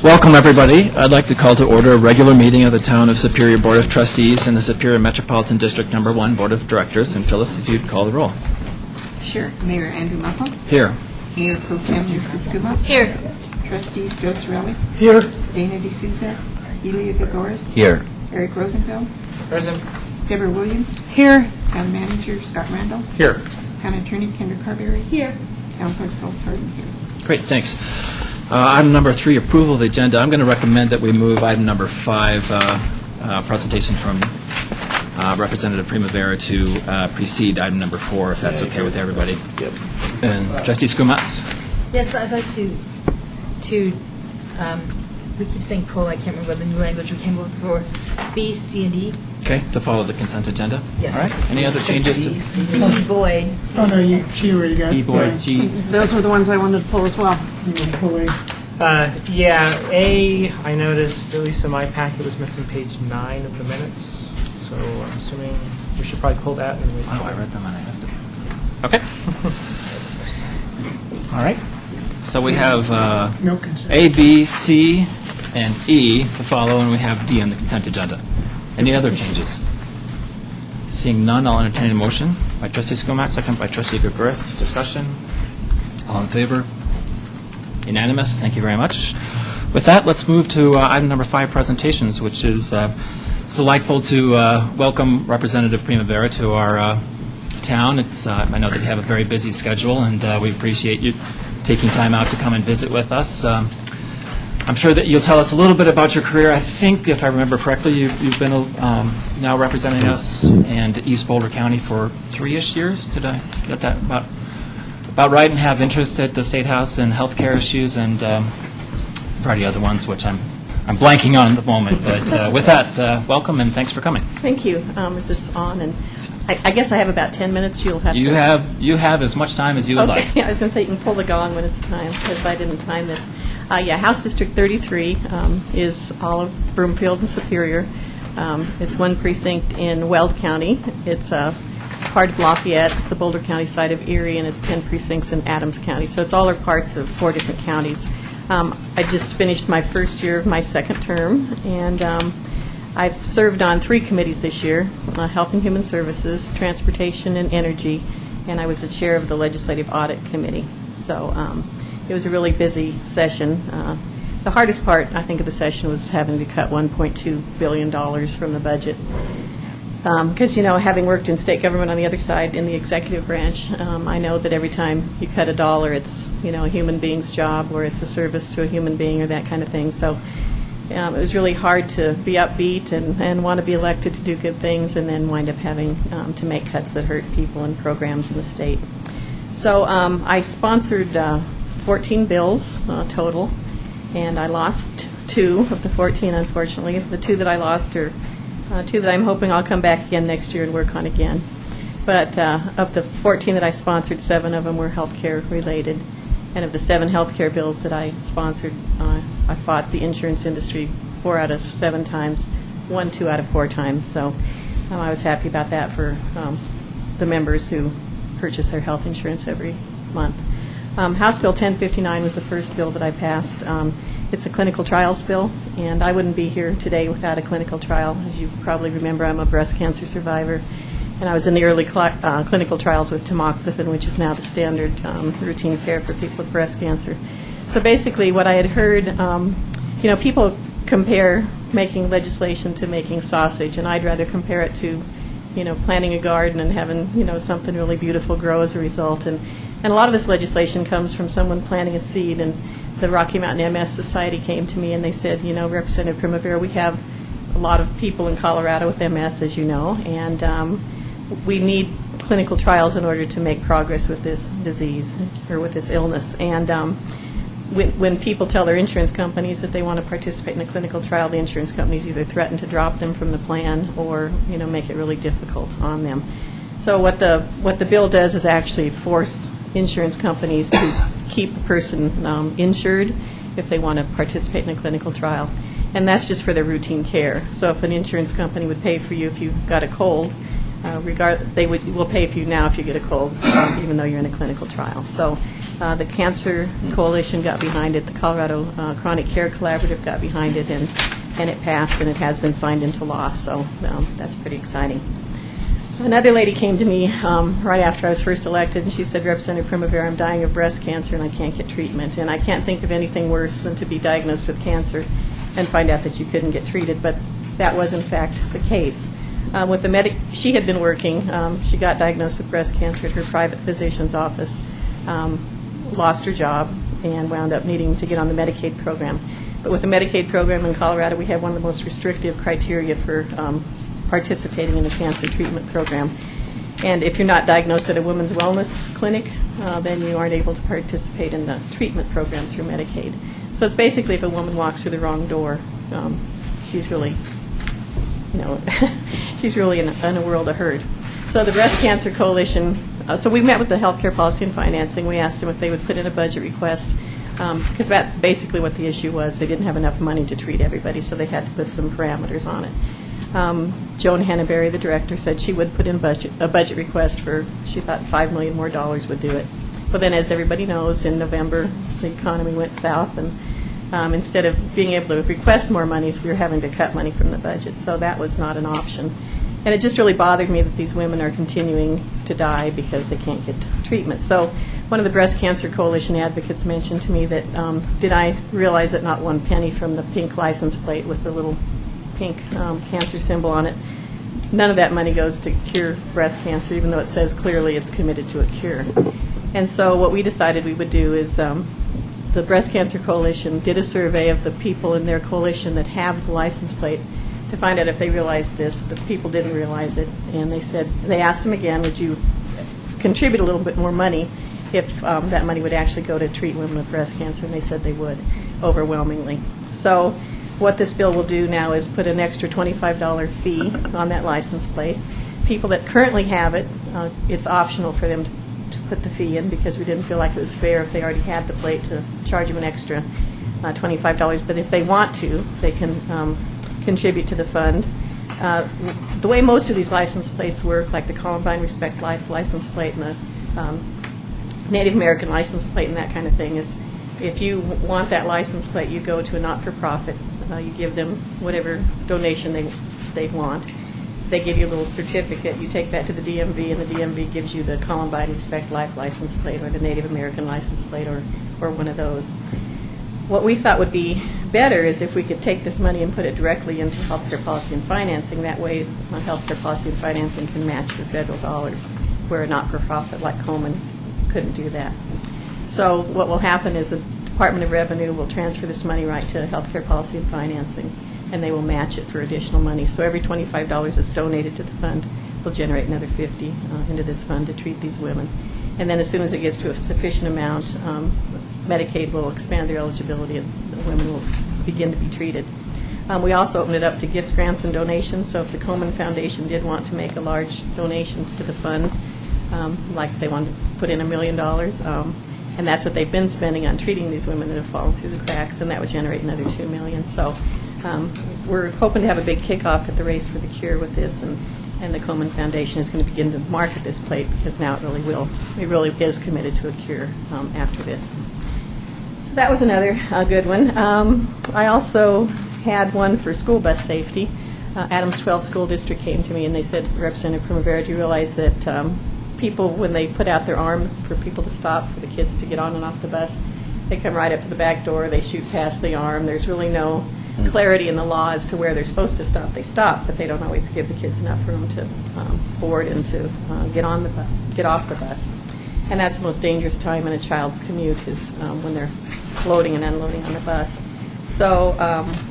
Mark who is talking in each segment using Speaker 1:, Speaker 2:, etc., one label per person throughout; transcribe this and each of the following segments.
Speaker 1: Welcome, everybody. I'd like to call to order a regular meeting of the Town of Superior Board of Trustees and the Superior Metropolitan District Number 1 Board of Directors. And Phyllis, if you'd call the roll.
Speaker 2: Sure. Mayor Andrew Muckle.
Speaker 1: Here.
Speaker 2: Mayor Pro Tem Lisa Scuba.
Speaker 3: Here.
Speaker 2: Trustees Joe Sorelli.
Speaker 1: Here.
Speaker 2: Dana D'Souza. Elia Gagoras.
Speaker 1: Here.
Speaker 2: Eric Rosenfeld.
Speaker 1: Present.
Speaker 2: Deborah Williams.
Speaker 3: Here.
Speaker 2: Town Manager Scott Randall.
Speaker 1: Here.
Speaker 2: Town Attorney Kendra Carberry.
Speaker 3: Here.
Speaker 2: Town Clerk Phyllis Harden here.
Speaker 1: Great, thanks. Item number 3, approval of the agenda. I'm going to recommend that we move item number 5, presentation from Representative Primavera, to precede item number 4, if that's okay with everybody. Yep. And Trustee Skumatz?
Speaker 3: Yes, I'd like to we keep saying pull, I can't remember the new language we came up with for B, C, and E.
Speaker 1: Okay, to follow the consent agenda?
Speaker 3: Yes.
Speaker 1: All right. Any other changes to
Speaker 3: B, boy, C.
Speaker 4: Oh, no, G already got
Speaker 1: E, boy, G?
Speaker 4: Those were the ones I wanted to pull as well.
Speaker 5: Yeah, A, I noticed, at least in my packet, was missing page 9 of the minutes, so I'm assuming we should probably pull that. And
Speaker 1: Oh, I read them and I missed it. Okay. All right. So we have
Speaker 4: No consent.
Speaker 1: A, B, C, and E to follow, and we have D on the consent agenda. Any other changes? Seeing none, I'll entertain a motion by Trustee Skumatz, second by Trustee Gregorus. Discussion? All in favor? Unanimous. Thank you very much. With that, let's move to item number 5, presentations, which is it's delightful to welcome Representative Primavera to our town. I know that you have a very busy schedule, and we appreciate you taking time out to come and visit with us. I'm sure that you'll tell us a little bit about your career. I think, if I remember correctly, you've been now representing us and East Boulder County for 3-ish years. Did I get that about right? And have interest at the State House in healthcare issues and a variety of other ones, which I'm blanking on at the moment. But with that, welcome and thanks for coming.
Speaker 6: Thank you. Is this on? And I guess I have about 10 minutes. You'll have
Speaker 1: You have as much time as you would like.
Speaker 6: Okay. I was going to say you can pull the gong when it's time because I didn't time this. House District 33 is all of Broomfield and Superior. It's one precinct in Weld County. It's part of Lafayette. It's the Boulder County side of Erie, and it's 10 precincts in Adams County. So it's all are parts of 4 different counties. I just finished my first year of my second term, and I've served on 3 committees this year, Health and Human Services, Transportation, and Energy, and I was the chair of the Legislative Audit Committee. So it was a really busy session. The hardest part, I think, of the session was having to cut $1.2 billion from the budget. Because, having worked in state government on the other side in the executive branch, I know that every time you cut $1, it's, a human being's job or it's a service to a human being or that kind of thing. So it was really hard to be upbeat and want to be elected to do good things and then wind up having to make cuts that hurt people and programs in the state. So I sponsored 14 bills total, and I lost 2 of the 14, unfortunately. The 2 that I lost are 2 that I'm hoping I'll come back again next year and work on again. But of the 14 that I sponsored, 7 of them were health care related. And of the 7 health care bills that I sponsored, I fought the insurance industry 4 out of 7 times, won 2 out of 4 times. So I was happy about that for the members who purchase their health insurance every month. House Bill 1059 was the first bill that I passed. It's a clinical trials bill, and I wouldn't be here today without a clinical trial. As you probably remember, I'm a breast cancer survivor, and I was in the early clinical trials with tamoxifen, which is now the standard routine care for people with breast cancer. So basically what I had heard, people compare making legislation to making sausage, and I'd rather compare it to, planting a garden and having, something really beautiful grow as a result. And a lot of this legislation comes from someone planting a seed, and the Rocky Mountain MS Society came to me and they said, Representative Primavera, we have a lot of people in Colorado with MS, as you know, and we need clinical trials in order to make progress with this disease or with this illness. And when people tell their insurance companies that they want to participate in a clinical trial, the insurance companies either threaten to drop them from the plan or make it really difficult on them. So what the bill does is actually force insurance companies to keep a person insured if they want to participate in a clinical trial. And that's just for their routine care. So if an insurance company would pay for you if you got a cold, will pay for you now if you get a cold, even though you're in a clinical trial. So The Cancer Coalition got behind it, the Colorado Chronic Care Collaborative got behind it, and it passed, and it has been signed into law, so that's pretty exciting. Another lady came to me right after I was first elected, and she said, Representative Primavera, I'm dying of breast cancer, and I can't get treatment. And I can't think of anything worse than to be diagnosed with cancer and find out that you couldn't get treated, but that was, in fact, the case. With the she had been working. She got diagnosed with breast cancer at her private physician's office, lost her job, and wound up needing to get on the Medicaid program. But with the Medicaid program in Colorado, we have one of the most restrictive criteria for participating in the cancer treatment program. And if you're not diagnosed at a women's wellness clinic, then you aren't able to participate in the treatment program through Medicaid. So it's basically if a woman walks through the wrong door, she's really, she's really in a world of hurt. So the Breast Cancer Coalition, so we met with the Healthcare Policy and Financing. We asked them if they would put in a budget request, because that's basically what the issue was. They didn't have enough money to treat everybody, so they had to put some parameters on it. Joan Hannaberry, the director, said she would put in a budget request for, she thought $5 million more would do it. But then, as everybody knows, in November, the economy went south, and instead of being able to request more monies, we were having to cut money from the budget. So that was not an option. And it just really bothered me that these women are continuing to die because they can't get treatment. So one of the Breast Cancer Coalition advocates mentioned to me that, did I realize that not one penny from the pink license plate with the little pink cancer symbol on it, none of that money goes to cure breast cancer, even though it says clearly it's committed to a cure. And so what we decided we would do is the Breast Cancer Coalition did a survey of the people in their coalition that have the license plate to find out if they realized this. The people didn't realize it, and they asked them again, would you contribute a little bit more money if that money would actually go to treat women with breast cancer, and they said they would, overwhelmingly. So what this bill will do now is put an extra $25 fee on that license plate. People that currently have it, it's optional for them to put the fee in because we didn't feel like it was fair if they already had the plate to charge them an extra $25. But if they want to, they can contribute to the fund. The way most of these license plates work, like the Columbine Respect Life license plate and the Native American license plate and that kind of thing, is if you want that license plate, you go to a not-for-profit. You give them whatever donation they want. They give you a little certificate. You take that to the DMV, and the DMV gives you the Columbine Respect Life license plate or the Native American license plate or one of those. What we thought would be better is if we could take this money and put it directly into healthcare policy and financing. That way, healthcare policy and financing can match the federal dollars, where a not-for-profit like Komen couldn't do that. So what will happen is the Department of Revenue will transfer this money right to healthcare policy and financing, and they will match it for additional money. So every $25 that's donated to the fund will generate another $50 into this fund to treat these women. And then as soon as it gets to a sufficient amount, Medicaid will expand their eligibility and the women will begin to be treated. We also opened it up to gifts, grants, and donations. So if the Komen Foundation did want to make a large donation to the fund, like they wanted to put in $1 million, and that's what they've been spending on treating these women that have fallen through the cracks, and that would generate another $2 million. So we're hoping to have a big kickoff at the Race for the Cure with this, and the Komen Foundation is going to begin to market this plate because now it really is committed to a cure after this. So that was another good one. I also had one for school bus safety. Adams 12 School District came to me and they said, Representative Primavera, do you realize that people, when they put out their arm for people to stop, for the kids to get on and off the bus, they come right up to the back door, they shoot past the arm. There's really no clarity in the law as to where they're supposed to stop. They stop, but they don't always give the kids enough room to board and to get off the bus. And that's the most dangerous time in a child's commute is when they're loading and unloading on the bus. So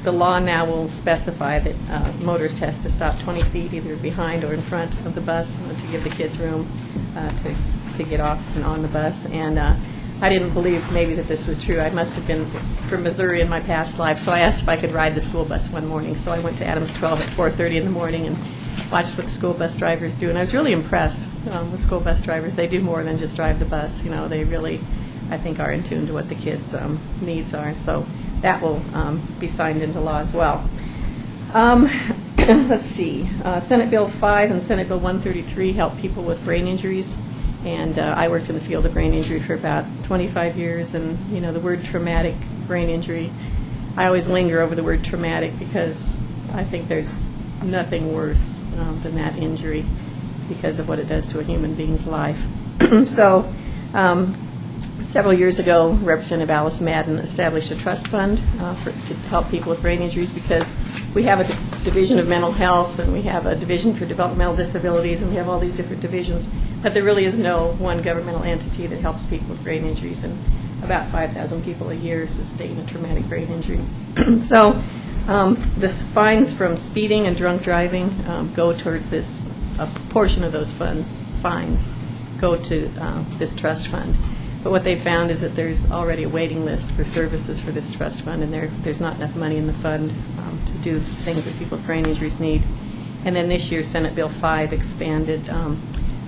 Speaker 6: the law now will specify that a motorist has to stop 20 feet either behind or in front of the bus to give the kids room to get off and on the bus. And I didn't believe maybe that this was true. I must have been from Missouri in my past life, so I asked if I could ride the school bus one morning. So I went to Adams 12 at 4:30 in the morning and watched what the school bus drivers do. And I was really impressed with school bus drivers. They do more than just drive the bus. You know, they really, I think, are in tune to what the kids' needs are. So that will be signed into law as well. Let's see. Senate Bill 5 and Senate Bill 133 help people with brain injuries And I worked in the field of brain injury for about 25 years, and, you know, the word traumatic brain injury, I always linger over the word traumatic because I think there's nothing worse than that injury because of what it does to a human being's life. So several years ago, Representative Alice Madden established a trust fund to help people with brain injuries because we have a division of mental health and we have a division for developmental disabilities and we have all these different divisions, but there really is no one governmental entity that helps people with brain injuries, and about 5,000 people a year sustain a traumatic brain injury. So the fines from speeding and drunk driving go towards this, a portion of those fines go to this trust fund. But what they found is that there's already a waiting list for services for this trust fund, and there's not enough money in the fund to do things that people with brain injuries need. And then this year, Senate Bill 5 expanded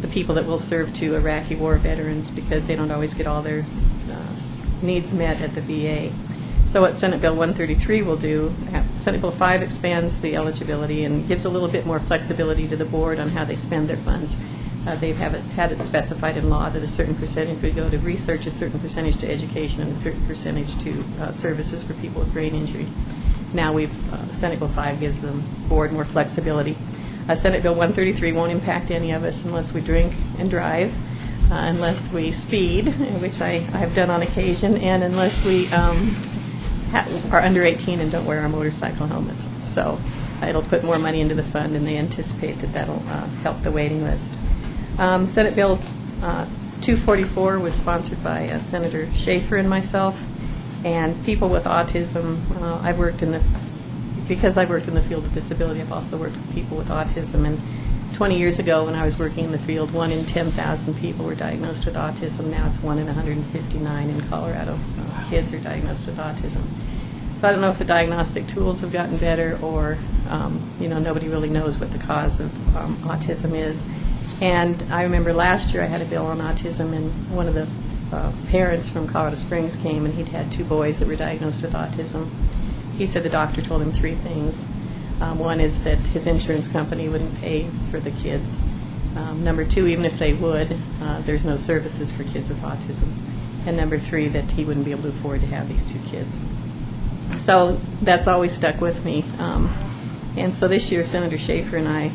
Speaker 6: the people that will serve to Iraqi war veterans because they don't always get all their needs met at the VA. So what Senate Bill 133 will do, Senate Bill 5 expands the eligibility and gives a little bit more flexibility to the board on how they spend their funds. They've had it specified in law that a certain percentage would go to research, a certain percentage to education, and a certain percentage to services for people with brain injury. Now Senate Bill 5 gives the board more flexibility. Senate Bill 133 won't impact any of us unless we drink and drive, unless we speed, which I have done on occasion, and unless we are under 18 and don't wear our motorcycle helmets. So it'll put more money into the fund, and they anticipate that that'll help the waiting list. Senate Bill 244 was sponsored by Senator Schaefer and myself, and people with autism. Because I've worked in the field of disability, I've also worked with people with autism. And 20 years ago, when I was working in the field, 1 in 10,000 people were diagnosed with autism. Now it's 1 in 159 in Colorado. Kids are diagnosed with autism. So I don't know if the diagnostic tools have gotten better, or nobody really knows what the cause of autism is. And I remember last year I had a bill on autism, and one of the parents from Colorado Springs came, and he'd had 2 boys that were diagnosed with autism. He said the doctor told him 3 things. One is that his insurance company wouldn't pay for the kids. Number 2, even if they would, there's no services for kids with autism. And number 3, that he wouldn't be able to afford to have these 2 kids. So that's always stuck with me. And so this year, Senator Schaefer and I,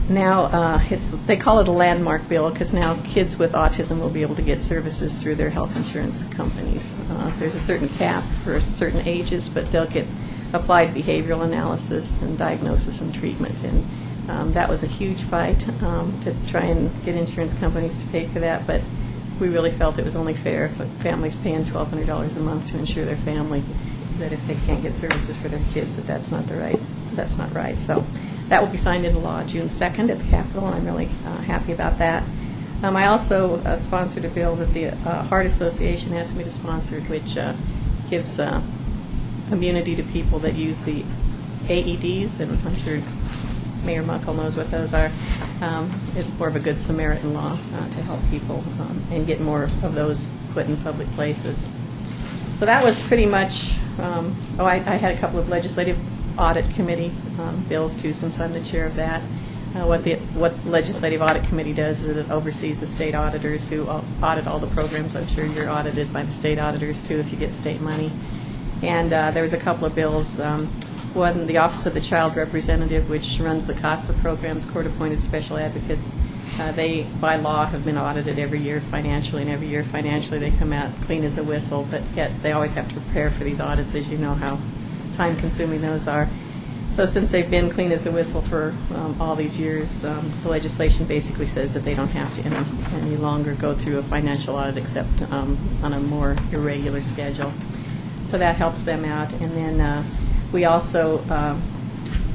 Speaker 6: now they call it a landmark bill because now kids with autism will be able to get services through their health insurance companies. There's a certain cap for certain ages, but they'll get applied behavioral analysis and diagnosis and treatment. And that was a huge fight to try and get insurance companies to pay for that, but we really felt it was only fair if a family's paying $1,200 a month to insure their family, that if they can't get services for their kids, that's not right. So that will be signed into law June 2nd at the Capitol, and I'm really happy about that. I also sponsored a bill that the Heart Association asked me to sponsor, which gives immunity to people that use the AEDs, and I'm sure Mayor Muckle knows what those are. It's more of a Good Samaritan law to help people and get more of those put in public places. So that was pretty much, I had a couple of legislative audit committee bills too, since I'm the chair of that. What legislative audit committee does is it oversees the state auditors who audit all the programs. I'm sure you're audited by the state auditors too if you get state money. And there was a couple of bills. One, the Office of the Child Representative, which runs the CASA programs, court-appointed special advocates. They, by law, have been audited every year financially, and every year financially they come out clean as a whistle, but yet they always have to prepare for these audits, as you know how time-consuming those are. So since they've been clean as a whistle for all these years, the legislation basically says that they don't have to any longer go through a financial audit except on a more irregular schedule. So that helps them out. And then we also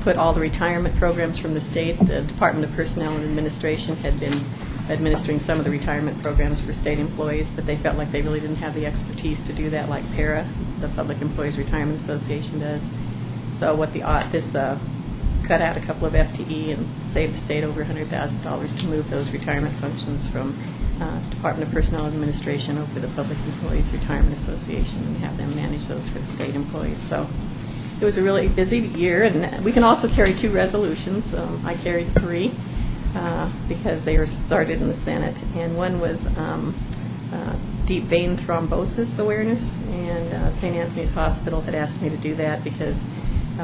Speaker 6: put all the retirement programs from the state. The Department of Personnel and Administration had been administering some of the retirement programs for state employees, but they felt like they really didn't have the expertise to do that like PARA, the Public Employees Retirement Association, does. So what this cut out a couple of FTE and saved the state over $100,000 to move those retirement functions from Department of Personnel and Administration over to the Public Employees Retirement Association and have them manage those for the state employees. So it was a really busy year, and we can also carry 2 resolutions. I carried 3. because they were started in the Senate. And one was deep vein thrombosis awareness, and St. Anthony's Hospital had asked me to do that because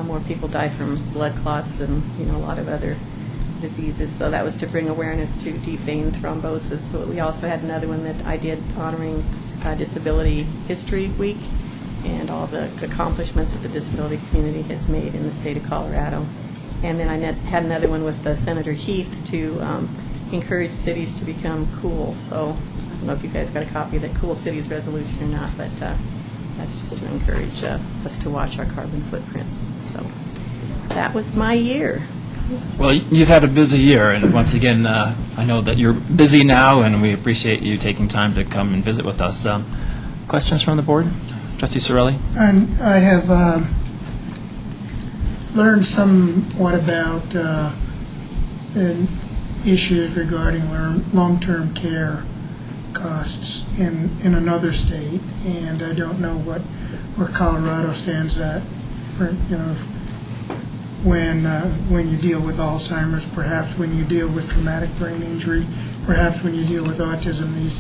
Speaker 6: more people die from blood clots than a lot of other diseases. So that was to bring awareness to deep vein thrombosis. So we also had another one that I did honoring Disability History Week and all the accomplishments that the disability community has made in the state of Colorado. And then I had another one with Senator Heath to encourage cities to become cool. So I don't know if you guys got a copy of that Cool Cities resolution or not, but that's just to encourage us to watch our carbon footprints. So that was my year.
Speaker 1: Well, you've had a busy year, and once again, I know that you're busy now, and we appreciate you taking time to come and visit with us. Questions from the board? Trustee Sorelli?
Speaker 4: And I have learned somewhat about issues regarding long-term care costs in another state, and I don't know where Colorado stands at, when you deal with Alzheimer's, perhaps when you deal with traumatic brain injury, perhaps when you deal with autism, these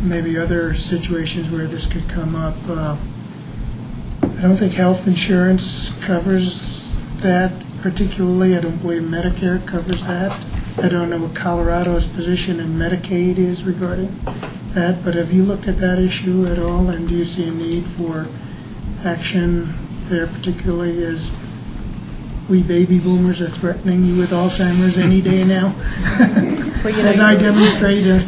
Speaker 4: maybe other situations where this could come up. I don't think health insurance covers that particularly. I don't believe Medicare covers that. I don't know what Colorado's position in Medicaid is regarding that, but have you looked at that issue at all, and do you see a need for action there, particularly as we baby boomers are threatening you with Alzheimer's any day now?
Speaker 6: Well,
Speaker 4: As I demonstrated.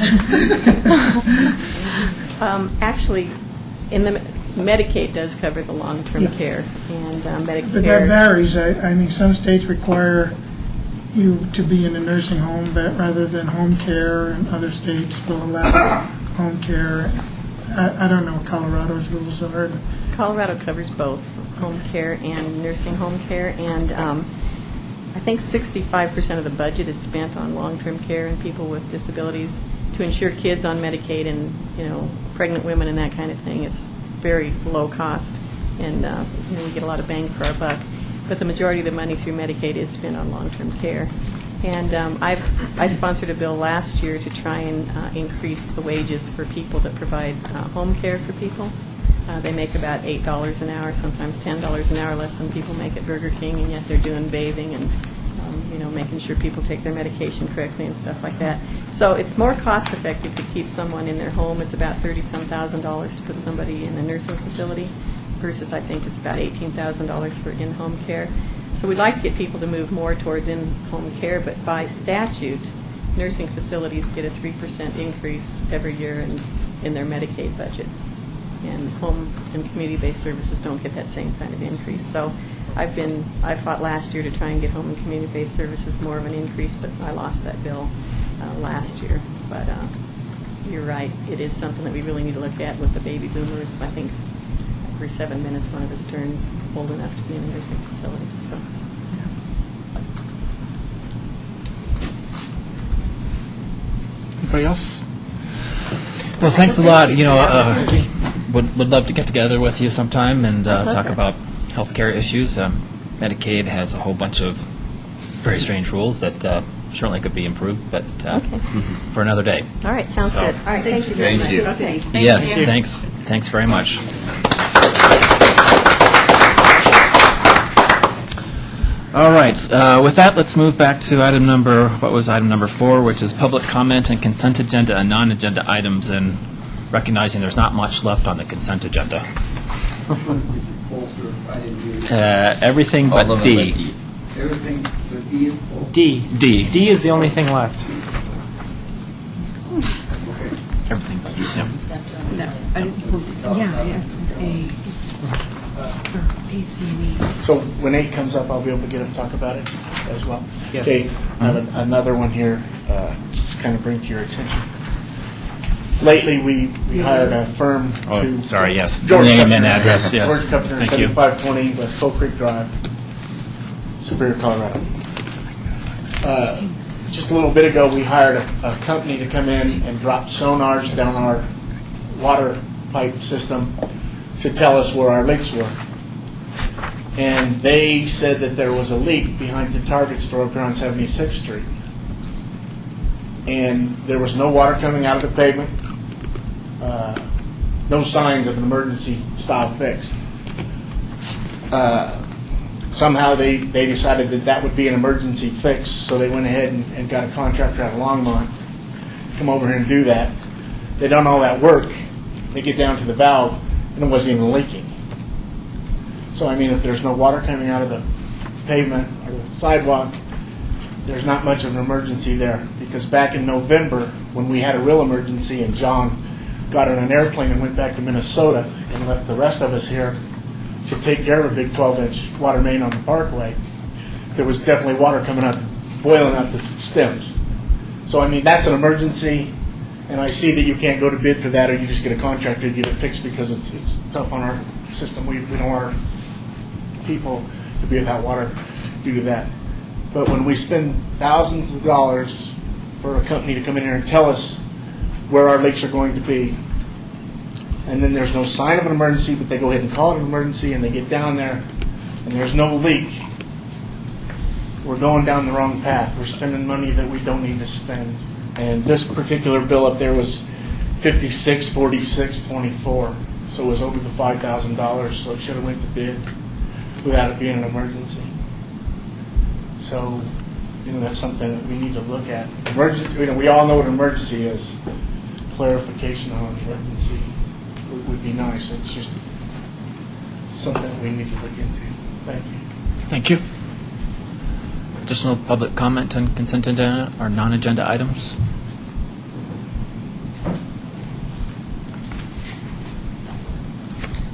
Speaker 6: Actually, in the Medicaid does cover the long-term
Speaker 4: Yeah.
Speaker 6: care, and Medicare.
Speaker 4: But that varies. I mean, some states require you to be in a nursing home rather than home care, and other states will allow home care. I don't know what Colorado's rules are.
Speaker 6: Colorado covers both home care and nursing home care, and I think 65% of the budget is spent on long-term care and people with disabilities to insure kids on Medicaid and, pregnant women and that kind of thing. It's very low cost, and, we get a lot of bang for our buck. But the majority of the money through Medicaid is spent on long-term care. And I sponsored a bill last year to try and increase the wages for people that provide home care for people. They make about $8 an hour, sometimes $10 an hour less than people make at Burger King, and yet they're doing bathing and making sure people take their medication correctly and stuff like that. So it's more cost effective to keep someone in their home. It's about $30-some thousand to put somebody in a nursing facility versus I think it's about $18,000 for in-home care. So we'd like to get people to move more towards in-home care, but by statute, nursing facilities get a 3% increase every year in their Medicaid budget. And home and community-based services don't get that same kind of increase. So I fought last year to try and get home and community-based services more of an increase, but I lost that bill last year. But you're right, it is something that we really need to look at with the baby boomers. I think every 7 minutes one of us turns old enough to be in a nursing facility. So.
Speaker 5: Anybody else?
Speaker 1: Well, thanks a lot. Would love to get together with you sometime and talk about healthcare issues. Medicaid has a whole bunch of very strange rules that certainly could be improved, but for another day.
Speaker 6: All right, sounds good.
Speaker 2: All right, thank you very much. Okay.
Speaker 1: Yes, thanks. Thanks very much. All right. With that, let's move back to item number 4, which is public comment and consent agenda and non-agenda items, and recognizing there's not much left on the consent agenda. Everything but D.
Speaker 7: Everything but D is full.
Speaker 5: D.
Speaker 1: D.
Speaker 5: D is the only thing left.
Speaker 1: Everything but D. Yep.
Speaker 8: So when 8 comes up, I'll be able to get him to talk about it as well.
Speaker 5: Yes.
Speaker 8: Okay, I have another one here, just kind of bring to your attention. Lately, we hired a firm to...
Speaker 1: Oh, sorry, yes.
Speaker 8: George
Speaker 1: Name
Speaker 8: Kuffner.
Speaker 1: and address, yes.
Speaker 8: George Kuffner,
Speaker 1: Thank you.
Speaker 8: 7520 West Coal Creek Drive, Superior, Colorado. Just a little bit ago, we hired a company to come in and drop sonars down our water pipe system to tell us where our leaks were. And they said that there was a leak behind the Target store up here on 76th Street. and there was no water coming out of the pavement, no signs of an emergency style fix. Somehow they decided that that would be an emergency fix, so they went ahead and got a contractor out of Longmont to come over here and do that. They done all that work, they get down to the valve, and it wasn't even leaking. So, I mean, if there's no water coming out of the pavement or the sidewalk, there's not much of an emergency there. Because back in November, when we had a real emergency and John got on an airplane and went back to Minnesota and left the rest of us here to take care of a big 12-inch water main on the parkway, there was definitely water coming up, boiling out the stems. So, I mean, that's an emergency, and I see that you can't go to bid for that, or you just get a contractor to get it fixed because it's tough on our system. We don't want our people to be without water due to that. But when we spend thousands of dollars for a company to come in here and tell us where our leaks are going to be, and then there's no sign of an emergency, but they go ahead and call it an emergency, and they get down there, and there's no leak, we're going down the wrong path. We're spending money that we don't need to spend. And this particular bill up there was $56,46.24, so it was over the $5,000, so it should have went to bid without it being an emergency. So, that's something that we need to look at. Emergency, we all know what an emergency is. Clarification on emergency would be nice. It's just something we need to look into. Thank you.
Speaker 1: Thank you. Additional public comment on consent agenda or non-agenda items?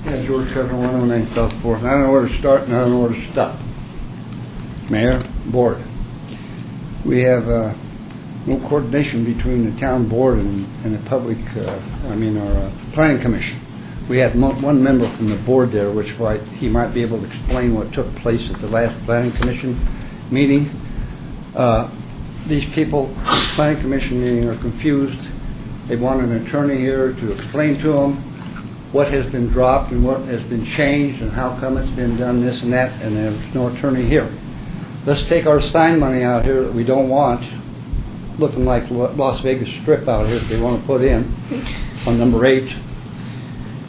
Speaker 9: Yeah, George Cutler, 109 South 4th. I don't know where to start and I don't know where to stop. Mayor, board. We have no coordination between the town board and the public, our planning commission. We had one member from the board there, which he might be able to explain what took place at the last planning commission meeting. These people at the planning commission meeting are confused. They want an attorney here to explain to them what has been dropped and what has been changed and how come it's been done this and that, and there's no attorney here. Let's take our sign money out here that we don't want, looking like Las Vegas Strip out here that they want to put in on number 8.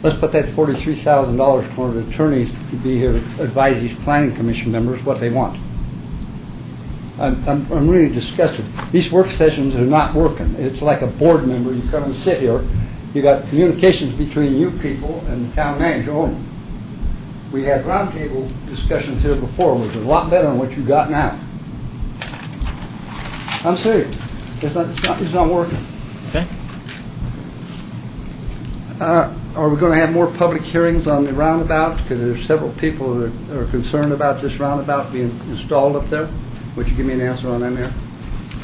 Speaker 9: Let's put that $43,000 for the attorneys to be here to advise these planning commission members what they want. I'm really disgusted. These work sessions are not working. It's like a board member. You come and sit here. You got communications between you people and the town manager only. We had roundtable discussions here before, which was a lot better than what you got now. I'm serious. It's not working.
Speaker 1: Okay.
Speaker 9: Are we going to have more public hearings on the roundabout? Because there's several people that are concerned about this roundabout being installed up there. Would you give me an answer on that, Mayor?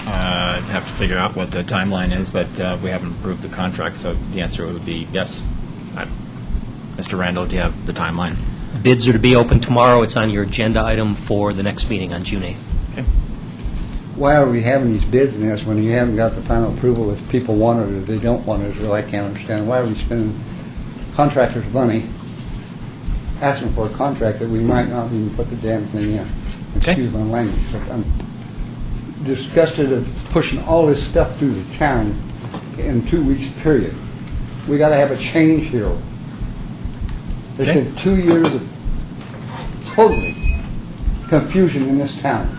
Speaker 1: I'd have to figure out what the timeline is, but we haven't approved the contract, so the answer would be yes. Mr. Randall, do you have the timeline?
Speaker 10: Bids are to be open tomorrow. It's on your agenda item for the next meeting on June 8th.
Speaker 1: Okay.
Speaker 9: Why are we having these bids in this when you haven't got the final approval if people want it or they don't want it? I can't understand. Why are we spending contractors' money asking for a contract that we might not even put the damn thing in?
Speaker 1: Okay.
Speaker 9: Excuse my language, but I'm disgusted at pushing all this stuff through the town in 2 weeks period. We got to have a change here. There's
Speaker 1: Okay.
Speaker 9: been 2 years of totally confusion in this town.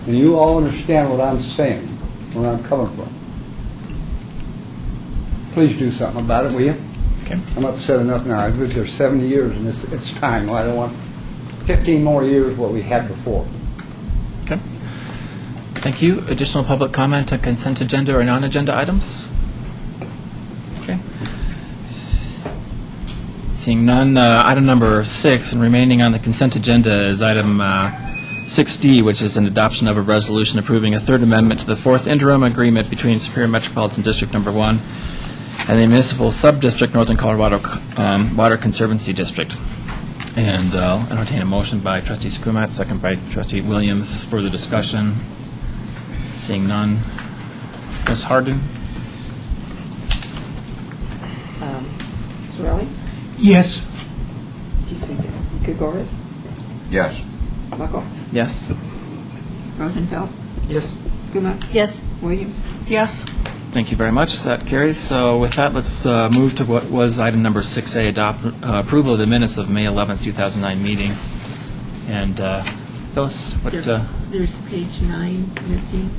Speaker 9: And you all understand what I'm saying, where I'm coming from. Please do something about it, will you?
Speaker 1: Okay.
Speaker 9: I'm upset enough now. I've lived here 70 years, and it's time. I don't want 15 more years what we had before.
Speaker 1: Okay. Thank you. Additional public comment on consent agenda or non-agenda items? Okay. Seeing none, item number 6, and remaining on the consent agenda is item 6D, which is an adoption of a resolution approving a third amendment to the fourth interim agreement between Superior Metropolitan District Number 1 and the Municipal Subdistrict Northern Colorado Water Conservancy District. And I'll entertain a motion by Trustee Skumat, second by Trustee Williams. Further discussion? Seeing none. Ms. Harden?
Speaker 2: Sorelli?
Speaker 4: Yes.
Speaker 2: D'Souza? Gregoris?
Speaker 11: Yes.
Speaker 2: Buckle?
Speaker 1: Yes.
Speaker 2: Rosenfeld?
Speaker 5: Yes.
Speaker 2: Skumac?
Speaker 3: Yes.
Speaker 2: Williams?
Speaker 4: Yes.
Speaker 1: Thank you very much. That carries. So with that, let's move to what was item number 6A, approval of the minutes of May 11th, 2009 meeting. And Phyllis, what?
Speaker 2: There's page 9 missing,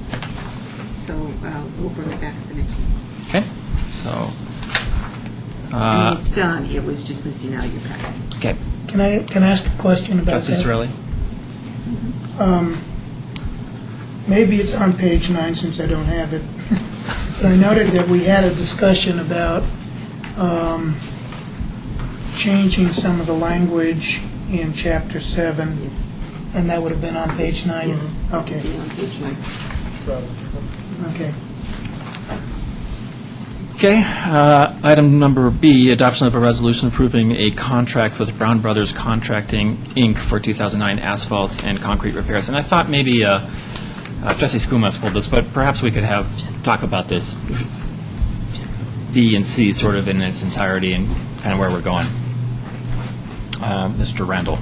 Speaker 2: so we'll bring it back to the next one.
Speaker 1: Okay. So.
Speaker 2: I mean, it's done, it was just missing out of your packet.
Speaker 1: Okay.
Speaker 4: Can I ask a question about that?
Speaker 1: Justice Riley?
Speaker 4: Maybe it's on page 9 since I don't have it. But I noted that we had a discussion about changing some of the language in Chapter 7,
Speaker 2: Yes.
Speaker 4: and that would have been on page 9?
Speaker 2: Yes.
Speaker 4: Okay,
Speaker 2: It'll be on page 9.
Speaker 4: okay.
Speaker 1: Okay. Item number B, adoption of a resolution approving a contract with Brown Brothers Contracting, Inc. for 2009 asphalt and concrete repairs. And I thought maybe Trustee Skumatz pulled this, but perhaps we could talk about this B and C sort of in its entirety and kind of where we're going. Mr. Randall.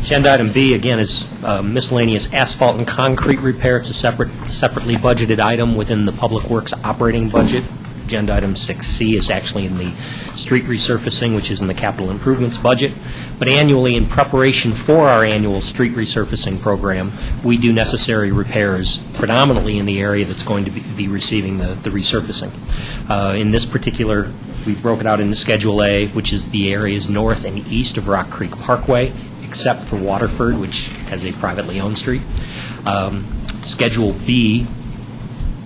Speaker 10: Agenda item B, again, is miscellaneous asphalt and concrete repair. It's a separately budgeted item within the Public Works operating budget. Agenda item 6C is actually in the street resurfacing, which is in the capital improvements budget. But annually, in preparation for our annual street resurfacing program, we do necessary repairs predominantly in the area that's going to be receiving the resurfacing. In this particular, we broke it out into Schedule A, which is the areas north and east of Rock Creek Parkway, except for Waterford, which has a privately owned street. Schedule B,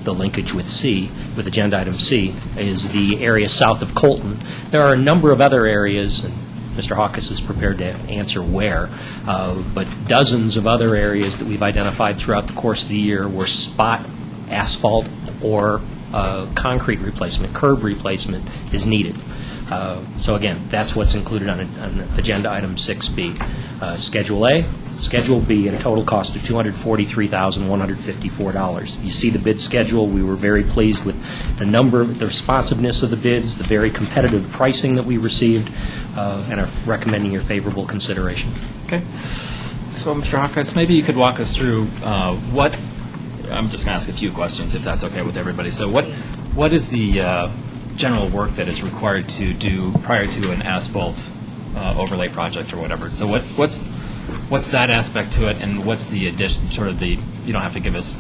Speaker 10: the linkage with C, with agenda item C, is the area south of Colton. There are a number of other areas, and Mr. Hawkins is prepared to answer where, but dozens of other areas that we've identified throughout the course of the year where spot asphalt or concrete replacement, curb replacement is needed. So again, that's what's included on agenda item 6B. Schedule A, Schedule B, at a total cost of $243,154. You see the bid schedule. We were very pleased with the responsiveness of the bids, the very competitive pricing that we received, and are recommending your favorable consideration.
Speaker 1: Okay. So, Mr. Hawkins, maybe you could walk us through what, I'm just going to ask a few questions, if that's okay with everybody. So what is the general work that is required to do prior to an asphalt overlay project or whatever? So what's that aspect to it, and what's the addition, sort of the, you don't have to give us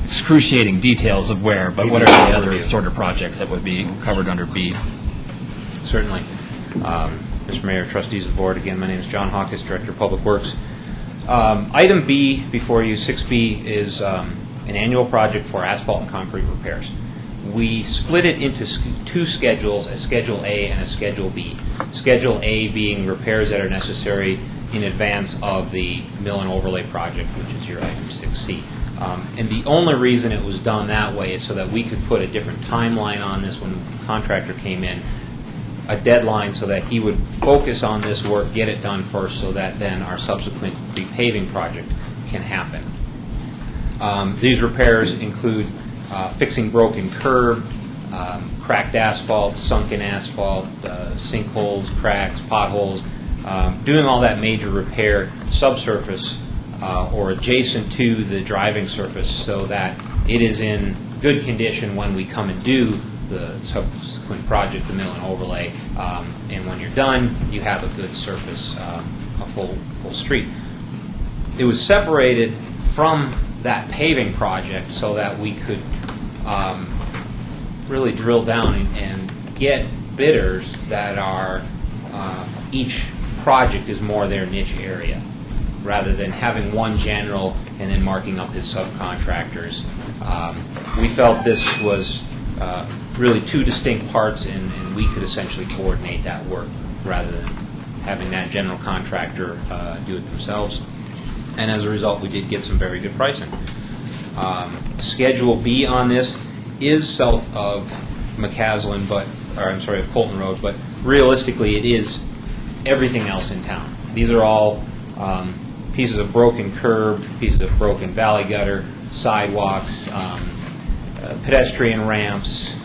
Speaker 1: excruciating details of where, but what are the other sort of projects that would be covered under B?
Speaker 11: Certainly. Mr. Mayor, trustees of the board, again, my name is John Hawkins, Director of Public Works. Item B before you, 6B, is an annual project for asphalt and concrete repairs. We split it into two schedules, a Schedule A and a Schedule B. Schedule A being repairs that are necessary in advance of the mill and overlay project, which is your item 6C. And the only reason it was done that way is so that we could put a different timeline on this when the contractor came in, a deadline so that he would focus on this work, get it done first, so that then our subsequent repaving project can happen. These repairs include fixing broken curb, cracked asphalt, sunken asphalt, sinkholes, cracks, potholes, doing all that major repair subsurface or adjacent to the driving surface so that it is in good condition when we come and do the subsequent project, the mill and overlay, and when you're done, you have a good surface, a full street. It was separated from that paving project so that we could really drill down and get bidders that are, each project is more their niche area, rather than having one general and then marking up his subcontractors. We felt this was really two distinct parts, and we could essentially coordinate that work rather than having that general contractor do it themselves. And as a result, we did get some very good pricing. Schedule B on this is south of McCaslin, of Colton Road, but realistically it is everything else in town. These are all pieces of broken curb, pieces of broken valley gutter, sidewalks, pedestrian ramps,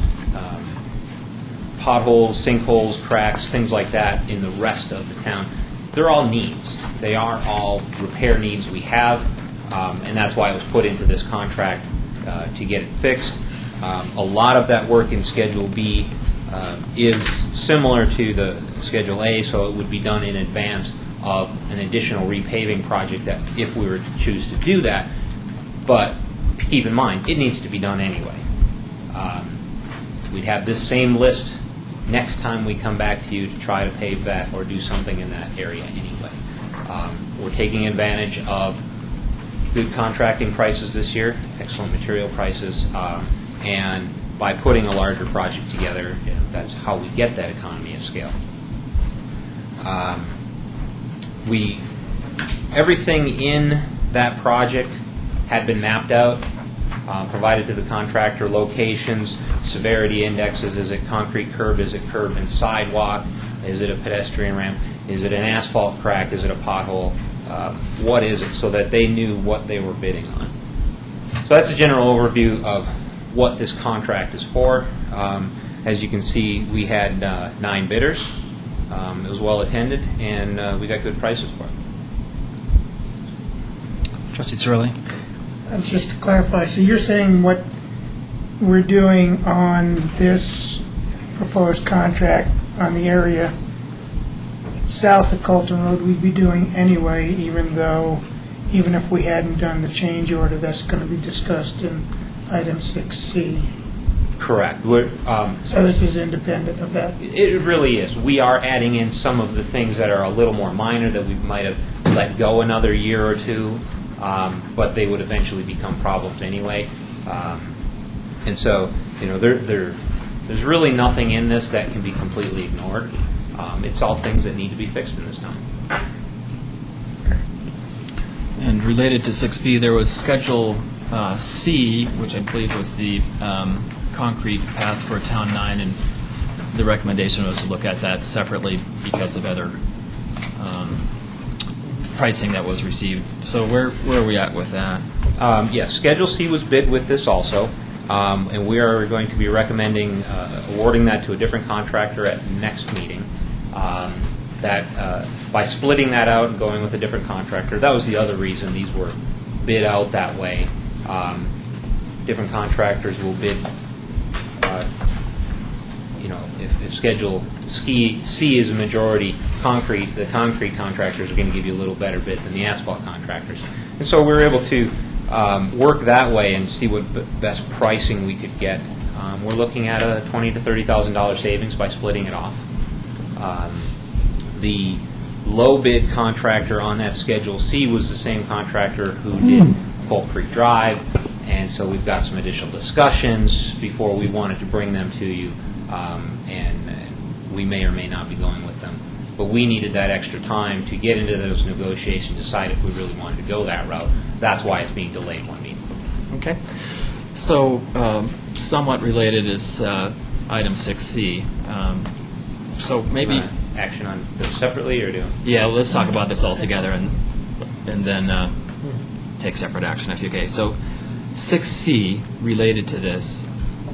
Speaker 11: potholes, sinkholes, cracks, things like that in the rest of the town. They're all needs. They are all repair needs we have, and that's why it was put into this contract to get it fixed. A lot of that work in Schedule B is similar to the Schedule A, so it would be done in advance of an additional repaving project that if we were to choose to do that. But keep in mind, it needs to be done anyway. We'd have this same list next time we come back to you to try to pave that or do something in that area anyway. We're taking advantage of good contracting prices this year, excellent material prices, and by putting a larger project together, that's how we get that economy of scale. Everything in that project had been mapped out, provided to the contractor, locations, severity indexes. Is it concrete curb? Is it curb and sidewalk? Is it a pedestrian ramp? Is it an asphalt crack? Is it a pothole? What is it? So that they knew what they were bidding on. So that's a general overview of what this contract is for. As you can see, we had 9 bidders. It was well attended, and we got good prices for it.
Speaker 1: Trustee Cirilli?
Speaker 4: Just to clarify, so you're saying what we're doing on this proposed contract on the area south of Colton Road, we'd be doing anyway, even if we hadn't done the change order that's going to be discussed in item 6C.
Speaker 11: Correct.
Speaker 4: So this is independent of that?
Speaker 11: It really is. We are adding in some of the things that are a little more minor that we might have let go another year or two, but they would eventually become problems anyway. And so, there's really nothing in this that can be completely ignored. It's all things that need to be fixed in this town.
Speaker 1: And related to 6B, there was Schedule C, which I believe was the concrete path for Town 9, and the recommendation was to look at that separately because of other pricing that was received. So where are we at with that?
Speaker 11: Yes, Schedule C was bid with this also, and we are going to be recommending awarding that to a different contractor at next meeting. By splitting that out and going with a different contractor, that was the other reason these were bid out that way. Different contractors will bid, if Schedule C is a majority concrete, the concrete contractors are going to give you a little better bid than the asphalt contractors. And so we were able to work that way and see what best pricing we could get. We're looking at a $20,000 to $30,000 savings by splitting it off. The low bid contractor on that Schedule C was the same contractor who did Polk Creek Drive, and so we've got some additional discussions before we wanted to bring them to you, and we may or may not be going with them. But we needed that extra time to get into those negotiations, decide if we really wanted to go that route. That's why it's being delayed one meeting.
Speaker 1: Okay. So somewhat related is item 6C. So maybe...
Speaker 11: Action on those separately, or do?
Speaker 1: Yeah, let's talk about this all together and then take separate action if you're okay. So 6C, related to this,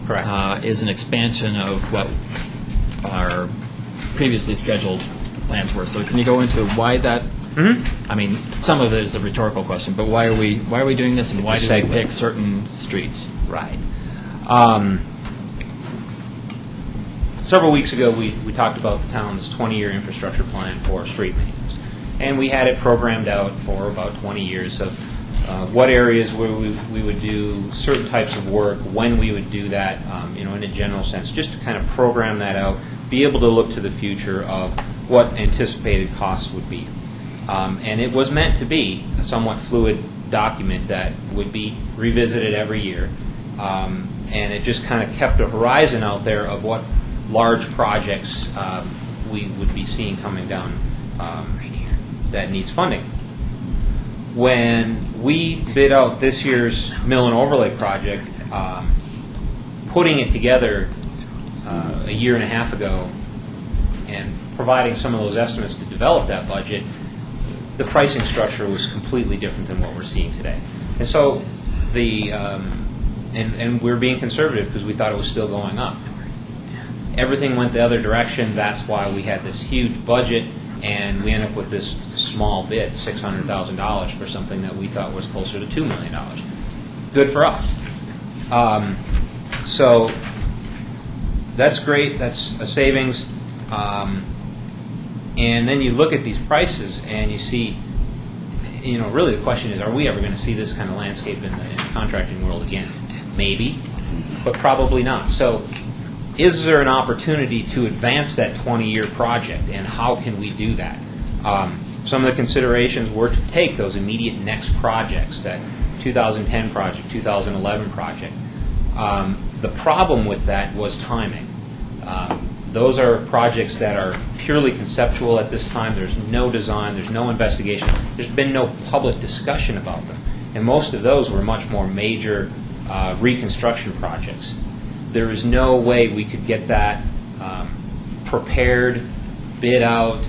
Speaker 11: Correct.
Speaker 1: Is an expansion of what our previously scheduled plans were. So can you go into why that? Mm-hmm. I mean, some of it is a rhetorical question, but why are we doing this, and why do we pick certain streets?
Speaker 11: Right. Several weeks ago, we talked about the town's 20-year infrastructure plan for street maintenance. And we had it programmed out for about 20 years of what areas where we would do certain types of work, when we would do that, in a general sense, just to kind of program that out, be able to look to the future of what anticipated costs would be. And it was meant to be a somewhat fluid document that would be revisited every year. And it just kind of kept a horizon out there of what large projects we would be seeing coming down that needs funding. When we bid out this year's mill and overlay project, putting it together a year and a half ago and providing some of those estimates to develop that budget, the pricing structure was completely different than what we're seeing today. And so and we're being conservative because we thought it was still going up. Everything went the other direction. That's why we had this huge budget, and we ended up with this small bid, $600,000, for something that we thought was closer to $2 million. Good for us. So that's great. That's a savings. And then you look at these prices and you see, really the question is, are we ever going to see this kind of landscape in the contracting world again? Maybe, but probably not. So is there an opportunity to advance that 20-year project, and how can we do that? Some of the considerations were to take those immediate next projects, that 2010 project, 2011 project. The problem with that was timing. Those are projects that are purely conceptual at this time. There's no design, there's no investigation, there's been no public discussion about them. And most of those were much more major reconstruction projects. There is no way we could get that prepared, bid out,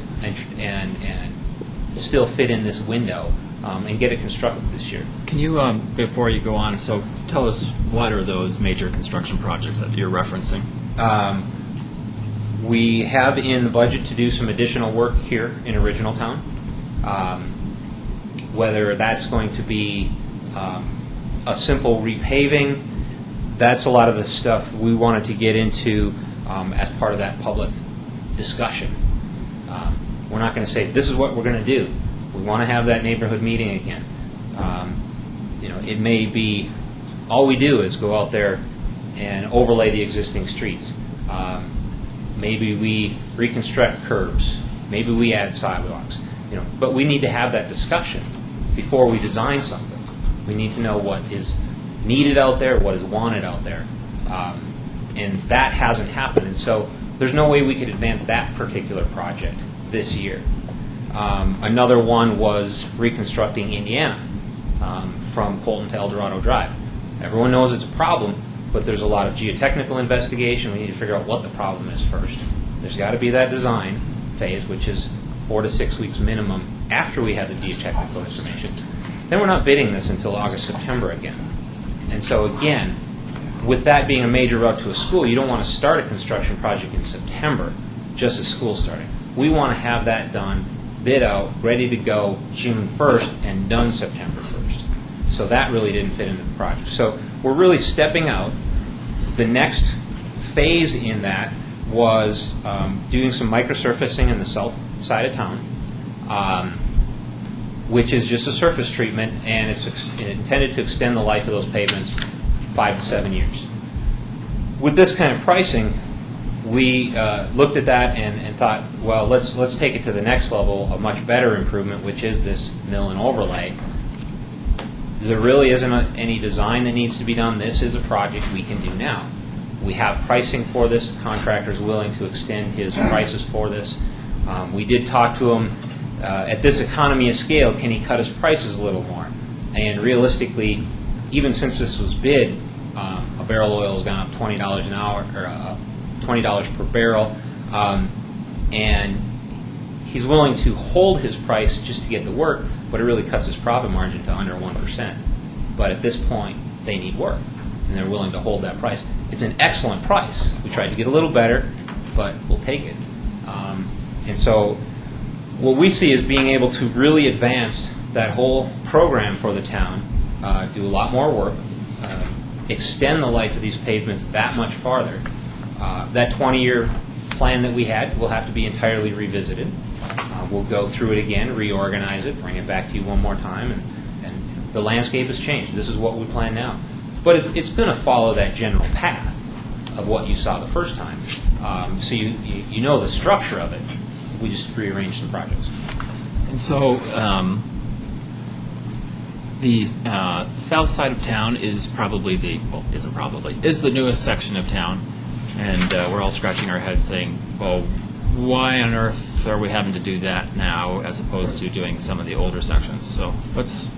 Speaker 11: and still fit in this window and get it constructed this year.
Speaker 1: Can you, before you go on, so tell us what are those major construction projects that you're referencing?
Speaker 11: We have in the budget to do some additional work here in Original Town. Whether that's going to be a simple repaving, that's a lot of the stuff we wanted to get into as part of that public discussion. We're not going to say, this is what we're going to do. We want to have that neighborhood meeting again. It may be, all we do is go out there and overlay the existing streets. Maybe we reconstruct curbs. Maybe we add sidewalks. But we need to have that discussion before we design something. We need to know what is needed out there, what is wanted out there. And that hasn't happened. And so there's no way we could advance that particular project this year. Another one was reconstructing Indiana from Colton to El Dorado Drive. Everyone knows it's a problem, but there's a lot of geotechnical investigation. We need to figure out what the problem is first. There's got to be that design phase, which is 4 to 6 weeks minimum after we have the geotechnical information. Then we're not bidding this until August, September again. And so again, with that being a major route to a school, you don't want to start a construction project in September, just as school's starting. We want to have that done, bid out, ready to go June 1st and done September 1st. So that really didn't fit into the project. So we're really stepping out. The next phase in that was doing some microsurfacing in the south side of town, which is just a surface treatment, and it's intended to extend the life of those pavements 5 to 7 years. With this kind of pricing, we looked at that and thought, well, let's take it to the next level, a much better improvement, which is this mill and overlay. There really isn't any design that needs to be done. This is a project we can do now. We have pricing for this. The contractor's willing to extend his prices for this. We did talk to him. At this economy of scale, can he cut his prices a little more? And realistically, even since this was bid, a barrel of oil has gone up $20 an hour, or $20 per barrel, and he's willing to hold his price just to get the work, but it really cuts his profit margin to under 1%. But at this point, they need work, and they're willing to hold that price. It's an excellent price. We tried to get a little better, but we'll take it. And so what we see is being able to really advance that whole program for the town, do a lot more work, extend the life of these pavements that much farther. That 20-year plan that we had will have to be entirely revisited. We'll go through it again, reorganize it, bring it back to you one more time, and the landscape has changed. This is what we plan now. But it's going to follow that general path of what you saw the first time. So you know the structure of it. We just rearranged some projects.
Speaker 1: And so the south side of town is probably is the newest section of town. And we're all scratching our heads saying, well, why on earth are we having to do that now as opposed to doing some of the older sections? So what's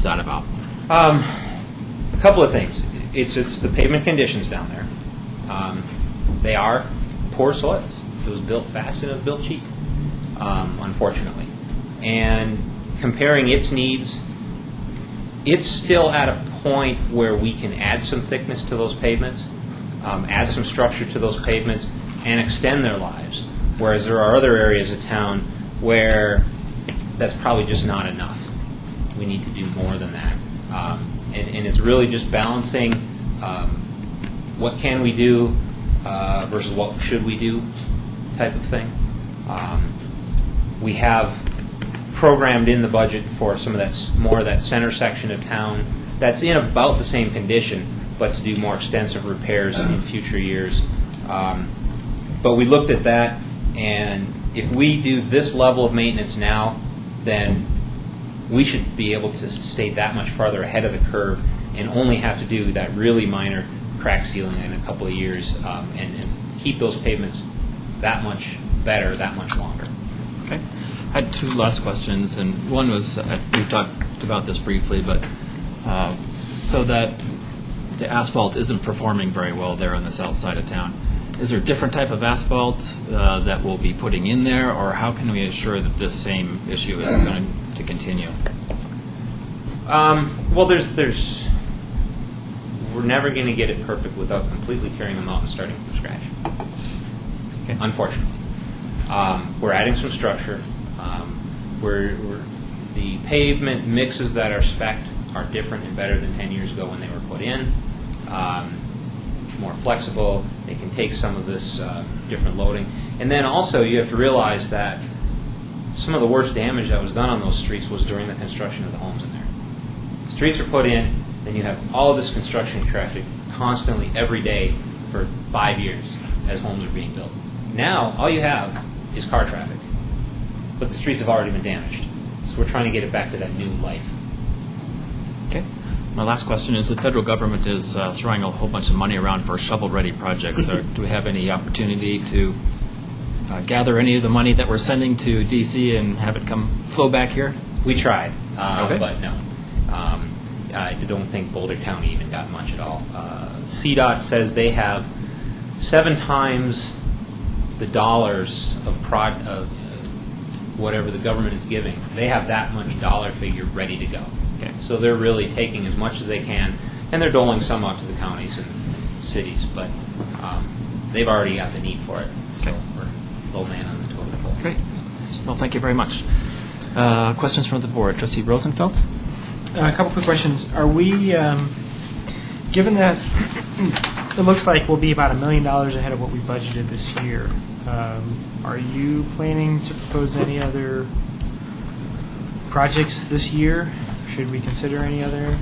Speaker 1: that about?
Speaker 11: A couple of things. It's the pavement conditions down there. They are poor soils. It was built fast and it was built cheap, unfortunately. And comparing its needs, it's still at a point where we can add some thickness to those pavements, add some structure to those pavements, and extend their lives. Whereas there are other areas of town where that's probably just not enough. We need to do more than that. And it's really just balancing what can we do versus what should we do type of thing. We have programmed in the budget for some of that, more of that center section of town that's in about the same condition, but to do more extensive repairs in future years. But we looked at that, and if we do this level of maintenance now, then we should be able to stay that much farther ahead of the curve and only have to do that really minor crack sealing in a couple of years and keep those pavements that much better, that much longer.
Speaker 1: Okay. I had two last questions, and one was, we talked about this briefly, but so that the asphalt isn't performing very well there on the south side of town, is there a different type of asphalt that we'll be putting in there, or how can we ensure that this same issue isn't going to continue?
Speaker 11: Well, we're never going to get it perfect without completely tearing them out and starting from scratch.
Speaker 1: Okay.
Speaker 11: Unfortunately. We're adding some structure. The pavement mixes that are spec'd are different and better than 10 years ago when they were put in. More flexible. They can take some of this different loading. And then also you have to realize that some of the worst damage that was done on those streets was during the construction of the homes in there. Streets are put in, then you have all of this construction traffic constantly every day for 5 years as homes are being built. Now, all you have is car traffic, but the streets have already been damaged. So we're trying to get it back to that new life.
Speaker 1: Okay. My last question is, the federal government is throwing a whole bunch of money around for shovel-ready projects. Do we have any opportunity to gather any of the money that we're sending to D.C. and have it flow back here?
Speaker 11: We tried,
Speaker 1: Okay.
Speaker 11: but no. I don't think Boulder County even got much at all. CDOT says they have 7 times the dollars of whatever the government is giving. They have that much dollar figure ready to go.
Speaker 1: Okay.
Speaker 11: So they're really taking as much as they can, and they're doling some out to the counties and cities, but they've already got the need for it. So
Speaker 1: Okay.
Speaker 11: we're low man on the totem pole.
Speaker 1: Great. Well, thank you very much. Questions from the board. Trustee Rosenfeld?
Speaker 5: A couple quick questions. Are we, given that it looks like we'll be about $1 million ahead of what we budgeted this year, are you planning to propose any other projects this year? Should we consider any other?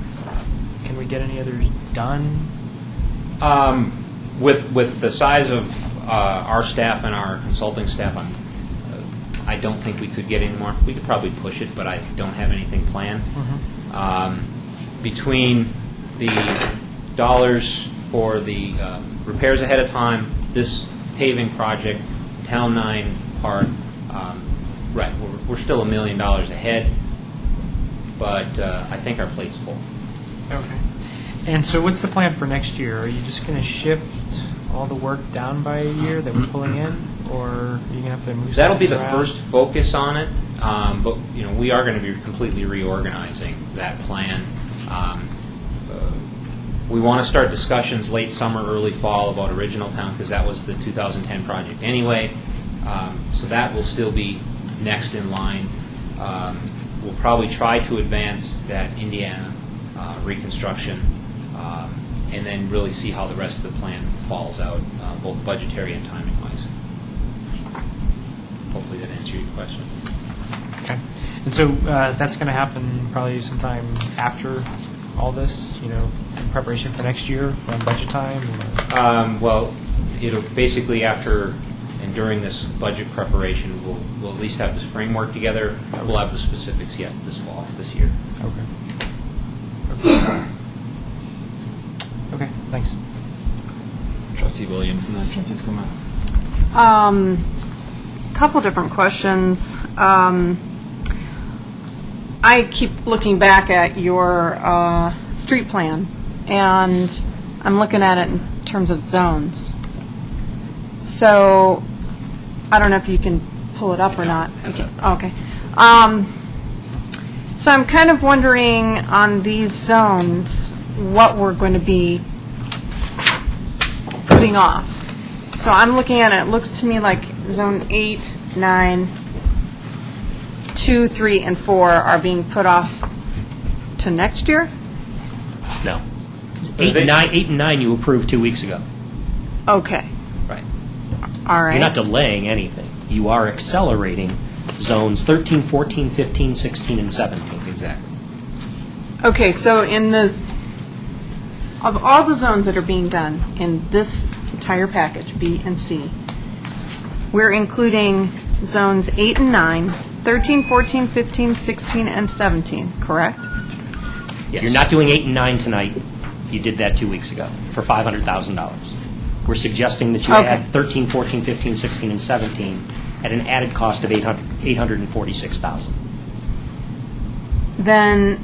Speaker 5: Can we get any others done?
Speaker 11: With the size of our staff and our consulting staff, I don't think we could get any more. We could probably push it, but I don't have anything planned. Between the dollars for the repairs ahead of time, this paving project, Town 9 part, right, we're still $1 million ahead, but I think our plate's full.
Speaker 5: Okay. And so what's the plan for next year? Are you just going to shift all the work down by a year that we're pulling in, or are you going to have to move
Speaker 11: That'll be the
Speaker 5: something around?
Speaker 11: first focus on it, but we are going to be completely reorganizing that plan. We want to start discussions late summer, early fall about Original Town, because that was the 2010 project anyway. So that will still be next in line. We'll probably try to advance that Indiana reconstruction, and then really see how the rest of the plan falls out, both budgetary and timing-wise. Hopefully that answers your question.
Speaker 5: Okay. And so that's going to happen probably sometime after all this, in preparation for next year, around budget time? Or?
Speaker 11: Well, it'll basically after and during this budget preparation, we'll at least have this framework together. We'll have the specifics yet this year.
Speaker 5: Okay. Okay, thanks.
Speaker 1: Trustee Williams and then Trustee Skomas.
Speaker 12: Couple different questions. I keep looking back at your street plan, and I'm looking at it in terms of zones. So, I don't know if you can pull it up or not. Okay. So I'm kind of wondering on these zones what we're going to be putting off. So I'm looking at it, it looks to me like zone 8, 9, 2, 3, and 4 are being put off to next year?
Speaker 10: No. 8 and 9 you approved 2 weeks ago.
Speaker 12: Okay,
Speaker 10: Right.
Speaker 12: all right.
Speaker 10: You're not delaying anything. You are accelerating zones 13, 14, 15, 16, and 17.
Speaker 11: Exactly.
Speaker 12: Okay, so of all the zones that are being done in this entire package, B and C, we're including zones 8 and 9, 13, 14, 15, 16, and 17, correct?
Speaker 10: You're not doing 8 and 9 tonight. You did that 2 weeks ago for $500,000. We're suggesting that you
Speaker 12: Okay.
Speaker 10: add 13, 14, 15, 16, and 17 at an added cost of $846,000.
Speaker 12: Then,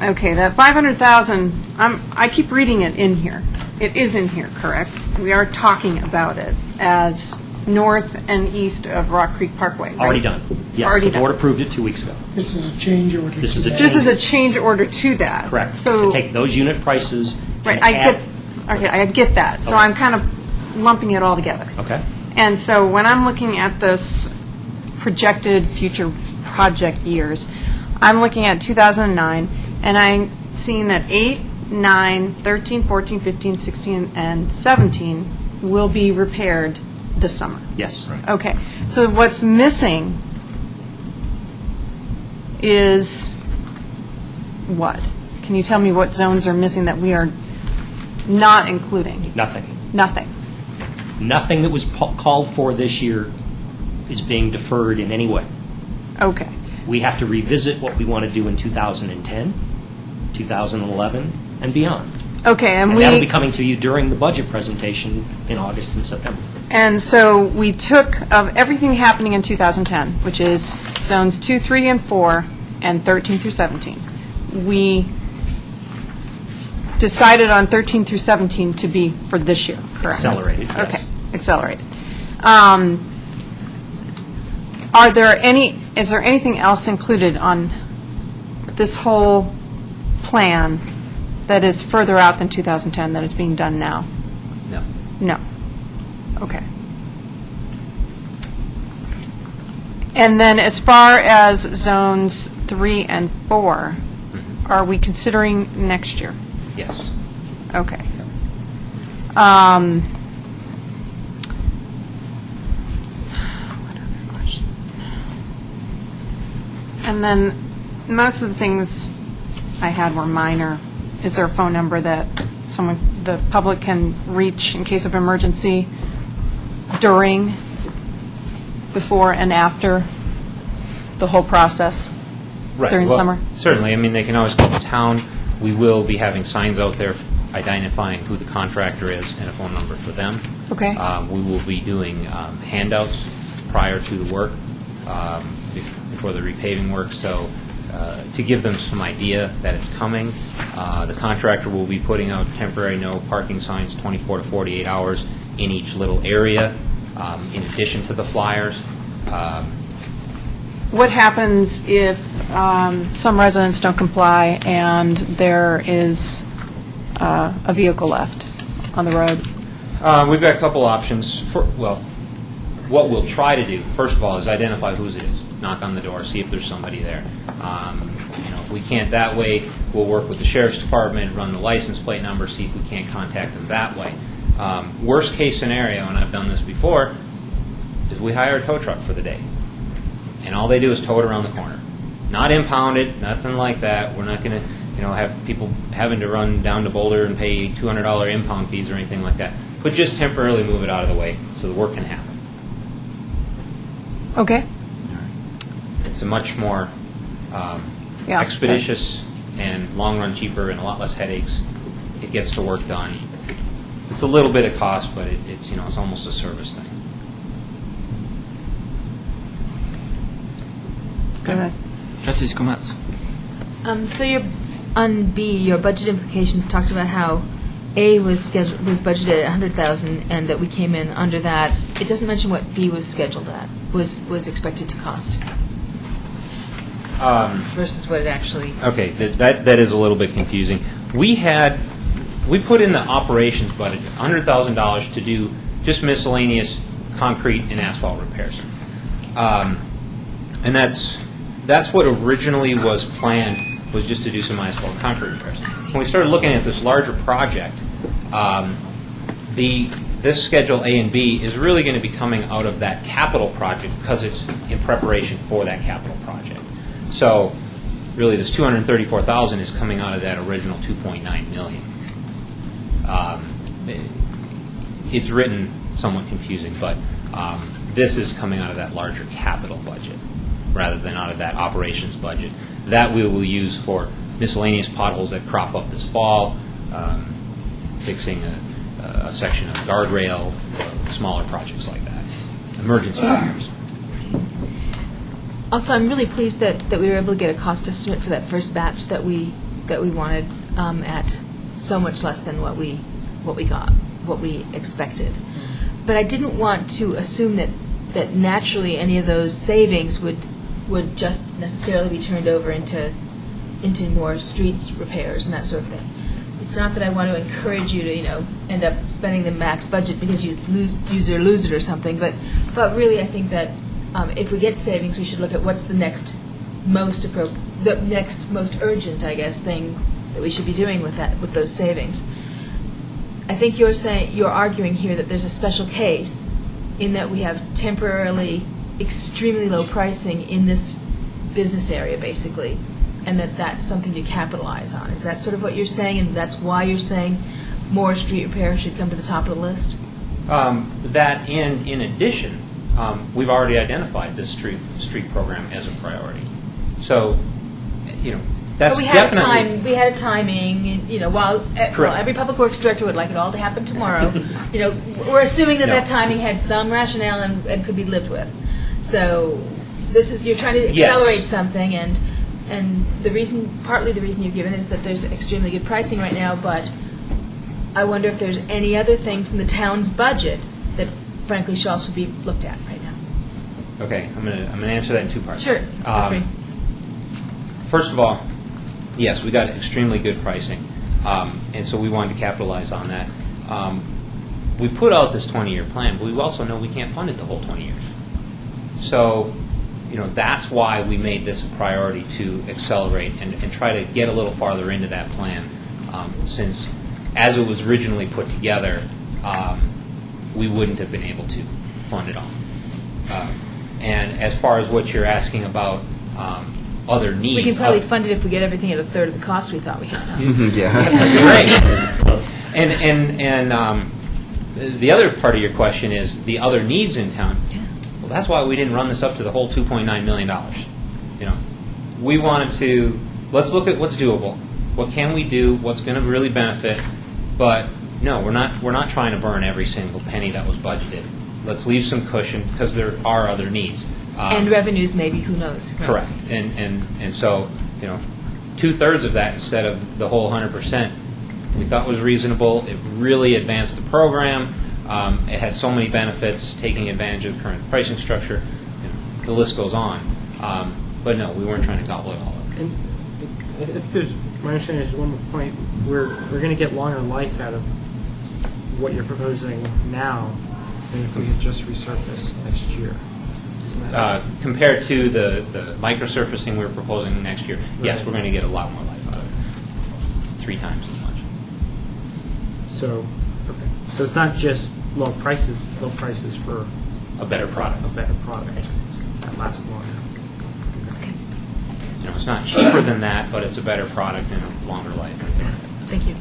Speaker 12: okay, that 500,000, I keep reading it in here. It is in here, correct? We are talking about it as north and east of Rock Creek Parkway, right?
Speaker 10: Already done. Yes,
Speaker 12: Already
Speaker 10: the board
Speaker 12: done.
Speaker 10: approved it 2 weeks ago.
Speaker 4: This is a change order.
Speaker 10: This is
Speaker 4: to
Speaker 10: a
Speaker 4: that.
Speaker 12: This is a change order to that.
Speaker 10: Correct.
Speaker 12: So,
Speaker 10: To take those unit prices
Speaker 12: right,
Speaker 10: and
Speaker 12: I
Speaker 10: add...
Speaker 12: get that. So
Speaker 10: Okay.
Speaker 12: I'm kind of lumping it all together.
Speaker 10: Okay.
Speaker 12: And so when I'm looking at this projected future project years, I'm looking at 2009, and I'm seeing that 8, 9, 13, 14, 15, 16, and 17 will be repaired this summer.
Speaker 10: Yes.
Speaker 12: Okay, so what's missing is what? Can you tell me what zones are missing that we are not including?
Speaker 10: Nothing.
Speaker 12: Nothing.
Speaker 10: Nothing that was called for this year is being deferred in any way.
Speaker 12: Okay.
Speaker 10: We have to revisit what we want to do in 2010, 2011, and beyond.
Speaker 12: Okay, and
Speaker 10: And that'll be
Speaker 12: we,
Speaker 10: coming to you during the budget presentation in August and September.
Speaker 12: and so we took of everything happening in 2010, which is zones 2, 3, and 4, and 13 through 17. We decided on 13 through 17 to be for this year, correct?
Speaker 10: Accelerated, yes.
Speaker 12: Okay, accelerated. Is there anything else included on this whole plan that is further out than 2010 that is being done now?
Speaker 11: No.
Speaker 12: No. Okay. And then as far as zones 3 and 4, are we considering next year?
Speaker 11: Yes.
Speaker 12: Okay. What other question? And then, most of the things I had were minor. Is there a phone number that the public can reach in case of emergency during, before, and after the whole process?
Speaker 11: Right.
Speaker 12: During
Speaker 11: Well,
Speaker 12: summer?
Speaker 11: Certainly. I mean, they can always call the town. We will be having signs out there identifying who the contractor is and a phone number for them.
Speaker 12: Okay.
Speaker 11: We will be doing handouts prior to the work, before the repaving work, so to give them some idea that it's coming. The contractor will be putting out temporary no parking signs 24 to 48 hours in each little area, in addition to the flyers.
Speaker 12: What happens if some residents don't comply and there is a vehicle left on the road?
Speaker 11: We've got a couple options. What we'll try to do, first of all, is identify whose it is. Knock on the door, see if there's somebody there. If we can't that way, we'll work with the sheriff's department, run the license plate number, see if we can't contact them that way. Worst case scenario, and I've done this before, is we hire a tow truck for the day. And all they do is tow it around the corner. Not impound it, nothing like that. We're not going to, have people having to run down to Boulder and pay $200 impound fees or anything like that. But just temporarily move it out of the way so the work can happen.
Speaker 12: Okay.
Speaker 11: It's a much more
Speaker 12: Yeah.
Speaker 11: expeditious and long-run cheaper and a lot less headaches. It gets the work done. It's a little bit of cost, but it's almost a service thing.
Speaker 12: Go ahead.
Speaker 1: Trustee Skometz.
Speaker 3: So on B, your budget implications talked about how A was budgeted at 100,000 and that we came in under that. It doesn't mention what B was scheduled at, was expected to cost versus what it actually.
Speaker 11: Okay, that is a little bit confusing. We put in the operations budget $100,000 to do just miscellaneous concrete and asphalt repairs, and that's what originally was planned was just to do some asphalt and concrete repairs. When we started looking at this larger project, this Schedule A and B is really going to be coming out of that capital project because it's in preparation for that capital project. So really, this $234,000 is coming out of that original $2.9 million. It's written somewhat confusing, but this is coming out of that larger capital budget rather than out of that operations budget. That we will use for miscellaneous potholes that crop up this fall, fixing a section of guardrail, smaller projects like that, emergency repairs.
Speaker 3: Also, I'm really pleased that we were able to get a cost estimate for that first batch that we wanted at so much less than what we got, what we expected. But I didn't want to assume that naturally any of those savings would just necessarily be turned over into more streets repairs and that sort of thing. It's not that I want to encourage you to, end up spending the max budget because you use it or lose it or something, but really I think that if we get savings, we should look at what's the next most urgent, I guess, thing that we should be doing with those savings. I think you're arguing here that there's a special case in that we have temporarily extremely low pricing in this business area, basically, and that's something to capitalize on. Is that sort of what you're saying, and that's why you're saying more street repair should come to the top of the list?
Speaker 11: That, and in addition, we've already identified this street program as a priority. So, that's
Speaker 3: But we had
Speaker 11: definitely...
Speaker 3: we had a timing, while every public works director would like it all to happen tomorrow, we're assuming that
Speaker 11: No.
Speaker 3: that timing had some rationale and could be lived with. So you're trying to
Speaker 11: Yes.
Speaker 3: accelerate something, and partly the reason you've given is that there's extremely good pricing right now, but I wonder if there's any other thing from the town's budget that frankly should also be looked at right now.
Speaker 11: Okay, I'm going to answer that in two parts.
Speaker 3: Sure.
Speaker 11: First of all, yes, we got extremely good pricing, and so we wanted to capitalize on that. We put out this 20-year plan, but we also know we can't fund it the whole 20 years. So, that's why we made this a priority to accelerate and try to get a little farther into that plan, since as it was originally put together, we wouldn't have been able to fund it all. And as far as what you're asking about other needs...
Speaker 3: We can probably fund it if we get everything at a third of the cost we thought we had.
Speaker 11: You're right. And the other part of your question is the other needs in town. Well, that's why we didn't run this up to the whole $2.9 million. We wanted to, let's look at what's doable. What can we do? What's going to really benefit? But no, we're not trying to burn every single penny that was budgeted. Let's leave some cushion because there are other needs.
Speaker 3: And revenues, maybe, who knows? Right.
Speaker 11: Correct. And so, 2/3 of that instead of the whole 100%, we thought was reasonable. It really advanced the program. It had so many benefits, taking advantage of the current pricing structure. The list goes on. But no, we weren't trying to gobble it all up.
Speaker 5: And if there's, my understanding is one more point, we're going to get longer life out of what you're proposing now than if we had just resurfaced next year. Isn't that
Speaker 11: Compared to the microsurfacing we're proposing next year, yes,
Speaker 5: Right.
Speaker 11: we're going to get a lot more life out of it. 3 times as much.
Speaker 5: So it's not just low prices, it's low prices for
Speaker 11: A better product.
Speaker 5: a better product that lasts longer.
Speaker 11: It's not cheaper than that, but it's a better product and a longer life.
Speaker 3: Thank you.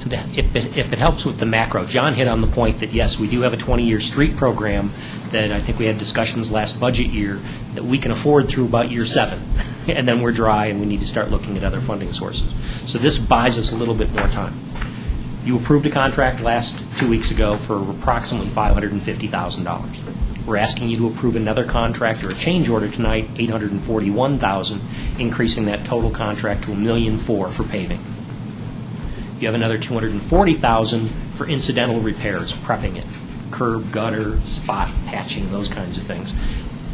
Speaker 10: And if it helps with the macro, John hit on the point that, yes, we do have a 20-year street program that I think we had discussions last budget year that we can afford through about year 7. And then we're dry and we need to start looking at other funding sources. So this buys us a little bit more time. You approved a contract 2 weeks ago for approximately $550,000. We're asking you to approve another contract or a change order tonight, $841,000, increasing that total contract to $1.4 million for paving. You have another $240,000 for incidental repairs, prepping it, curb, gutter, spot patching, those kinds of things.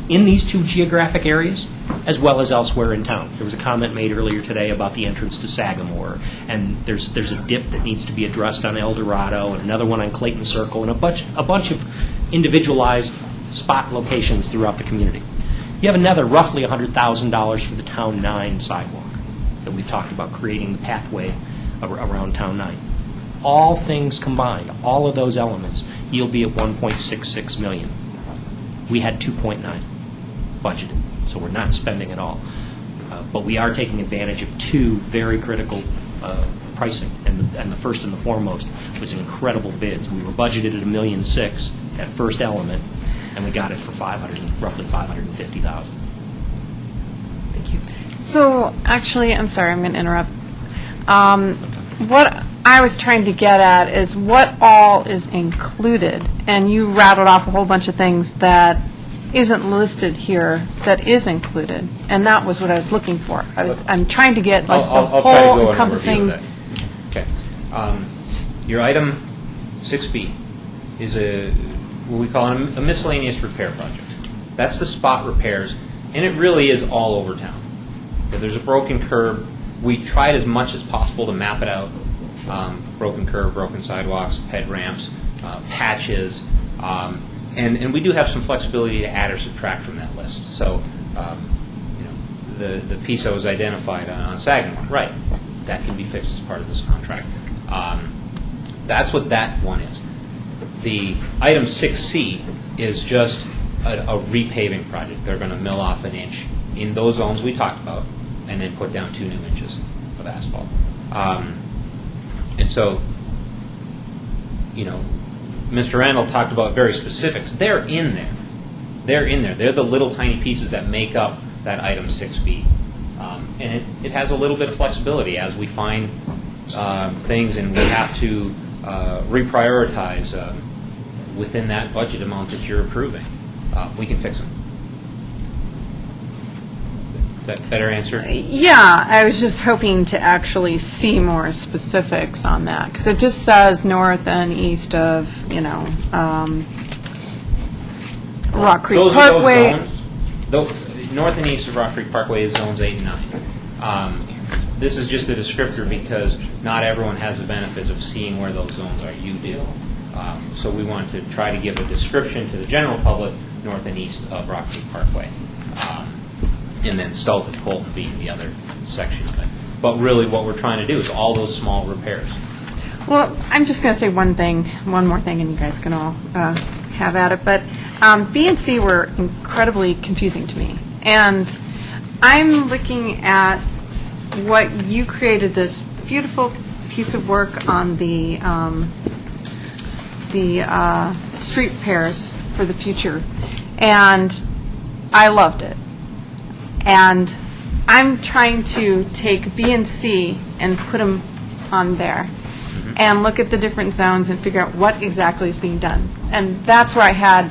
Speaker 10: In these 2 geographic areas, as well as elsewhere in town. There was a comment made earlier today about the entrance to Sagamore, and there's a dip that needs to be addressed on El Dorado, and another one on Clayton Circle, and a bunch of individualized spot locations throughout the community. You have another roughly $100,000 for the Town 9 sidewalk. that we've talked about, creating the pathway around Town 9. All things combined, all of those elements, you'll be at 1.66 million. We had 2.9 budgeted, so we're not spending it all. But we are taking advantage of two very critical pricing, and the first and the foremost was incredible bids. We were budgeted at $1.6 million, that first element, and we got it for roughly $550,000.
Speaker 3: Thank you.
Speaker 12: So, actually, I'm sorry, I'm going to interrupt. What I was trying to get at is what all is included, and you rattled off a whole bunch of things that isn't listed here that is included, and that was what I was looking for. I'm trying to get like
Speaker 11: I'll
Speaker 12: the
Speaker 11: try to
Speaker 12: whole
Speaker 11: go
Speaker 12: encompassing.
Speaker 11: and review that. Okay. Your item 6B is what we call a miscellaneous repair project. That's the spot repairs, and it really is all over town. If there's a broken curb, we tried as much as possible to map it out. Broken curb, broken sidewalks, ped ramps, patches, and we do have some flexibility to add or subtract from that list. So, the piece that was identified on Sagamore, right, that can be fixed as part of this contract. That's what that one is. The item 6C is just a repaving project. They're going to mill off an inch in those zones we talked about, and then put down 2 new inches of asphalt. And so, Mr. Randall talked about very specifics. They're in there. They're in there. They're the little tiny pieces that make up that item 6B. And it has a little bit of flexibility as we find things and we have to reprioritize within that budget amount that you're approving. We can fix them. Is that a better answer?
Speaker 12: Yeah, I was just hoping to actually see more specifics on that, because it just says north and east of, Rock Creek
Speaker 11: Those
Speaker 12: Parkway.
Speaker 11: are those zones. North and east of Rock Creek Parkway is zones 8 and 9. This is just a descriptor because not everyone has the benefits of seeing where those zones are. You do. So we want to try to give a description to the general public, north and east of Rock Creek Parkway. And then south of Colton being the other section of it. But really what we're trying to do is all those small repairs.
Speaker 12: Well, I'm just going to say one more thing, and you guys can all have at it. But B and C were incredibly confusing to me. And I'm looking at what you created, this beautiful piece of work on the street repairs for the future. And I loved it. And I'm trying to take B and C and put them on there and look at the different zones and figure out what exactly is being done. And that's where I had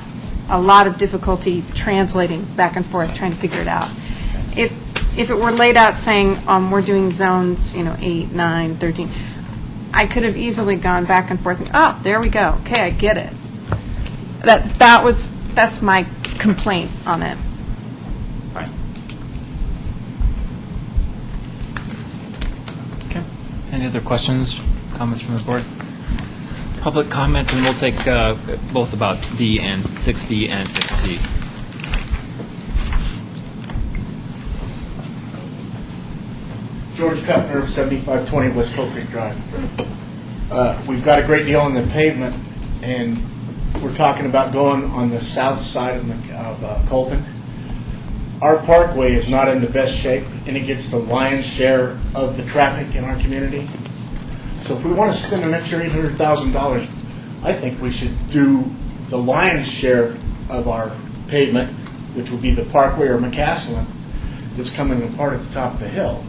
Speaker 12: a lot of difficulty translating back and forth, trying to figure it out. If it were laid out saying we're doing zones, 8, 9, 13, I could have easily gone back and forth. And, there we go. Okay, I get it. That's my complaint on it.
Speaker 1: Right. Okay. Any other questions, comments from the board? Public comment, and we'll take both about B and 6B and 6C.
Speaker 8: George Kuttner of 7520 West Coal Creek Drive. We've got a great deal on the pavement, and we're talking about going on the south side of Colton. Our parkway is not in the best shape, and it gets the lion's share of the traffic in our community. So if we want to spend an extra $800,000, I think we should do the lion's share of our pavement, which would be the parkway or McCaslin, that's coming apart at the top of the hill.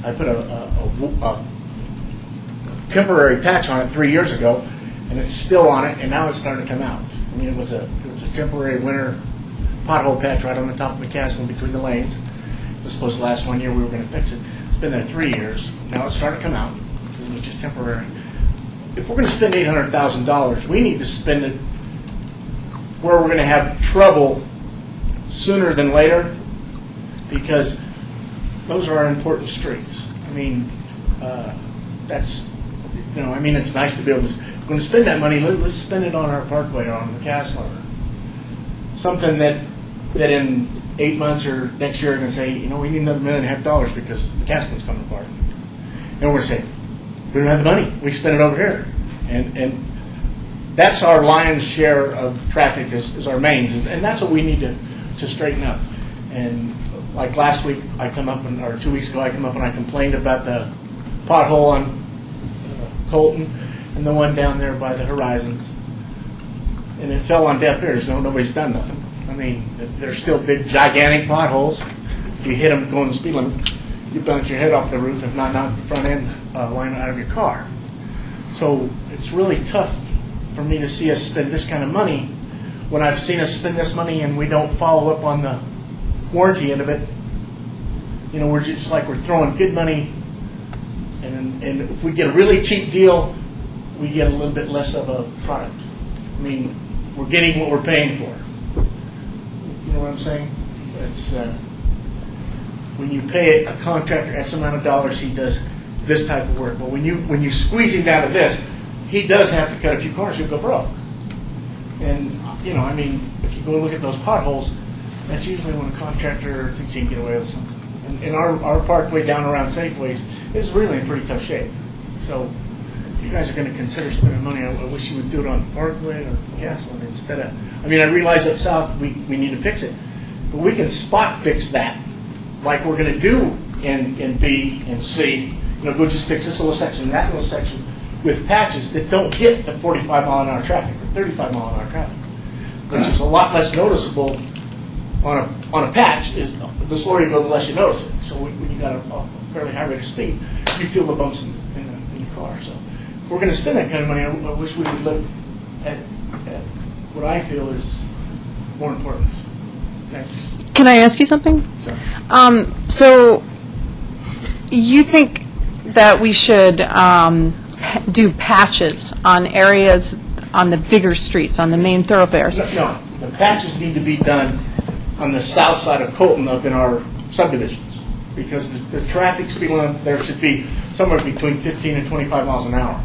Speaker 8: I put a temporary patch on it 3 years ago, and it's still on it, and now it's starting to come out. I mean, it was a temporary winter pothole patch right on the top of McCaslin between the lanes. It was supposed to last 1 year. We were going to fix it. It's been there 3 years. Now it's starting to come out because it was just temporary. If we're going to spend $800,000, we need to spend it where we're going to have trouble sooner than later, because those are our important streets. I mean, it's nice to be able to, if we're going to spend that money, let's spend it on our parkway or on McCaslin. Something that that in 8 months or next year are going to say, you know, we need another $1.5 million because McCaslin's coming apart. And we're going to say, we don't have the money. We spend it over here. And that's our lion's share of traffic is our mains. And that's what we need to straighten up. And like last week, or 2 weeks ago, I come up and I complained about the pothole on Colton and the one down there by the Horizons. And it fell on deaf ears. Nobody's done nothing. I mean, they're still big, gigantic potholes. If you hit them going the speed limit, you bounce your head off the roof, if not knock the front end line out of your car. So it's really tough for me to see us spend this kind of money when I've seen us spend this money and we don't follow up on the warranty end of it. You know, we're just like we're throwing good money, and if we get a really cheap deal, we get a little bit less of a product. I mean, we're getting what we're paying for. You know what I'm saying? It's when you pay a contractor X amount of dollars, he does this type of work. But when you squeeze him down to this, he does have to cut a few corners. He'll go broke. And you know, I mean, if you go look at those potholes, that's usually when a contractor thinks he can get away with something. And our parkway down around Safeways is really in pretty tough shape. So if you guys are going to consider spending money, I wish you would do it on Parkway or Gasoline instead of. I mean, I realize up south we need to fix it, but we can spot fix that, like we're going to do in B and C. You know, go just fix this little section, that little section, with patches that don't hit the 45-mile-an-hour traffic or 35-mile-an-hour traffic, which is a lot less noticeable on a patch. The slower you go, the less you notice it. So when you got a fairly high rate of speed, you feel the bumps in the car. So if we're going to spend that kind of money, I wish we would look at what I feel is more important. Thanks.
Speaker 12: Can I ask you something?
Speaker 8: Sure.
Speaker 12: So you think that we should do patches on areas on the bigger streets, on the main thoroughfares?
Speaker 8: No, the patches need to be done on the south side of Colton up in our subdivisions, because the traffic speed limit there should be somewhere between 15 and 25 miles an hour.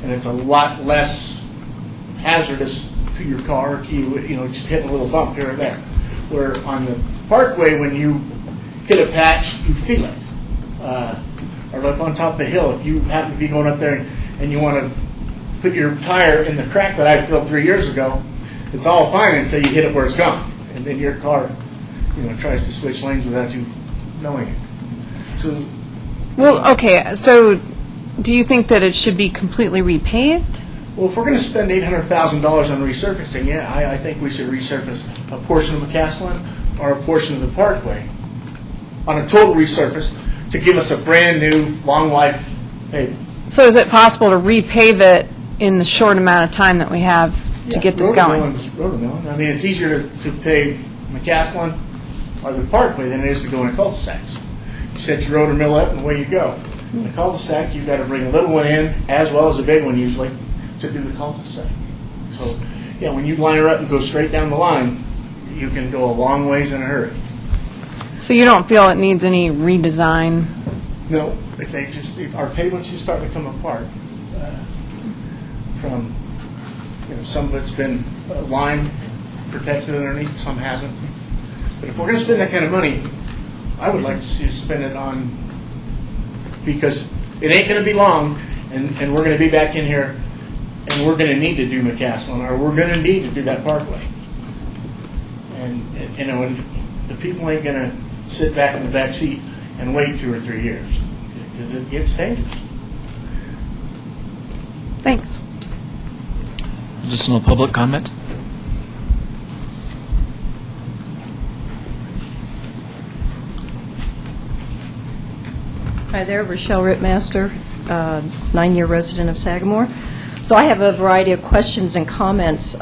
Speaker 8: And it's a lot less hazardous to your car, just hitting a little bump here or there. Where on the Parkway, when you hit a patch, you feel it. Or up on top of the hill, if you happen to be going up there and you want to put your tire in the crack that I filled 3 years ago, it's all fine until you hit it where it's gone. And then your car, tries to switch lanes without you knowing it. So,
Speaker 12: Well, okay, so do you think that it should be completely repaved?
Speaker 8: well, if we're going to spend $800,000 on resurfacing, yeah, I think we should resurface a portion of McCaslin or a portion of the Parkway on a total resurface to give us a brand new, long life pavement.
Speaker 12: So is it possible to repave it in the short amount of time that we have to get this going?
Speaker 8: Rotomilling. I mean, it's easier to pave McCaslin or the Parkway than it is to go in cul-de-sacs. You set your rotor mill up and away you go. In the cul-de-sac, you've got to bring a little one in as well as a big one usually to do the cul-de-sac. So, yeah, when you line her up and go straight down the line, you can go a long ways in a hurry.
Speaker 12: So you don't feel it needs any redesign?
Speaker 8: No, our pavements just start to come apart from, some of it's been lime protected underneath, some hasn't. But if we're going to spend that kind of money, I would like to see us spend it on, because it ain't going to be long, and we're going to be back in here, and we're going to need to do McCaslin, or we're going to need to do that Parkway. And the people ain't going to sit back in the back seat and wait 2 or 3 years, because it gets dangerous.
Speaker 12: Thanks.
Speaker 1: Additional public comment?
Speaker 13: Hi there, Rochelle Rittmaster, 9-year resident of Sagamore. So I have a variety of questions and comments.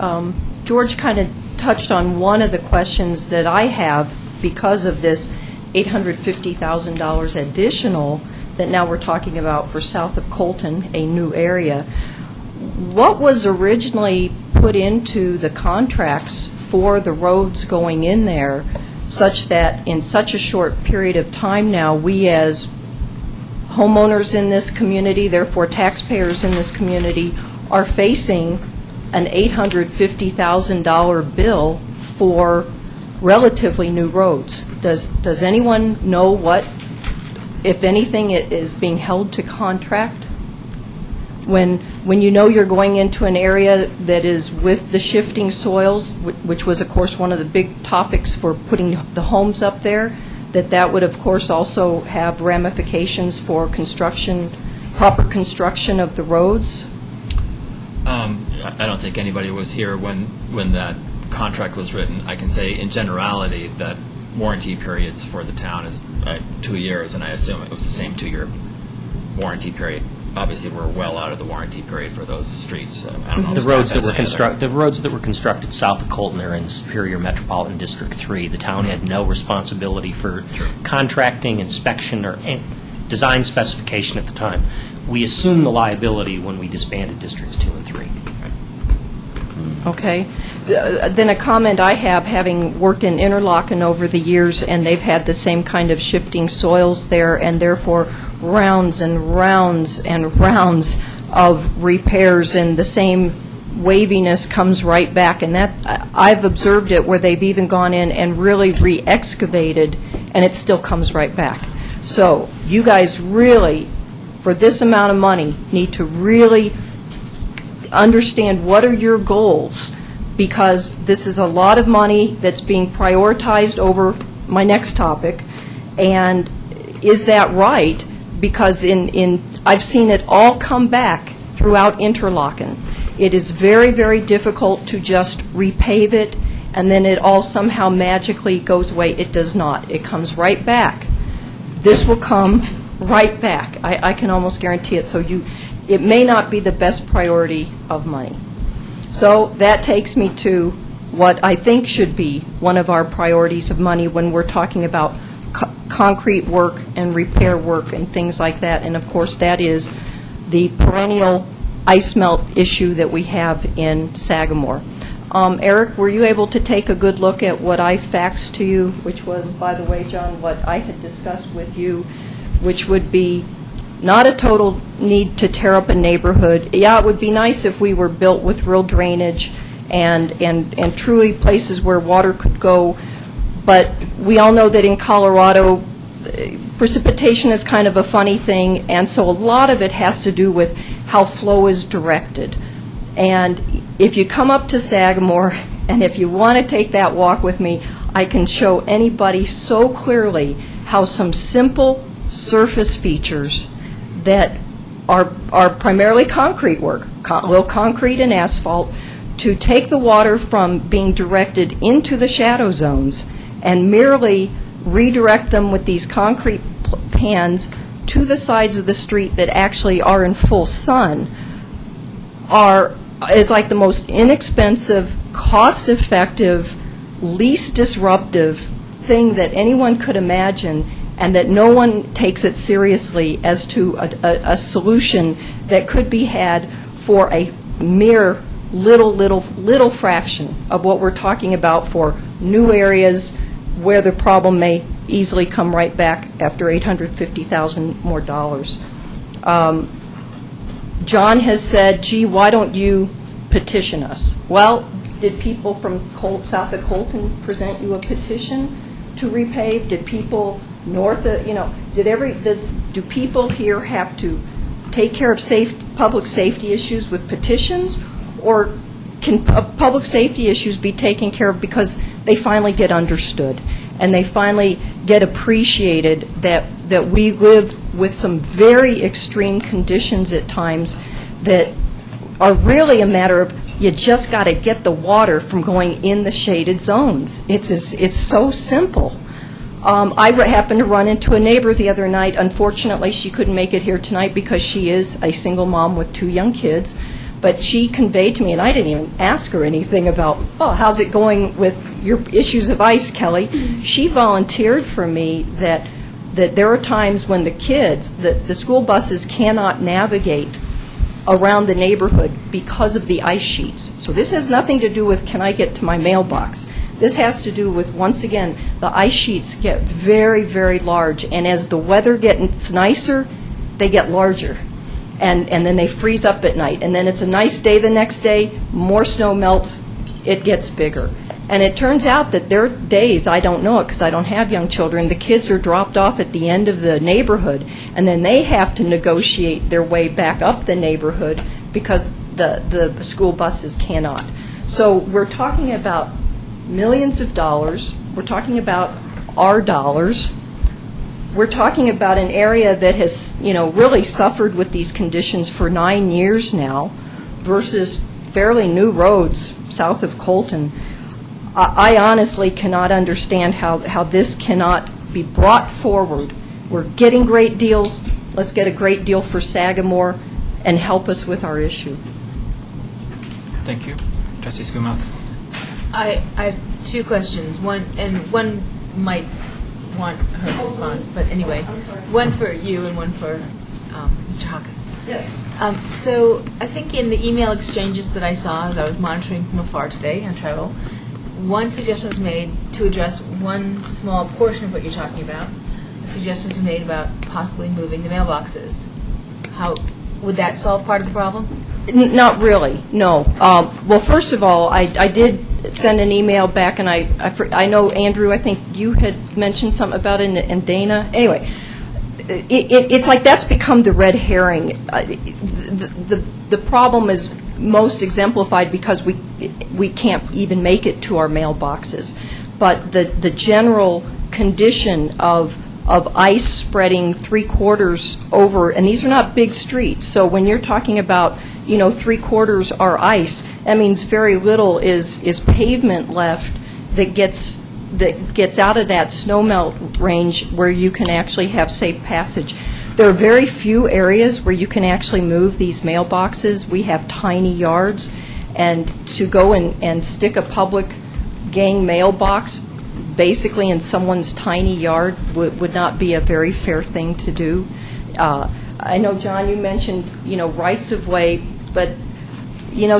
Speaker 13: George kind of touched on one of the questions that I have because of this $850,000 additional that now we're talking about for south of Colton, a new area. What was originally put into the contracts for the roads going in there such that in such a short period of time now, we as homeowners in this community, therefore taxpayers in this community, are facing an $850,000 bill for relatively new roads. Does anyone know what, if anything, it is being held to contract? When you know you're going into an area that is with the shifting soils, which was, of course, one of the big topics for putting the homes up there, that would, of course, also have ramifications for proper construction of the roads?
Speaker 1: I don't think anybody was here when that contract was written. I can say in generality that warranty periods for the town is 2 years, and I assume it was the same 2-year warranty period. Obviously, we're well out of the warranty period for those streets. I don't know if
Speaker 10: The roads
Speaker 1: staff
Speaker 10: that
Speaker 1: has
Speaker 10: were
Speaker 1: any other-
Speaker 10: the roads that were constructed south of Colton are in Superior Metropolitan District 3. The town had no responsibility for contracting, inspection, or design specification at the time. We assumed the liability when we disbanded Districts 2 and 3.
Speaker 13: Okay. Then a comment I have, having worked in Interlochen over the years, and they've had the same kind of shifting soils there, and therefore rounds and rounds and rounds of repairs, and the same waviness comes right back. And that, I've observed it where they've even gone in and really re-excavated, and it still comes right back. So you guys really, for this amount of money, need to really understand what are your goals, because this is a lot of money that's being prioritized over my next topic. And is that right? Because I've seen it all come back throughout Interlochen. It is very, very difficult to just repave it and then it all somehow magically goes away. It does not. It comes right back. This will come right back. I can almost guarantee it. So it may not be the best priority of money. So that takes me to what I think should be one of our priorities of money when we're talking about concrete work and repair work and things like that. And of course, that is the perennial ice melt issue that we have in Sagamore. Eric, were you able to take a good look at what I faxed to you, which was, by the way, John, what I had discussed with you, which would be not a total need to tear up a neighborhood. Yeah, it would be nice if we were built with real drainage and truly places where water could go. But we all know that in Colorado, precipitation is kind of a funny thing, and so a lot of it has to do with how flow is directed. And if you come up to Sagamore, and if you want to take that walk with me, I can show anybody so clearly how some simple surface features that are primarily concrete work, concrete and asphalt, to take the water from being directed into the shadow zones and merely redirect them with these concrete pans to the sides of the street that actually are in full sun is like the most inexpensive, cost-effective, least disruptive thing that anyone could imagine, and that no one takes it seriously as to a solution that could be had for a mere little fraction of what we're talking about for new areas where the problem may easily come right back after $850,000 more dollars. John has said, gee, why don't you petition us? Well, did people from south of Colton present you a petition to repave? Did people north of, do people here have to take care of public safety issues with petitions, or can public safety issues be taken care of because they finally get understood and they finally get appreciated that we live with some very extreme conditions at times that are really a matter of you just got to get the water from going in the shaded zones. It's so simple. I happened to run into a neighbor the other night. Unfortunately, she couldn't make it here tonight because she is a single mom with 2 young kids. But she conveyed to me, and I didn't even ask her anything about, how's it going with your issues of ice, Kelly? She volunteered for me that there are times when the kids, the school buses cannot navigate around the neighborhood because of the ice sheets. So this has nothing to do with, can I get to my mailbox? This has to do with, once again, the ice sheets get very, very large, and as the weather gets nicer, they get larger. And then they freeze up at night. And then it's a nice day the next day, more snow melts, it gets bigger. And it turns out that there are days, I don't know it because I don't have young children, the kids are dropped off at the end of the neighborhood, and then they have to negotiate their way back up the neighborhood because the school buses cannot. So we're talking about millions of dollars. We're talking about our dollars. We're talking about an area that has, really suffered with these conditions for 9 years now versus fairly new roads south of Colton. I honestly cannot understand how this cannot be brought forward. We're getting great deals. Let's get a great deal for Sagamore and help us with our issue.
Speaker 1: Thank you. Trustee Schoonmouth.
Speaker 3: I have two questions. One might want her response, but anyway, one for you and one for Mr. Hawkes.
Speaker 13: Yes.
Speaker 3: So I think in the email exchanges that I saw as I was monitoring from afar today on travel, one suggestion was made to address one small portion of what you're talking about. A suggestion was made about possibly moving the mailboxes. How would that solve part of the problem?
Speaker 13: Not really, no. Well, first of all, I did send an email back, and I know, Andrew, I think you had mentioned something about it, and Dana. Anyway, it's like that's become the red herring. The problem is most exemplified because we can't even make it to our mailboxes. But the general condition of ice spreading 3/4 over, and these are not big streets, so when you're talking about 3/4 are ice, that means very little is pavement left that gets out of that snowmelt range where you can actually have safe passage. There are very few areas where you can actually move these mailboxes. We have tiny yards, and to go and stick a public gang mailbox basically in someone's tiny yard would not be a very fair thing to do. I know, John, you mentioned, rights of way, but,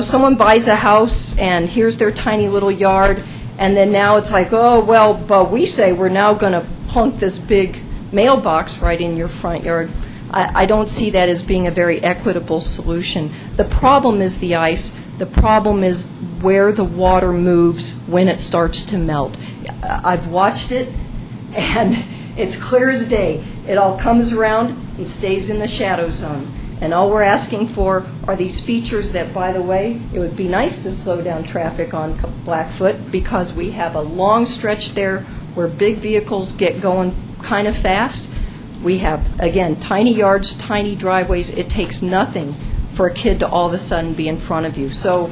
Speaker 13: someone buys a house and here's their tiny little yard, and then now it's like, oh, well, but we say we're now going to plunk this big mailbox right in your front yard. I don't see that as being a very equitable solution. The problem is the ice. The problem is where the water moves when it starts to melt. I've watched it, and it's clear as day. It all comes around and stays in the shadow zone. And all we're asking for are these features that, by the way, it would be nice to slow down traffic on Blackfoot because we have a long stretch there where big vehicles get going kind of fast. We have, again, tiny yards, tiny driveways. It takes nothing for a kid to all of a sudden be in front of you. So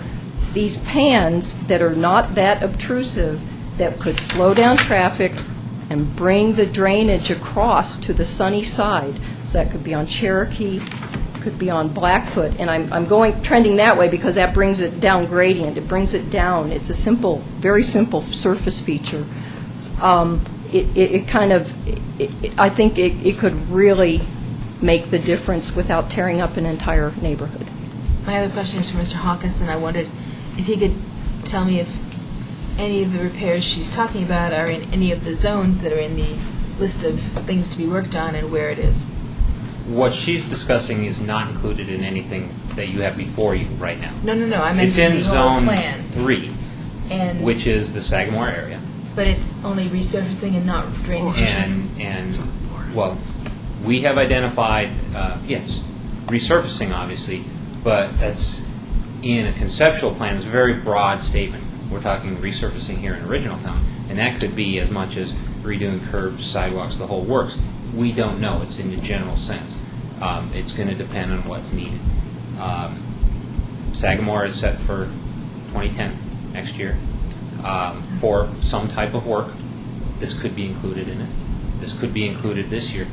Speaker 13: these pans that are not that obtrusive, that could slow down traffic and bring the drainage across to the sunny side. So that could be on Cherokee, could be on Blackfoot, and I'm trending that way because that brings it down gradient. It brings it down. It's a simple, very simple surface feature. I think it could really make the difference without tearing up an entire neighborhood.
Speaker 3: My other question is for Mr. Hawkins, and I wondered if he could tell me if any of the repairs she's talking about are in any of the zones that are in the list of things to be worked on and where it is.
Speaker 11: What she's discussing is not included in anything that you have before you right now.
Speaker 3: No. I meant
Speaker 11: It's in
Speaker 3: the whole
Speaker 11: Zone
Speaker 3: plan.
Speaker 11: 3,
Speaker 3: And
Speaker 11: which is the Sagamore area.
Speaker 3: but it's only resurfacing and not drainage.
Speaker 11: Well, we have identified, yes, resurfacing, obviously, but that's in a conceptual plan. It's a very broad statement. We're talking resurfacing here in Original Town, and that could be as much as redoing curbs, sidewalks, the whole works. We don't know. It's in the general sense. It's going to depend on what's needed. Sagamore is set for 2010, next year, for some type of work. This could be included in it. This could be included this year.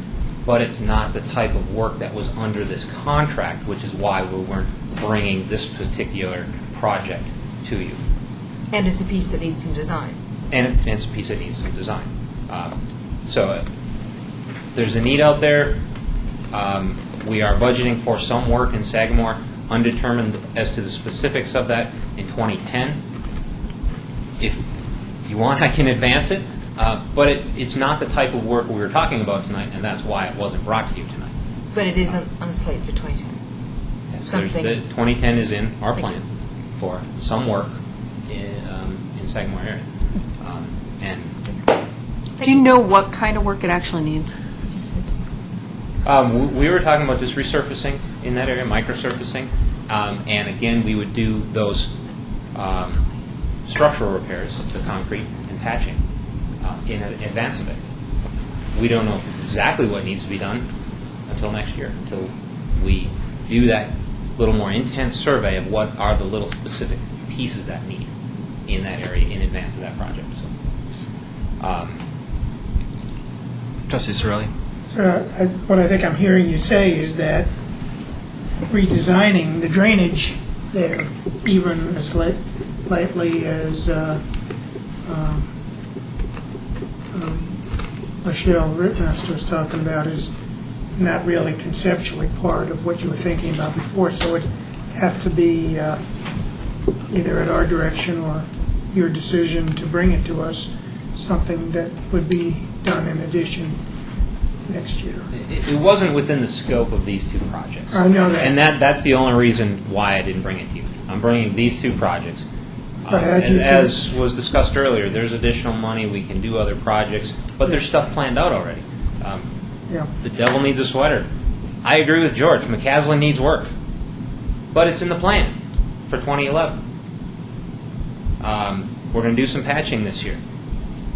Speaker 11: But it's not the type of work that was under this contract, which is why we weren't bringing this particular project to you.
Speaker 3: And it's a piece that needs some design.
Speaker 11: And it's a piece that needs some design. So there's a need out there. We are budgeting for some work in Sagamore, undetermined as to the specifics of that in 2010. If you want, I can advance it. But it's not the type of work we were talking about tonight, and that's why it wasn't brought to you tonight.
Speaker 3: But it is on the slate for 2010.
Speaker 11: Yes, the 2010 is in our plan for some work in Sagamore area. And
Speaker 12: Do you know what kind of work it actually needs?
Speaker 11: we were talking about just resurfacing in that area, microsurfacing. And again, we would do those structural repairs, the concrete and patching, in advance of it. We don't know exactly what needs to be done until next year, until we do that little more intense survey of what are the little specific pieces that need in that area in advance of that project. So,
Speaker 1: Trustee Sorelli?
Speaker 4: So what I think I'm hearing you say is that redesigning the drainage there, even as lightly as Michelle Rittmaster was talking about, is not really conceptually part of what you were thinking about before. So it would have to be either at our direction or your decision to bring it to us, something that would be done in addition next year.
Speaker 11: it wasn't within the scope of these two projects.
Speaker 4: I know that.
Speaker 11: And that's the only reason why I didn't bring it to you. I'm bringing these two projects.
Speaker 4: But how'd you
Speaker 11: As was discussed earlier, there's additional money, we can do other projects, but there's stuff planned out already.
Speaker 4: Yeah.
Speaker 11: The devil needs a sweater. I agree with George, McCaslin needs work, but it's in the plan for 2011. We're going to do some patching this year.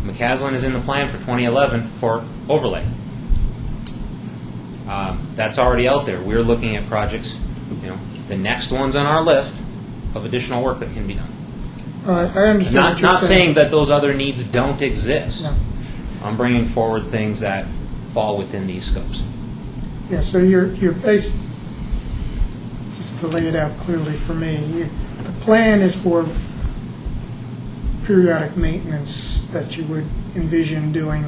Speaker 11: McCaslin is in the plan for 2011 for overlay. That's already out there. We're looking at projects, the next one's on our list of additional work that can be done.
Speaker 4: I understand what you're
Speaker 11: Not saying that those other needs don't exist.
Speaker 4: No.
Speaker 11: I'm bringing forward things that fall within these scopes.
Speaker 4: Yeah, so you're based, just to lay it out clearly for me, the plan is for periodic maintenance that you would envision doing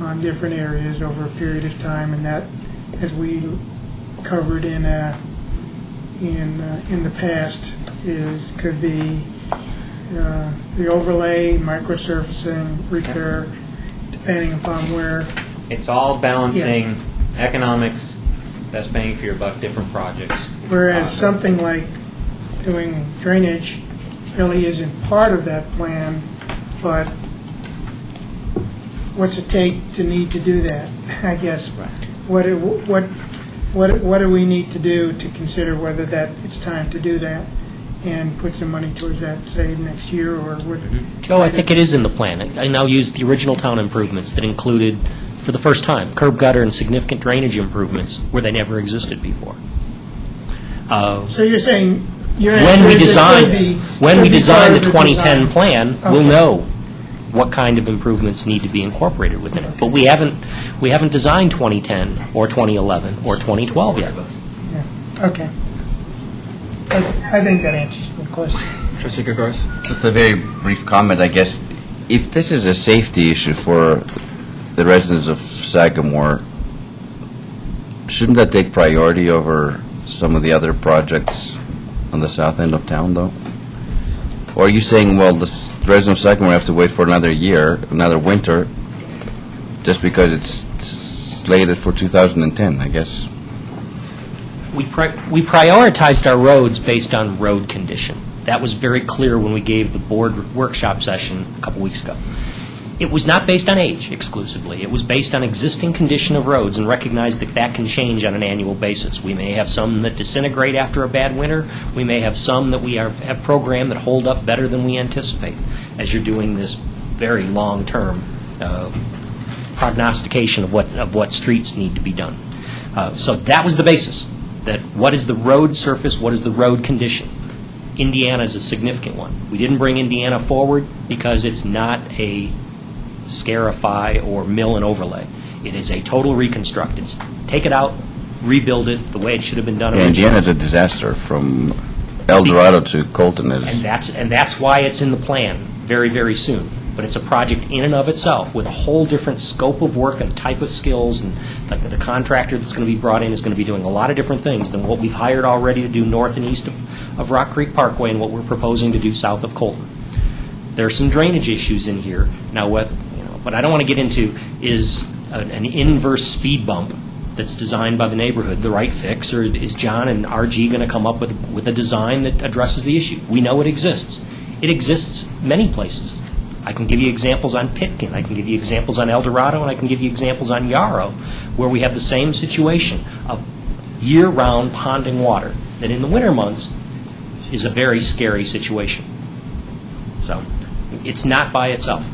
Speaker 4: on different areas over a period of time, and that, as we covered in the past, could be the overlay, microsurfacing, repair, depending upon where.
Speaker 11: It's all balancing economics, best bang for your buck, different projects.
Speaker 4: Whereas something like doing drainage really isn't part of that plan, but what's it take to need to do that? I guess. What do we need to do to consider whether that it's time to do that and put some money towards that, say, next year, or what?
Speaker 10: Joe, I think it is in the plan. I now use the original town improvements that included, for the first time, curb gutter and significant drainage improvements where they never existed before.
Speaker 4: So you're saying your
Speaker 10: When
Speaker 4: answer
Speaker 10: we
Speaker 4: is it
Speaker 10: design,
Speaker 4: could be-
Speaker 10: when
Speaker 4: could
Speaker 10: we
Speaker 4: be
Speaker 10: design the
Speaker 4: part of
Speaker 10: 2010
Speaker 4: design.
Speaker 10: plan, we'll
Speaker 4: Okay.
Speaker 10: know what kind of improvements need to be incorporated within it. But we haven't designed 2010 or 2011 or 2012 yet.
Speaker 4: Yeah. Okay. I think that answers my question.
Speaker 1: Trustee Gregorius?
Speaker 14: Just a very brief comment, I guess. If this is a safety issue for the residents of Sagamore, shouldn't that take priority over some of the other projects on the south end of town, though? Or are you saying, well, the residents of Sagamore have to wait for another year, another winter, just because it's slated for 2010, I guess?
Speaker 10: We prioritized our roads based on road condition. That was very clear when we gave the board workshop session a couple weeks ago. It was not based on age exclusively. It was based on existing condition of roads, and recognized that that can change on an annual basis. We may have some that disintegrate after a bad winter. We may have some that we have programmed that hold up better than we anticipate, as you're doing this very long-term prognostication of what streets need to be done. So that was the basis. That what is the road surface, what is the road condition? Indiana is a significant one. We didn't bring Indiana forward because it's not a scarify or mill and overlay. It is a total reconstruct. It's take it out, rebuild it the way it should have been done
Speaker 14: Yeah,
Speaker 10: originally.
Speaker 14: Indiana's a disaster from El Dorado to Colton.
Speaker 10: And that's why it's in the plan very, very soon. But it's a project in and of itself with a whole different scope of work and type of skills, and the contractor that's going to be brought in is going to be doing a lot of different things than what we've hired already to do north and east of Rock Creek Parkway and what we're proposing to do south of Colton. There are some drainage issues in here. Now, what I don't want to get into is an inverse speed bump that's designed by the neighborhood the right fix, or is John and RG going to come up with a design that addresses the issue? We know it exists. It exists many places. I can give you examples on Pitkin, I can give you examples on El Dorado, and I can give you examples on Yarrow, where we have the same situation of year-round ponding water, that in the winter months is a very scary situation. So, it's not by itself.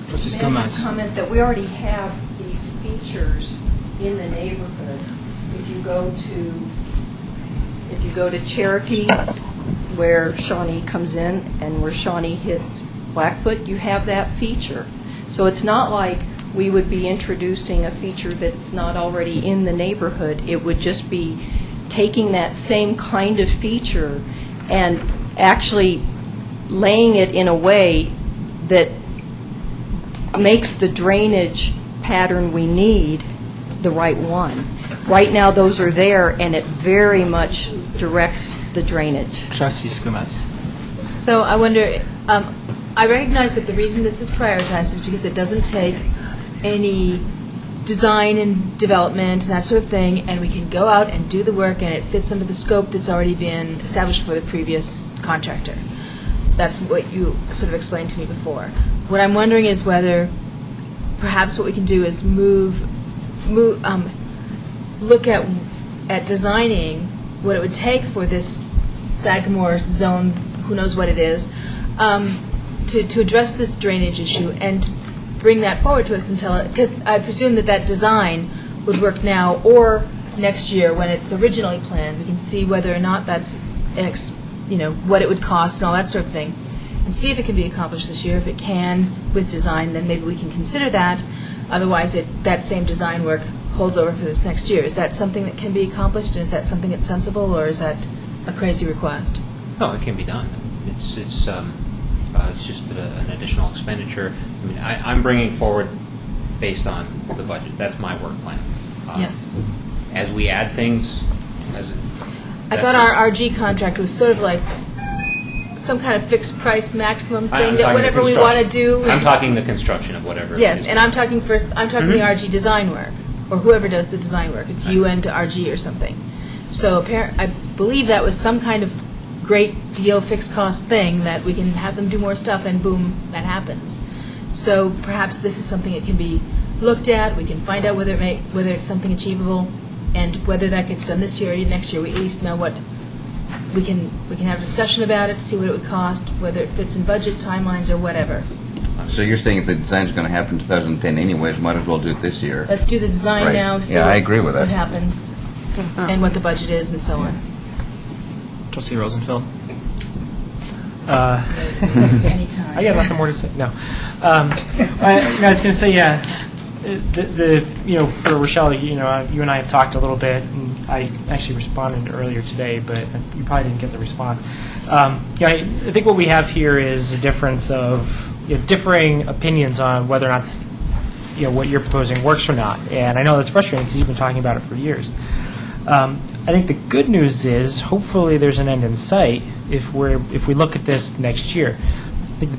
Speaker 1: Trustee
Speaker 13: May I
Speaker 1: Skomatz.
Speaker 13: just comment that we already have these features in the neighborhood. If you go to Cherokee, where Shawnee comes in, and where Shawnee hits Blackfoot, you have that feature. So it's not like we would be introducing a feature that's not already in the neighborhood. It would just be taking that same kind of feature and actually laying it in a way that makes the drainage pattern we need the right one. Right now, those are there, and it very much directs the drainage.
Speaker 1: Trustee Skomatz.
Speaker 3: So I wonder, I recognize that the reason this is prioritized is because it doesn't take any design and development and that sort of thing, and we can go out and do the work, and it fits under the scope that's already been established for the previous contractor. That's what you sort of explained to me before. What I'm wondering is whether perhaps what we can do is look at designing what it would take for this Sagamore zone, who knows what it is, to address this drainage issue and to bring that forward to us and tell it, because I presume that design would work now or next year when it's originally planned. We can see whether or not that's, what it would cost and all that sort of thing, and see if it can be accomplished this year. If it can with design, then maybe we can consider that. Otherwise, that same design work holds over for this next year. Is that something that can be accomplished, and is that something that's sensible, or is that a crazy request?
Speaker 11: No, it can be done. It's just an additional expenditure. I mean, I'm bringing forward based on the budget. That's my work plan.
Speaker 3: Yes.
Speaker 11: As we add things,
Speaker 3: I thought our RG contract was sort of like some kind of fixed price maximum thing, that whatever we want to do.
Speaker 11: I'm talking the construction of whatever.
Speaker 3: Yes, and I'm talking the RG design work, or whoever does the design work. It's UN to RG or something. So I believe that was some kind of great deal fixed cost thing that we can have them do more stuff, and boom, that happens. So perhaps this is something that can be looked at. We can find out whether it's something achievable, and whether that gets done this year or next year. We at least know what we can have a discussion about it, see what it would cost, whether it fits in budget timelines or whatever.
Speaker 14: So you're saying if the design's going to happen in 2010 anyways, might as well do it this year?
Speaker 3: Let's do the design
Speaker 14: Right.
Speaker 3: now. See
Speaker 14: Yeah, I agree with that.
Speaker 3: what happens, and what the budget is, and so on.
Speaker 1: Trustee Rosenfeld.
Speaker 3: Anytime.
Speaker 5: I got nothing more to say. No. I was going to say, yeah, for Rochelle, you and I have talked a little bit, and I actually responded earlier today, but you probably didn't get the response. I think what we have here is a difference of differing opinions on whether or not what you're proposing works or not. And I know that's frustrating because you've been talking about it for years. I think the good news is hopefully there's an end in sight if we look at this next year. I think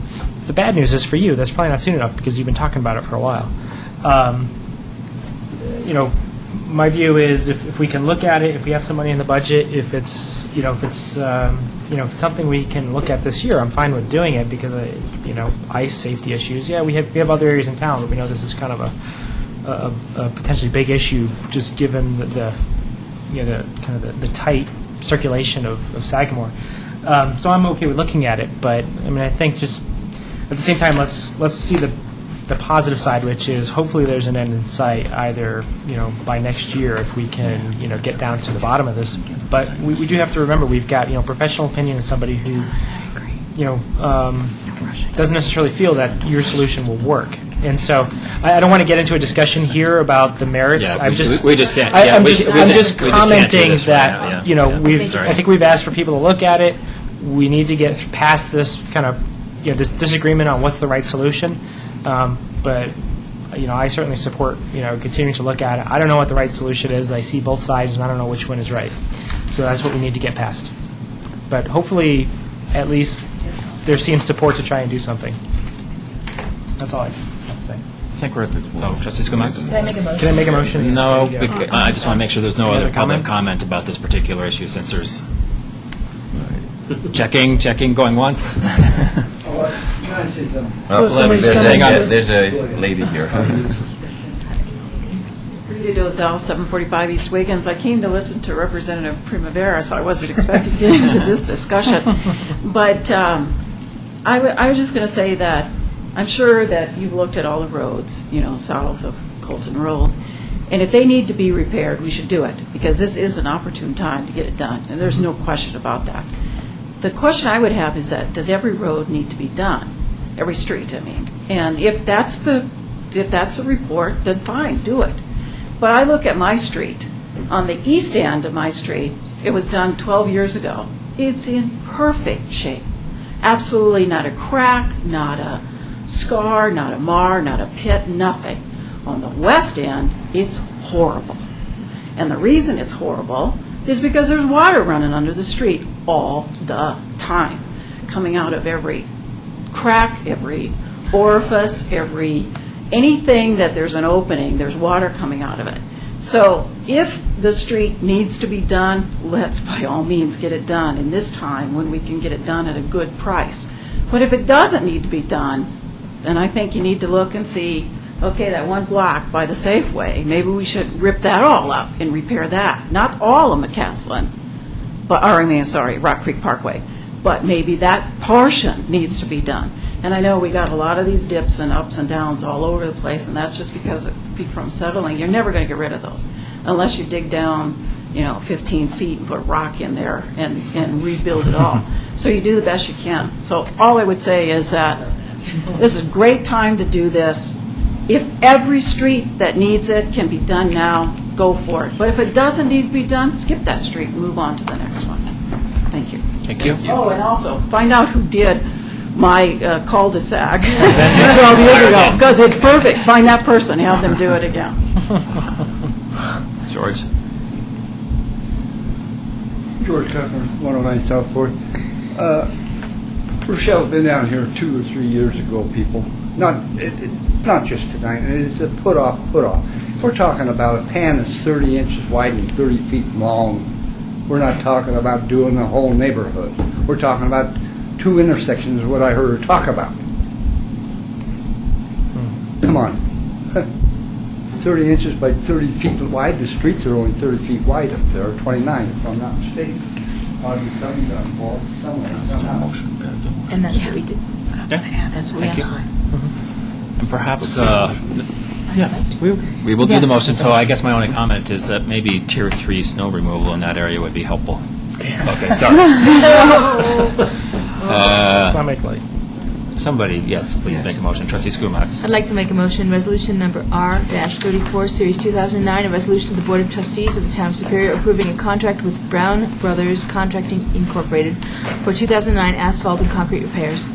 Speaker 5: the bad news is for you, that's probably not soon enough because you've been talking about it for a while. My view is if we can look at it, if we have some money in the budget, if it's something we can look at this year, I'm fine with doing it because ice safety issues. Yeah, we have other areas in town, but we know this is kind of a potentially big issue just given the tight circulation of Sagamore. So I'm okay with looking at it, but I mean I think just at the same time let's see the positive side, which is hopefully there's an end in sight either by next year if we can get down to the bottom of this. But we do have to remember we've got professional opinion of somebody who doesn't necessarily feel that your solution will work. And so I don't want to get into a discussion here about the merits.
Speaker 1: Yeah,
Speaker 5: I'm just
Speaker 1: we just can't.
Speaker 5: I'm
Speaker 1: We
Speaker 5: just
Speaker 1: just can't do
Speaker 5: commenting
Speaker 1: this
Speaker 5: that
Speaker 1: right now, yeah.
Speaker 5: I think we've asked for people to look at it. We need to get past this kind of this disagreement on what's the right solution. But I certainly support continuing to look at it. I don't know what the right solution is. I see both sides, and I don't know which one is right. So that's what we need to get past. But hopefully, at least there seems support to try and do something. That's all I have to say.
Speaker 1: I think we're at the. Oh, Trustee Skomatz.
Speaker 3: Can I make a motion?
Speaker 5: Can I make a motion?
Speaker 1: No,
Speaker 5: Yes, there you go.
Speaker 1: I just want to make sure there's no
Speaker 5: Any
Speaker 1: other
Speaker 5: other
Speaker 1: public
Speaker 5: comment?
Speaker 1: comment about this particular issue, since there's Checking, going once.
Speaker 14: Oh,
Speaker 4: somebody's
Speaker 1: coming up.
Speaker 14: there's a lady here.
Speaker 15: Rita Dozell, 745 East Wiggins. I came to listen to Representative Primavera, so I wasn't expecting to get into this discussion. But I was just going to say that I'm sure that you've looked at all the roads, south of Colton Road, and if they need to be repaired, we should do it, because this is an opportune time to get it done, and there's no question about that. The question I would have is that, does every road need to be done? Every street, I mean. And if that's the report, then fine, do it. But I look at my street. On the east end of my street, it was done 12 years ago. It's in perfect shape. Absolutely not a crack, not a scar, not a mar, not a pit, nothing. On the west end, it's horrible. And the reason it's horrible is because there's water running under the street all the time, coming out of every crack, every orifice, anything that there's an opening, there's water coming out of it. So if the street needs to be done, let's by all means get it done in this time when we can get it done at a good price. But if it doesn't need to be done, then I think you need to look and see, okay, that one block by the Safeway, maybe we should rip that all up and repair that. Not all of McCaslin, Rock Creek Parkway, but maybe that portion needs to be done. And I know we got a lot of these dips and ups and downs all over the place, and that's just because of people from settling. You're never going to get rid of those unless you dig down, 15 feet and put rock in there and rebuild it all. So you do the best you can. So all I would say is that this is a great time to do this. If every street that needs it can be done now, go for it. But if it doesn't need to be done, skip that street and move on to the next one. Thank you.
Speaker 1: Thank you.
Speaker 15: Oh, and also, find out who did my cul-de-sac 12 years ago, because it's perfect. Find that person, have them do it again.
Speaker 1: George.
Speaker 9: George Kuffner, 109 South 4th. Rochelle's been down here 2 or 3 years ago, people. Not just tonight. It's a put off. We're talking about a pan that's 30 inches wide and 30 feet long. We're not talking about doing the whole neighborhood. We're talking about 2 intersections is what I heard her talk about. Come on. 30 inches by 30 feet wide. The streets are only 30 feet wide up there, or 29 if I'm not mistaken.
Speaker 3: And that's what we did.
Speaker 1: Yeah.
Speaker 3: That's what we asked for.
Speaker 1: And perhaps, we will do the motion, so I guess my only comment is that maybe Tier 3 snow removal in that area would be helpful. Okay, sorry.
Speaker 5: Let's not make light.
Speaker 1: Somebody, yes, please make a motion. Trustee Skumatz.
Speaker 3: I'd like to make a motion, resolution number R-34, Series 2009, a resolution of the Board of Trustees of the Town of Superior approving a contract with Brown Brothers Contracting Incorporated for 2009 asphalt and concrete repairs.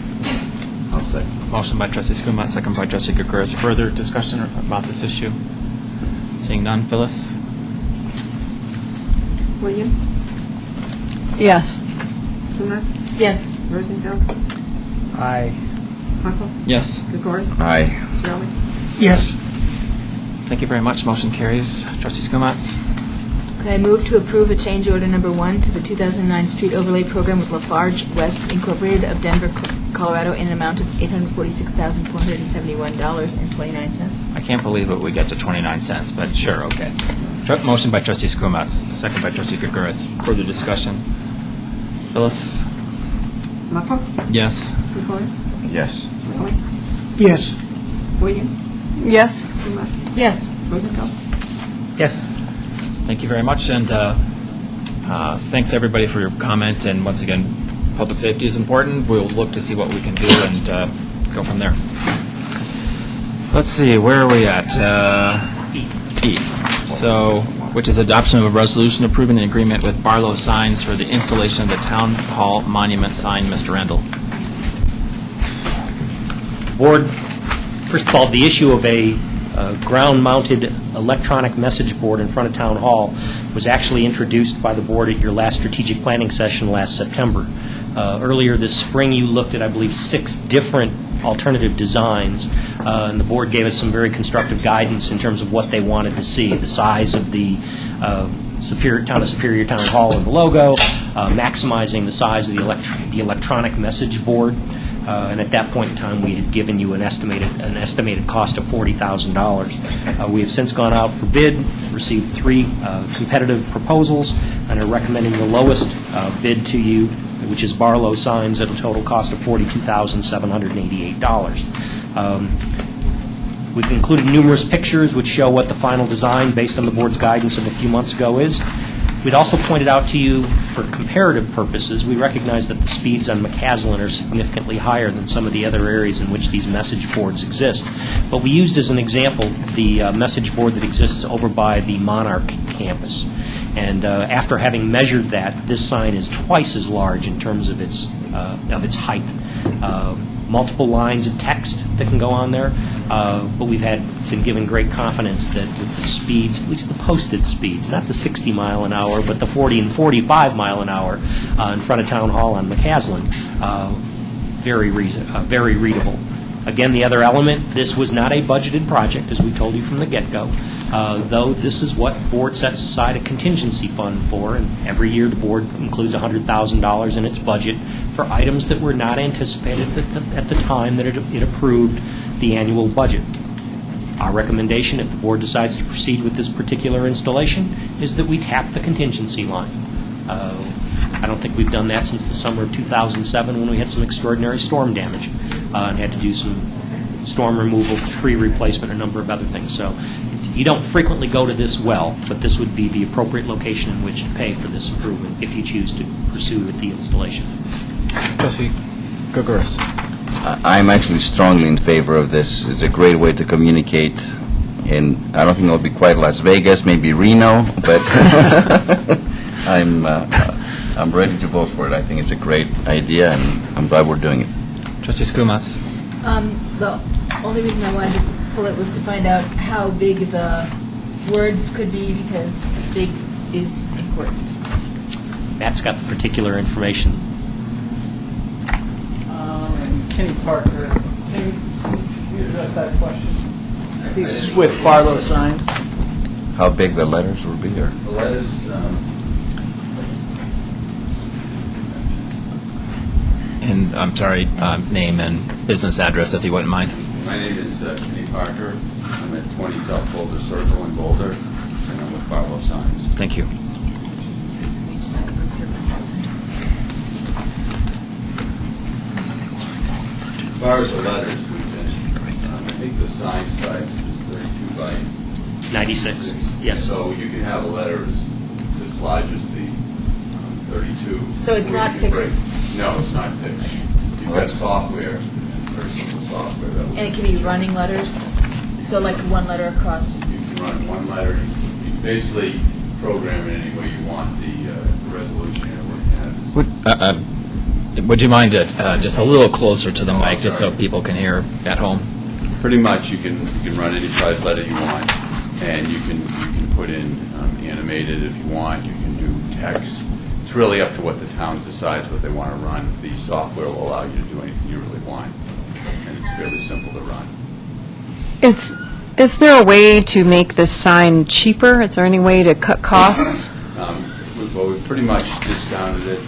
Speaker 1: I'll second. Motion by Trustee Skumatz, second by Trustee Gregorius. Further discussion about this issue? Seeing none. Phyllis?
Speaker 2: Williams?
Speaker 12: Yes.
Speaker 2: Skumatz?
Speaker 3: Yes.
Speaker 2: Rosenfeld?
Speaker 5: Aye.
Speaker 2: Huckle?
Speaker 1: Yes.
Speaker 2: Gregorius?
Speaker 14: Aye.
Speaker 2: Sirelli?
Speaker 4: Yes.
Speaker 1: Thank you very much. Motion carries. Trustee Skumatz?
Speaker 3: Could I move to approve a change order number 1 to the 2009 street overlay program with Lafarge West Incorporated of Denver, Colorado, in an amount of $846,471.29?
Speaker 1: I can't believe it. We get to 29 cents, but sure, okay. Motion by Trustee Skumatz, second by Trustee Gregorius. Further discussion? Phyllis?
Speaker 2: Huckle?
Speaker 1: Yes.
Speaker 2: Gregorius?
Speaker 14: Yes.
Speaker 2: Sirelli?
Speaker 4: Yes.
Speaker 2: Williams?
Speaker 12: Yes.
Speaker 2: Skumatz?
Speaker 3: Yes.
Speaker 2: Rosenfeld?
Speaker 5: Yes.
Speaker 1: Thank you very much, and thanks everybody for your comment. And once again, public safety is important. We'll look to see what we can do and go from there. Let's see, where are we at? E. So, which is adoption of a resolution approving an agreement with Barlow Signs for the installation of the Town Hall Monument sign. Mr. Randall.
Speaker 10: Board, first of all, the issue of a ground-mounted electronic message board in front of Town Hall was actually introduced by the board at your last strategic planning session last September. Earlier this spring, you looked at, I believe, 6 different alternative designs, and the board gave us some very constructive guidance in terms of what they wanted to see, the size of the Town of Superior Town Hall and the logo, maximizing the size of the electronic message board. And at that point in time, we had given you an estimated cost of $40,000. We have since gone out for bid, received 3 competitive proposals, and are recommending the lowest bid to you, which is Barlow Signs, at a total cost of $42,788. We've included numerous pictures which show what the final design, based on the board's guidance of a few months ago, is. We'd also pointed out to you, for comparative purposes, we recognize that the speeds on McCaslin are significantly higher than some of the other areas in which these message boards exist. But we used as an example the message board that exists over by the Monarch campus. And after having measured that, this sign is twice as large in terms of its height. Multiple lines of text that can go on there, but we've been given great confidence that with the speeds, at least the posted speeds, not the 60 mile an hour, but the 40 and 45 mile an hour in front of Town Hall on McCaslin, very readable. Again, the other element, this was not a budgeted project, as we told you from the get-go, though this is what the board sets aside a contingency fund for, and every year the board includes $100,000 in its budget for items that were not anticipated at the time that it approved the annual budget. Our recommendation, if the board decides to proceed with this particular installation, is that we tap the contingency line. I don't think we've done that since the summer of 2007 when we had some extraordinary storm damage and had to do some storm removal, tree replacement, a number of other things. So you don't frequently go to this well, but this would be the appropriate location in which to pay for this improvement if you choose to pursue with the installation.
Speaker 1: Trustee Gregorus.
Speaker 14: I'm actually strongly in favor of this. It's a great way to communicate, and I don't think it'll be quite Las Vegas, maybe Reno, but I'm ready to vote for it. I think it's a great idea, and I'm glad we're doing it.
Speaker 1: Trustee Skumatz.
Speaker 3: The only reason I wanted to pull it was to find out how big the words could be, because big is important.
Speaker 10: Matt's got the particular information.
Speaker 5: Kenny Parker, can you address that question? He's with Barlow Signs.
Speaker 14: How big the letters will be, or?
Speaker 16: The letters,
Speaker 1: And I'm sorry, name and business address, if you wouldn't mind.
Speaker 16: my name is Kenny Parker. I'm at 20 South Boulder Circle in Boulder, and I'm with Barlow Signs.
Speaker 1: Thank you.
Speaker 16: As far as the letters, I think the sign size is 32 by
Speaker 10: 96, yes.
Speaker 16: So you can have a letter as large as the 32.
Speaker 3: So it's
Speaker 16: where
Speaker 3: not
Speaker 16: you can
Speaker 3: fixed?
Speaker 16: break- No, it's not fixed. You've got software, very simple software that will...
Speaker 3: And it can be running letters, so like one letter across, just...
Speaker 16: You can run one letter, you can basically program it any way you want, the resolution you're looking at.
Speaker 1: Would you mind just a little closer to the mic, just so people can hear at home?
Speaker 16: Pretty much, you can run any size letter you want, and you can put in animated if you want. You can do text. It's really up to what the town decides what they want to run. The software will allow you to do anything you really want, and it's fairly simple to run.
Speaker 12: Is there a way to make this sign cheaper? Is there any way to cut costs?
Speaker 16: Well, we've pretty much discounted it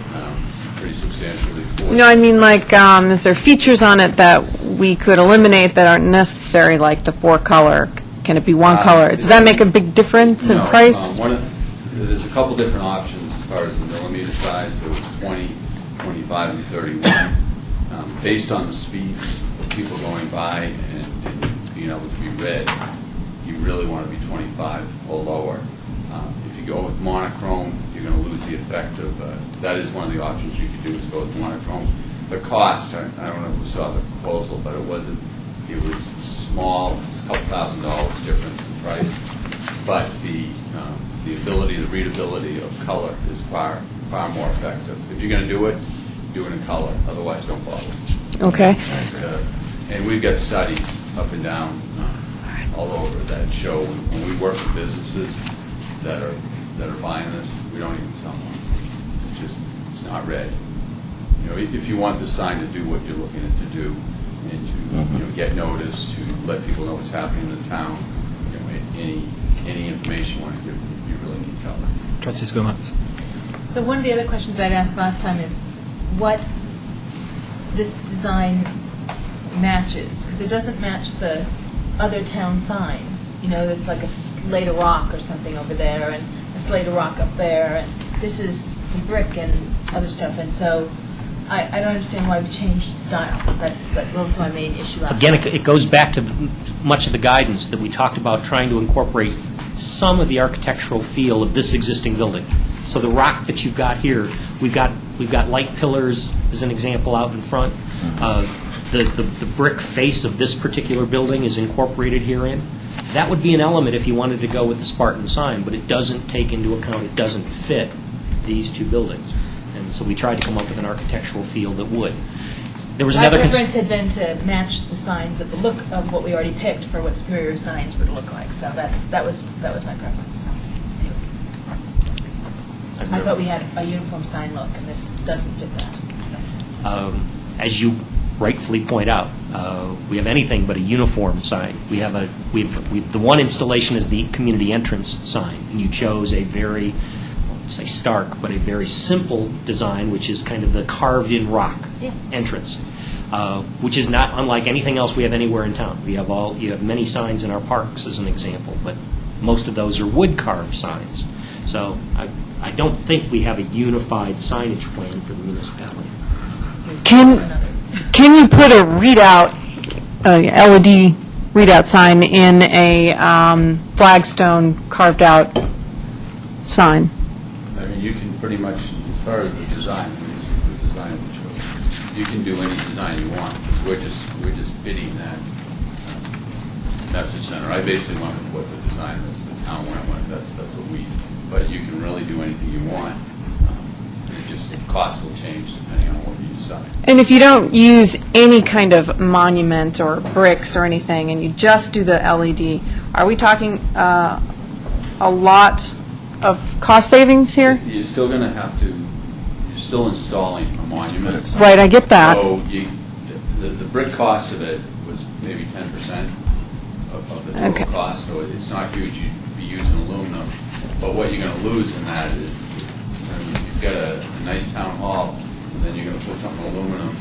Speaker 16: pretty substantially.
Speaker 12: No, I mean, like, is there features on it that we could eliminate that aren't necessary, like the 4-color? Can it be one color? Does that make a big difference in price?
Speaker 16: There's a couple different options as far as the millimeter size. There was 20, 25, and 31. Based on the speeds of people going by and being able to be read, you really want to be 25 or lower. If you go with monochrome, you're going to lose the effect of, that is one of the options you could do, is go with monochrome. The cost, I don't know who saw the proposal, but it was small, it's a couple $1,000s difference in price, but the ability, the readability of color is far more effective. If you're going to do it in color, otherwise don't bother.
Speaker 12: Okay.
Speaker 16: And we've got studies up and down all over that show when we work with businesses that are buying this, we don't even sell them. It's not read. You know, if you want the sign to do what you're looking at to do, and to get notice, to let people know what's happening in the town, any information you want to give, you really need color.
Speaker 1: Trustee Skumatz.
Speaker 3: So one of the other questions I'd asked last time is what this design matches, because it doesn't match the other town signs. You know, it's like a slate of rock or something over there, and a slate of rock up there, and this is some brick and other stuff, and so I don't understand why we changed style. That was my main issue last
Speaker 10: Again,
Speaker 3: time.
Speaker 10: it goes back to much of the guidance that we talked about, trying to incorporate some of the architectural feel of this existing building. So the rock that you've got here, we've got light pillars, as an example, out in front. The brick face of this particular building is incorporated herein. That would be an element if you wanted to go with the Spartan sign, but it doesn't take into account, it doesn't fit these two buildings. And so we tried to come up with an architectural feel that would. There was
Speaker 3: My
Speaker 10: another
Speaker 3: preference had been to match the signs of the look of what we already picked for what Superior signs would look like. So that was my preference. So, anyway. I thought we had a uniform sign look, and this doesn't fit that. So.
Speaker 10: As you rightfully point out, we have anything but a uniform sign. We have the one installation is the community entrance sign, and you chose a very, I won't say stark, but a very simple design, which is kind of the carved-in rock entrance, which is not unlike anything else we have anywhere in town. You have many signs in our parks, as an example, but most of those are wood-carved signs. So I don't think we have a unified signage plan for the municipality.
Speaker 12: Can you put a readout, LED readout sign in a flagstone carved-out sign?
Speaker 16: I mean, you can pretty much, as far as the design, the design of the choice, you can do any design you want, because we're just fitting that message center. I basically went with what the design of the town went with. That's what we, but you can really do anything you want. The cost will change depending on what you decide.
Speaker 12: And if you don't use any kind of monument or bricks or anything, and you just do the LED, are we talking a lot of cost savings here?
Speaker 16: You're still going to have to, you're still installing a monument.
Speaker 12: Right, I get that.
Speaker 16: So the brick cost of it was maybe 10% of the total cost, so it's not huge. You'd be using aluminum. But what you're going to lose in that is, you've got a nice town hall, and then you're going to put something aluminum,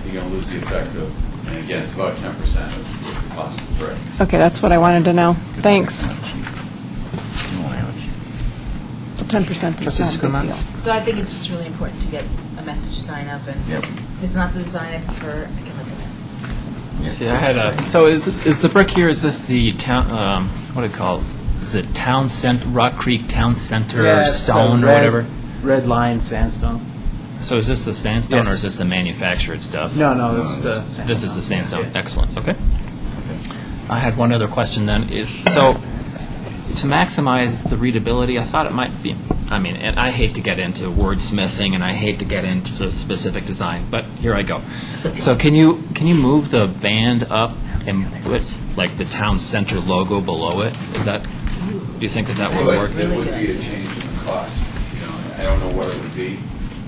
Speaker 16: you're going to lose the effect of, and again, it's about 10% of the cost of the brick.
Speaker 12: Okay, that's what I wanted to know. Thanks. 10% is not a big deal.
Speaker 3: So I think it's just really important to get a message sign up, and if it's not the design I prefer, I can look at it.
Speaker 1: See, I had a. So is the brick here? Is this the town? What do you call it? Is it Town Center, Rock Creek Town Center stone or whatever?
Speaker 5: Red line sandstone.
Speaker 1: So is this the sandstone
Speaker 5: Yes.
Speaker 1: or is this the manufactured stuff?
Speaker 5: No, this is the
Speaker 1: This is the sandstone.
Speaker 5: Yeah.
Speaker 1: Excellent. Okay. I had one other question then. To maximize the readability, I thought it might be. I mean, and I hate to get into wordsmithing and I hate to get into specific design, but here I go. So can you move the band up and put like the town center logo below it? Is that? Do you think that would work?
Speaker 16: There would be a change in the cost. I don't know what it would be.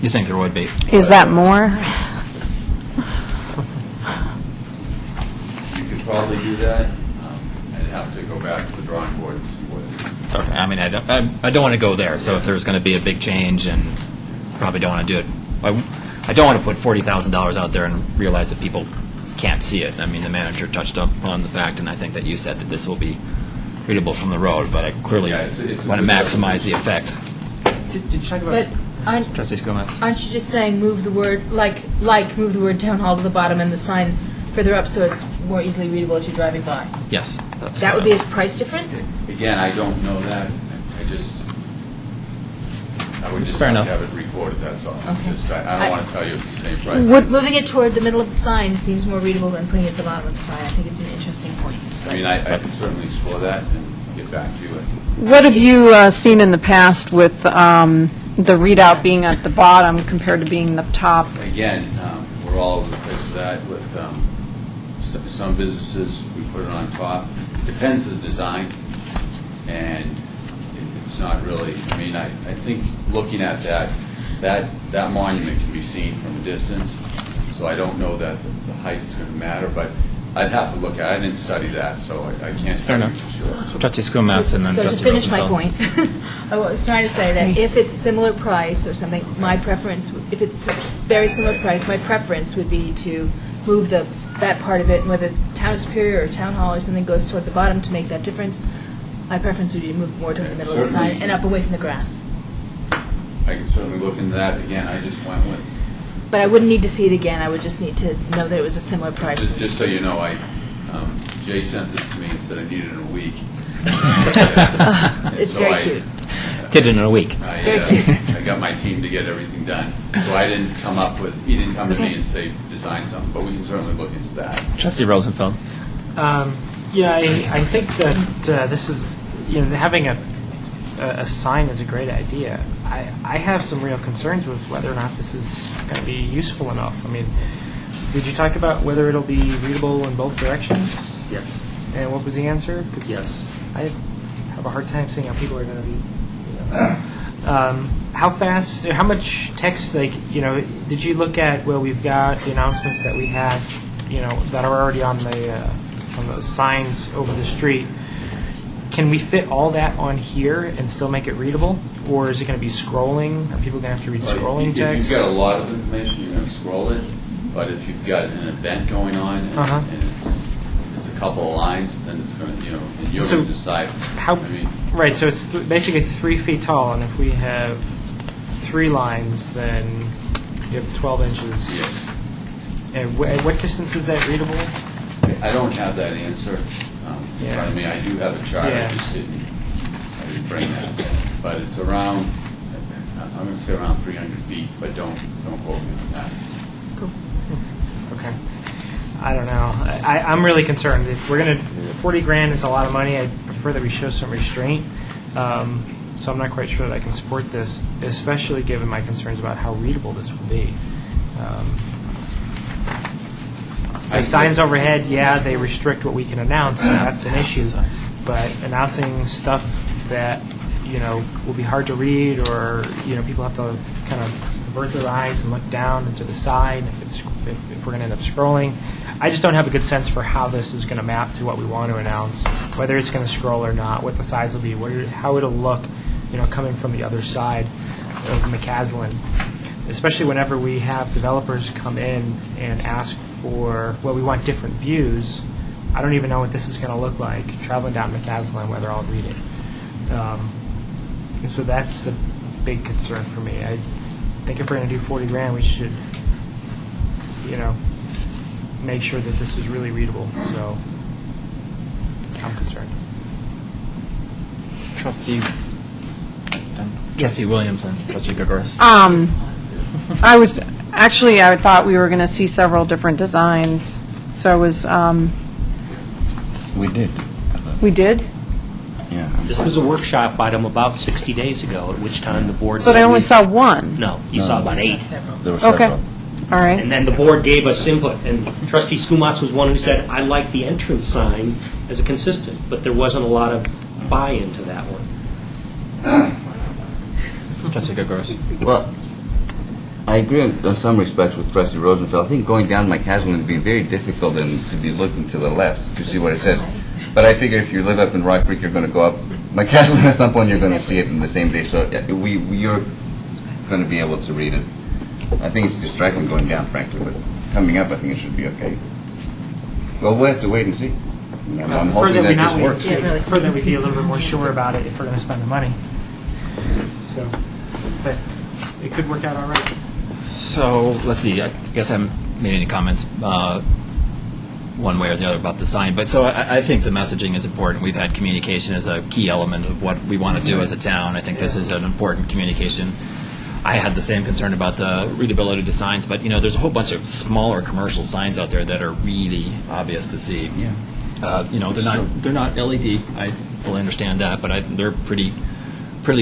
Speaker 1: You think there would be?
Speaker 12: Is that more?
Speaker 16: You could probably do that. I'd have to go back to the drawing board and see what.
Speaker 1: Okay. I mean, I don't want to go there. So if there's going to be a big change, and probably don't want to do it. I don't want to put $40,000 out there and realize that people can't see it. I mean, the manager touched up on the fact, and I think that you said that this will be readable from the road, but I clearly want to maximize the effect.
Speaker 5: Did you talk
Speaker 3: But
Speaker 5: about?
Speaker 1: Trustee Gomez.
Speaker 3: aren't you just saying move the word, move the word town hall to the bottom and the sign further up so it's more easily readable as you're driving by?
Speaker 1: Yes.
Speaker 3: That would be a price difference?
Speaker 16: Again, I don't know that. I would
Speaker 1: It's
Speaker 16: just
Speaker 1: fair
Speaker 16: have
Speaker 1: enough.
Speaker 16: to have it recorded, that's all.
Speaker 3: Okay.
Speaker 16: I don't want to tell you it's the same price.
Speaker 3: Moving it toward the middle of the sign seems more readable than putting it at the bottom of the sign. I think it's an interesting point.
Speaker 16: I mean, I can certainly explore that and get back to you.
Speaker 12: What have you seen in the past with the readout being at the bottom compared to being the top?
Speaker 16: Again, we're all over the place with that. With some businesses, we put it on top. Depends on the design, and it's not really. I mean, I think looking at that monument can be seen from a distance, so I don't know that the height is going to matter. But I'd have to look at it. I didn't study that, so I can't
Speaker 1: Fair
Speaker 16: tell you
Speaker 1: enough.
Speaker 16: for sure.
Speaker 1: Trustee Schoonmass and then
Speaker 3: So to
Speaker 1: Trustee
Speaker 3: finish my
Speaker 1: Rosenfeld.
Speaker 3: point, I was trying to say that if it's similar price or something, my preference, if it's very similar price, my preference would be to move that part of it, whether Town of Superior or Town Hall or something goes toward the bottom to make that difference. My preference would be to move more toward the middle of the sign
Speaker 16: Certainly.
Speaker 3: and up away from the grass.
Speaker 16: I can certainly look into that. Again, I just went with,
Speaker 3: But I wouldn't need to see it again. I would just need to know that it was a similar price.
Speaker 16: just so you know, Jay sent this to me and said I needed it in a week.
Speaker 3: It's
Speaker 16: So
Speaker 3: very
Speaker 16: I-
Speaker 3: cute.
Speaker 1: Did it in a week.
Speaker 16: I got my team to get everything done. So I didn't come up with, he didn't come
Speaker 3: It's
Speaker 16: to me
Speaker 3: okay.
Speaker 16: and say, design something, but we can certainly look into that.
Speaker 1: Trustee Rosenfeld.
Speaker 5: Yeah, I think that this is, having a sign is a great idea. I have some real concerns with whether or not this is going to be useful enough. I mean, did you talk about whether it'll be readable in both directions?
Speaker 10: Yes.
Speaker 5: And what was the answer? 'Cause
Speaker 10: Yes.
Speaker 5: I have a hard time seeing how people are going to be, how fast, how much text, did you look at, well, we've got the announcements that we have, that are already on those signs over the street. Can we fit all that on here and still make it readable? Or is it going to be scrolling? Are people going to have to read scrolling
Speaker 16: If
Speaker 5: text?
Speaker 16: you've got a lot of information, you're going to scroll it, but if you've got an event going on and it's a couple of lines, then it's going to, and you're
Speaker 5: So
Speaker 16: going to decide.
Speaker 5: how-
Speaker 16: I mean,
Speaker 5: Right, so it's basically 3 feet tall, and if we have 3 lines, then you have 12 inches.
Speaker 16: yes.
Speaker 5: And at what distance is that readable?
Speaker 16: I don't have that answer.
Speaker 5: Yeah.
Speaker 16: I mean, I do have a chart,
Speaker 5: Yeah.
Speaker 16: I just didn't bring that. But it's around, I'm going to say around 300 feet, but don't quote me on that.
Speaker 5: Okay. I don't know. I'm really concerned. If we're going to, 40 grand is a lot of money. I prefer that we show some restraint. So I'm not quite sure that I can support this, especially given my concerns about how readable this will be. The signs overhead, yeah, they restrict what we can announce, so that's an issue. But announcing stuff that, will be hard to read, or, people have to kind of avert their eyes and look down and to the side if we're going to end up scrolling. I just don't have a good sense for how this is going to map to what we want to announce, whether it's going to scroll or not, what the size will be, how it'll look, coming from the other side of McCaslin. Especially whenever we have developers come in and ask for, we want different views. I don't even know what this is going to look like, traveling down McCaslin, whether I'll read it. And so that's a big concern for me. I think if we're going to do 40 grand, we should, make sure that this is really readable. So I'm concerned.
Speaker 1: Trustee Williams and Trustee Gregorus.
Speaker 12: I thought we were going to see several different designs. So I was,
Speaker 14: We did.
Speaker 12: we did?
Speaker 14: Yeah.
Speaker 10: This was a workshop item about 60 days ago, at which time the board
Speaker 12: But
Speaker 10: said...
Speaker 12: I only saw one.
Speaker 10: No, you saw about 8.
Speaker 14: There were
Speaker 12: Okay.
Speaker 14: several.
Speaker 12: All right.
Speaker 10: And then the board gave us input, and Trustee Skumatz was one who said, I like the entrance sign as a consistent, but there wasn't a lot of buy-in to that one.
Speaker 1: Trustee Gregorus.
Speaker 14: Well, I agree in some respects with Trustee Rosenfeld. I think going down McCaslin would be very difficult and to be looking to the left to see what it says. But I figure if you live up in Rock Creek, you're going to go up McCaslin at some point, you're going to see it in the same day. So you're going to be able to read it. I think it's distracting going down, frankly, but coming up, I think it should be okay. Well, we'll have to wait and see. I'm hoping that this works.
Speaker 5: Prefer that we be a little bit more sure about it if we're going to spend the money. So, but it could work out all right.
Speaker 1: So, let's see, I guess I haven't made any comments one way or the other about the sign, but so I think the messaging is important. We've had communication as a key element of what we want to do as a town. I think this is an important communication. I had the same concern about the readability of the signs, but, there's a whole bunch of smaller commercial signs out there that are really obvious to see.
Speaker 14: Yeah.
Speaker 1: They're not LED. I fully understand that, but they're pretty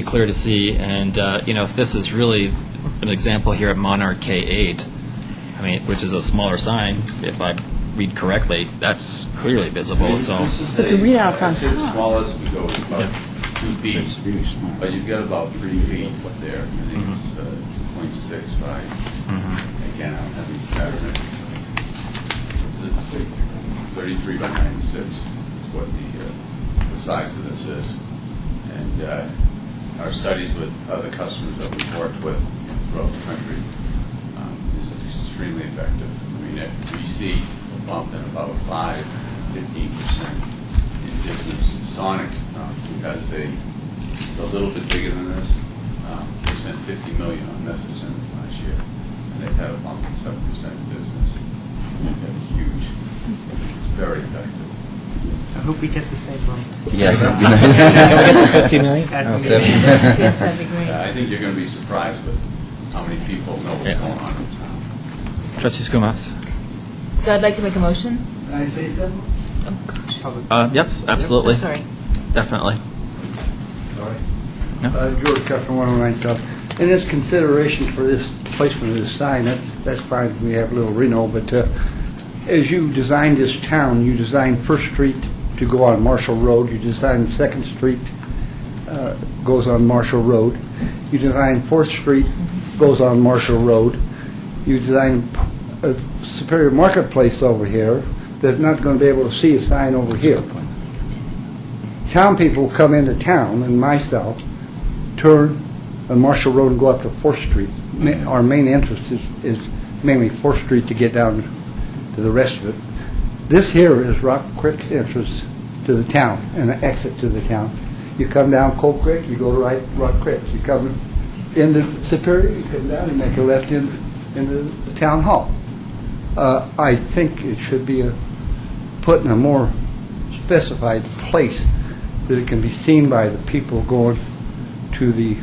Speaker 1: clear to see. And if this is really an example here at Monarch K8, which is a smaller sign, if I read correctly, that's clearly visible. So
Speaker 12: But the readout's on
Speaker 16: I'd say the
Speaker 12: top.
Speaker 16: smallest we go is about 2 feet, but you've got about 3 feet there. I think it's 2.6 by, again, I don't have any pattern. 33 by 96 is what the size of this is. And our studies with other customers that we've worked with throughout the country is extremely effective. I mean, we see a bump in about 5-15% in business. Sonic, because it's a little bit bigger than this. They spent $50 million on message centers last year, and they've had a bump in 7% in business. They've had huge. It's very effective.
Speaker 5: I hope we get the same bump.
Speaker 14: Yeah, that'd be
Speaker 1: Can we get the 50 million?
Speaker 5: That'd be
Speaker 14: seven.
Speaker 3: Yes, yes, that'd be great.
Speaker 16: I think you're going to be surprised with how many people know what's
Speaker 1: Yes.
Speaker 16: going on in town.
Speaker 1: Trustee Skumatz?
Speaker 3: So I'd like to make a motion.
Speaker 9: Can I say something?
Speaker 1: Yes, absolutely.
Speaker 3: So sorry.
Speaker 1: Definitely.
Speaker 9: Sorry.
Speaker 1: No.
Speaker 9: George Custer, 109 South. In this consideration for this placement of this sign, that's fine, we have a little Reno, but as you designed this town, you designed First Street to go on Marshall Road, you designed Second Street goes on Marshall Road, you designed Fourth Street goes on Marshall Road, you designed a Superior Marketplace over here, they're not going to be able to see a sign over here. Town people come into town, and myself, turn on Marshall Road and go up to 4th Street. Our main interest is mainly 4th Street to get down to the rest of it. This here is Rock Creek's entrance to the town and the exit to the town. You come down Coal Creek, you go to right Rock Creek. You come into Superior, you come down and make a left into the town hall. I think it should be put in a more specified place that it can be seen by the people going to the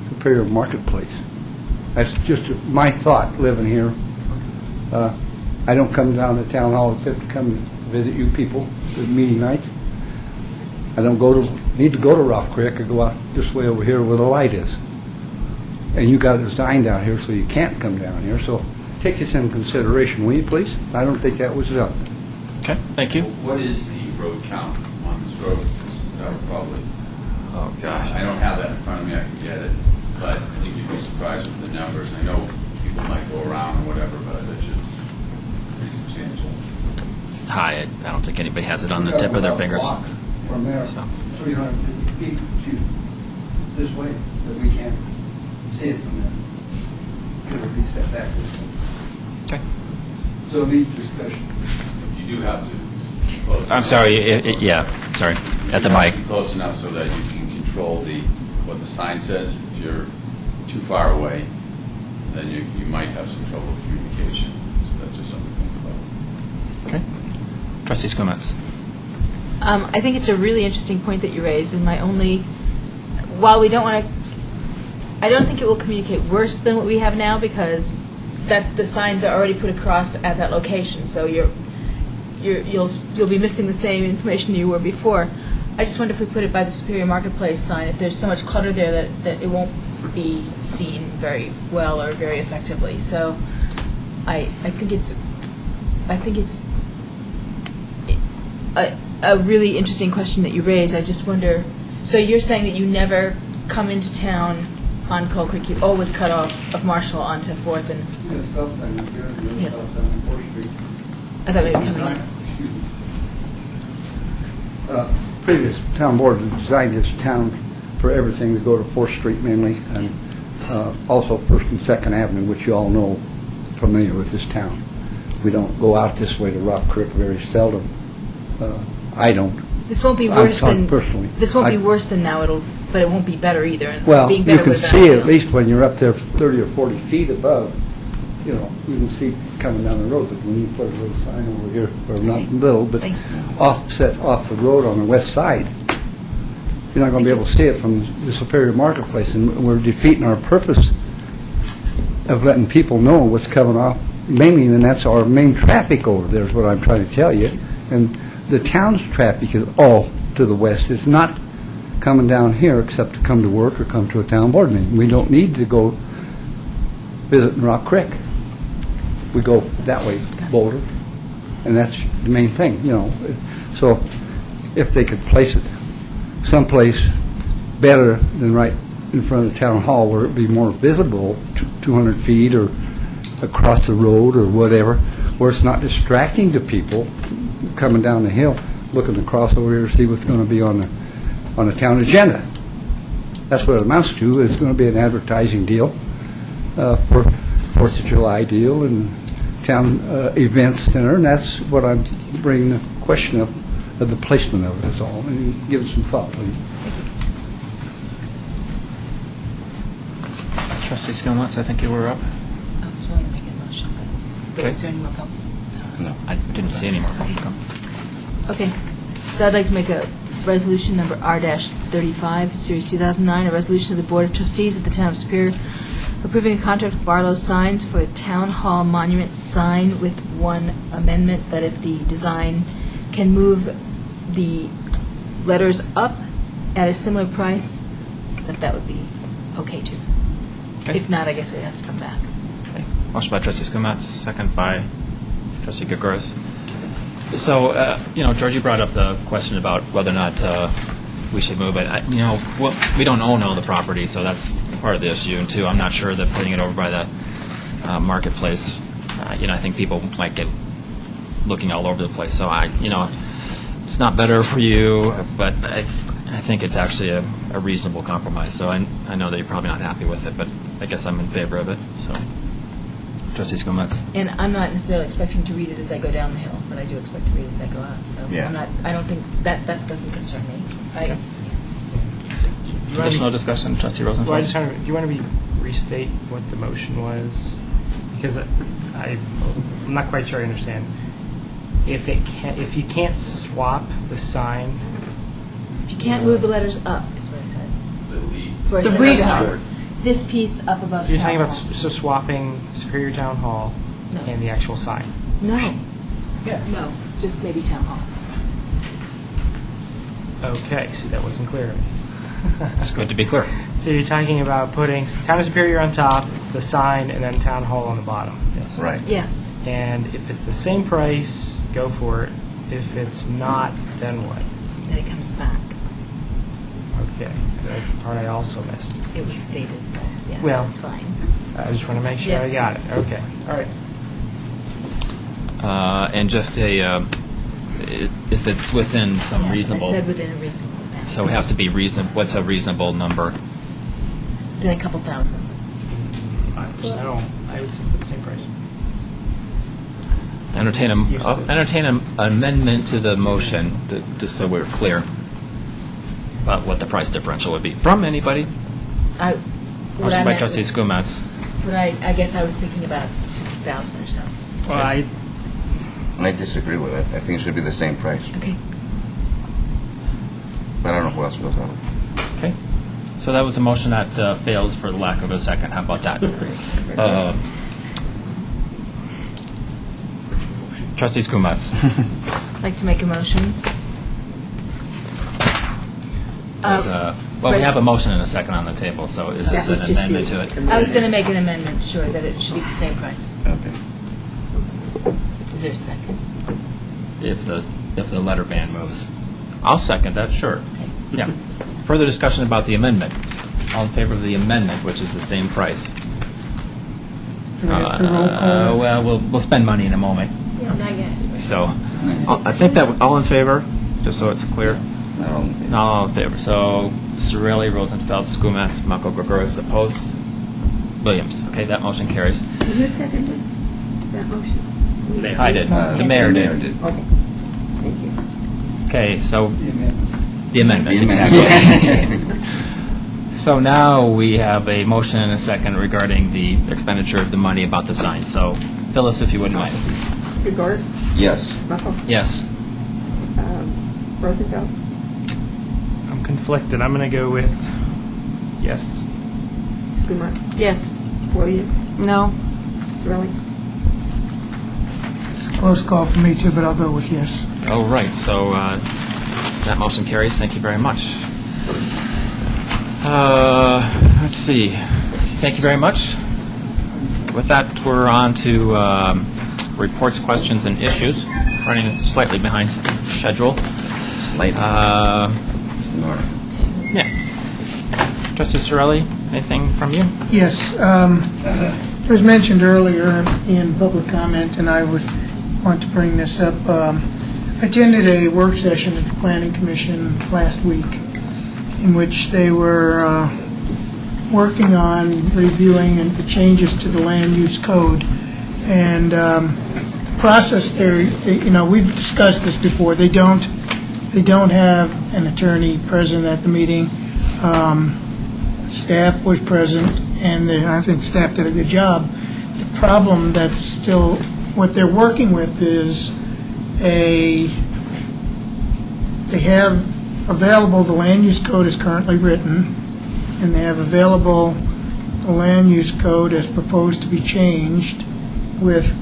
Speaker 9: Superior Marketplace. That's just my thought living here. I don't come down to town hall except to come visit you people at meeting nights. I don't need to go to Rock Creek. I go out this way over here where the light is. And you got it designed down here so you can't come down here. So take this into consideration, will you please? I don't think that was done.
Speaker 1: Okay, thank you.
Speaker 16: What is the road count on this road? 'Cause that would probably,
Speaker 1: Oh, gosh.
Speaker 16: I don't have that in front of me, I can get it, but I think you'd be surprised with the numbers. I know people might go around or whatever, but I bet you it's pretty substantial.
Speaker 1: Hi, I don't think anybody has it on the tip of their fingers.
Speaker 9: From there,
Speaker 1: So.
Speaker 9: 350 feet to this way, but we can't see it from there. It would be set back this way.
Speaker 1: Okay.
Speaker 9: So it needs discussion.
Speaker 16: You do have to close.
Speaker 1: I'm sorry, yeah, sorry, at the
Speaker 16: You have
Speaker 1: mic.
Speaker 16: to be close enough so that you can control what the sign says. If you're too far away, then you might have some trouble with communication. So that's just something to think about.
Speaker 1: Okay. Trustee Skumatz?
Speaker 3: I think it's a really interesting point that you raised, and while we don't want to, I don't think it will communicate worse than what we have now, because the signs are already put across at that location, so you'll be missing the same information you were before. I just wonder if we put it by the Superior Marketplace sign, if there's so much clutter there that it won't be seen very well or very effectively. So I think it's a really interesting question that you raise. I just wonder, so you're saying that you never come into town on Coal Creek, you always cut off of Marshall onto 4th and,
Speaker 9: Stop sign up here, and
Speaker 3: Yeah.
Speaker 9: stop sign on 4th Street.
Speaker 3: I thought maybe coming in.
Speaker 9: Previous town board designed this town for everything to go to 4th Street mainly, and also 1st and 2nd Avenue, which you all know, familiar with this town. We don't go out this way to Rock Creek very seldom. I don't.
Speaker 3: This won't be
Speaker 9: I'm
Speaker 3: worse
Speaker 9: talking
Speaker 3: than,
Speaker 9: personally.
Speaker 3: this won't be
Speaker 9: I-
Speaker 3: worse than now, but it won't be better either. and
Speaker 9: Well,
Speaker 3: being
Speaker 9: you
Speaker 3: better
Speaker 9: can
Speaker 3: would have
Speaker 9: see
Speaker 3: been
Speaker 9: at least when you're up there 30 or 40 feet above, you can see coming down the road, but when you put a little sign over here, or not little, but
Speaker 3: Thanks.
Speaker 9: offset off the road on the west side, you're not going to be able to see it from the Superior Marketplace, and we're defeating our purpose of letting people know what's coming off, mainly, and that's our main traffic over there, is what I'm trying to tell you. And the town's traffic is all to the west. It's not coming down here except to come to work or come to a town board meeting. We don't need to go visit Rock Creek. We go that way, Boulder, and that's the main thing, So if they could place it someplace better than right in front of the town hall where it'd be more visible, 200 feet or across the road or whatever, where it's not distracting to people coming down the hill, looking across over here to see what's going to be on the town agenda. That's what it amounts to. It's going to be an advertising deal for Fourth of July deal and town events center, and that's what I'm bringing the question of the placement of it is all. And give it some thought, please.
Speaker 1: Trustee Skilmats, I think you were up.
Speaker 3: I was willing to make a motion, but
Speaker 1: Okay.
Speaker 3: is there any more comment?
Speaker 1: No, I didn't see any more.
Speaker 3: Okay, so I'd like to make a resolution number R-35, Series 2009, a resolution of the Board of Trustees of the Town of Superior approving a contract with Barlow Signs for a Town Hall monument sign with one amendment, that if the design can move the letters up at a similar price, that would be okay too.
Speaker 1: Okay.
Speaker 3: If not, I guess it has to come back.
Speaker 1: Okay. Motion by Trustee Skilmats, second by Trustee Gregorius. So, Georgie brought up the question about whether or not we should move it. We don't own all the property, so that's part of the issue. And two, I'm not sure that putting it over by the marketplace, I think people might get looking all over the place. So it's not better for you, but I think it's actually a reasonable compromise. So I know that you're probably not happy with it, but I guess I'm in favor of it. So, Trustee Skilmats.
Speaker 3: And I'm not necessarily expecting to read it as I go down the hill, but I do expect to read it as I go up. So
Speaker 14: Yeah.
Speaker 3: I don't think that doesn't concern me.
Speaker 1: Additional discussion, Trustee Rosenfeld?
Speaker 5: Well, do you want to restate what the motion was? Because I'm not quite sure I understand. If you can't swap the sign,
Speaker 3: If you can't move the letters up, is what I said. For a
Speaker 12: The
Speaker 3: similar
Speaker 12: reason-
Speaker 3: price. This piece up above.
Speaker 5: so you're talking
Speaker 3: Town
Speaker 5: about
Speaker 3: Hall.
Speaker 5: swapping Superior Town Hall
Speaker 3: No.
Speaker 5: and the actual sign.
Speaker 3: No. No, just maybe Town Hall.
Speaker 5: Okay, see, that wasn't clear to me.
Speaker 1: It's good to be clear.
Speaker 5: So you're talking about putting Town of Superior on top, the sign, and then Town Hall on the bottom.
Speaker 1: Yes.
Speaker 14: Right.
Speaker 3: Yes.
Speaker 5: And if it's the same price, go for it. If it's not, then what?
Speaker 3: Then it comes back.
Speaker 5: Okay, that part I also missed.
Speaker 3: It was stated, but yes,
Speaker 5: Well-
Speaker 3: that's fine.
Speaker 5: I just want to make sure
Speaker 3: Yes.
Speaker 5: I got it. Okay, all right.
Speaker 1: And just if it's within some
Speaker 3: Yeah,
Speaker 1: reasonable.
Speaker 3: I said within a reasonable amount.
Speaker 1: So we have to be reasonable. What's a reasonable number?
Speaker 3: Within a couple thousand.
Speaker 5: No, I would say for the same price.
Speaker 1: Entertain an amendment to the motion, just so we're clear about what the price differential would be. From anybody?
Speaker 3: What
Speaker 1: Motion
Speaker 3: I
Speaker 1: by
Speaker 3: meant
Speaker 1: Trustee
Speaker 3: was-
Speaker 1: Skilmats.
Speaker 3: But I guess I was thinking about 2,000 or so.
Speaker 5: Well,
Speaker 14: I disagree with it. I think it should be the same price.
Speaker 3: Okay.
Speaker 14: But I don't know who else feels that way.
Speaker 1: Okay. So that was a motion that fails for the lack of a second. How about that? Trustee Skilmats.
Speaker 3: I'd like to make a motion.
Speaker 1: Well, we have a motion and a second on the table, so is this an amendment to it?
Speaker 3: I was going to make an amendment, sure, that it should be the same price.
Speaker 14: Okay.
Speaker 3: Is there a second?
Speaker 1: If the letter band moves. I'll second that, sure. Yeah. Further discussion about the amendment. All in favor of the amendment, which is the same price?
Speaker 4: Do we have to roll call?
Speaker 1: Well, we'll spend money in a moment.
Speaker 3: Not yet.
Speaker 1: So, I think that, all in favor, just so it's clear? No, all in favor. So, Cirelli, Rosenfeld, Skilmats, Mako, Gregorius, opposed? Williams. Okay, that motion carries.
Speaker 2: Who seconded that motion?
Speaker 1: I did. The mayor did.
Speaker 2: Okay, thank you.
Speaker 1: Okay, so, the amendment, exactly. So now we have a motion and a second regarding the expenditure of the money about the sign. So, Phyllis, if you wouldn't mind.
Speaker 2: Gregorius?
Speaker 14: Yes.
Speaker 2: Muffle?
Speaker 1: Yes.
Speaker 2: Rosenfeld?
Speaker 5: I'm conflicted. I'm going to go with yes.
Speaker 2: Skilmats?
Speaker 3: Yes.
Speaker 2: Williams?
Speaker 12: No.
Speaker 2: Cirelli?
Speaker 4: It's a close call for me too, but I'll go with yes.
Speaker 1: All right, so that motion carries. Thank you very much. Let's see. Thank you very much. With that, we're on to reports, questions, and issues. Running slightly behind schedule.
Speaker 14: Slightly.
Speaker 1: Yeah. Trustee Cirelli, anything from you?
Speaker 4: Yes, it was mentioned earlier in public comment, and I was want to bring this up. I attended a work session at the Planning Commission last week in which they were working on reviewing the changes to the land use code. And the process there, we've discussed this before. They don't have an attorney present at the meeting. Staff was present, and I think staff did a good job. The problem that's still, what they're working with is they have available, the land use code is currently written, and they have available the land use code as proposed to be changed with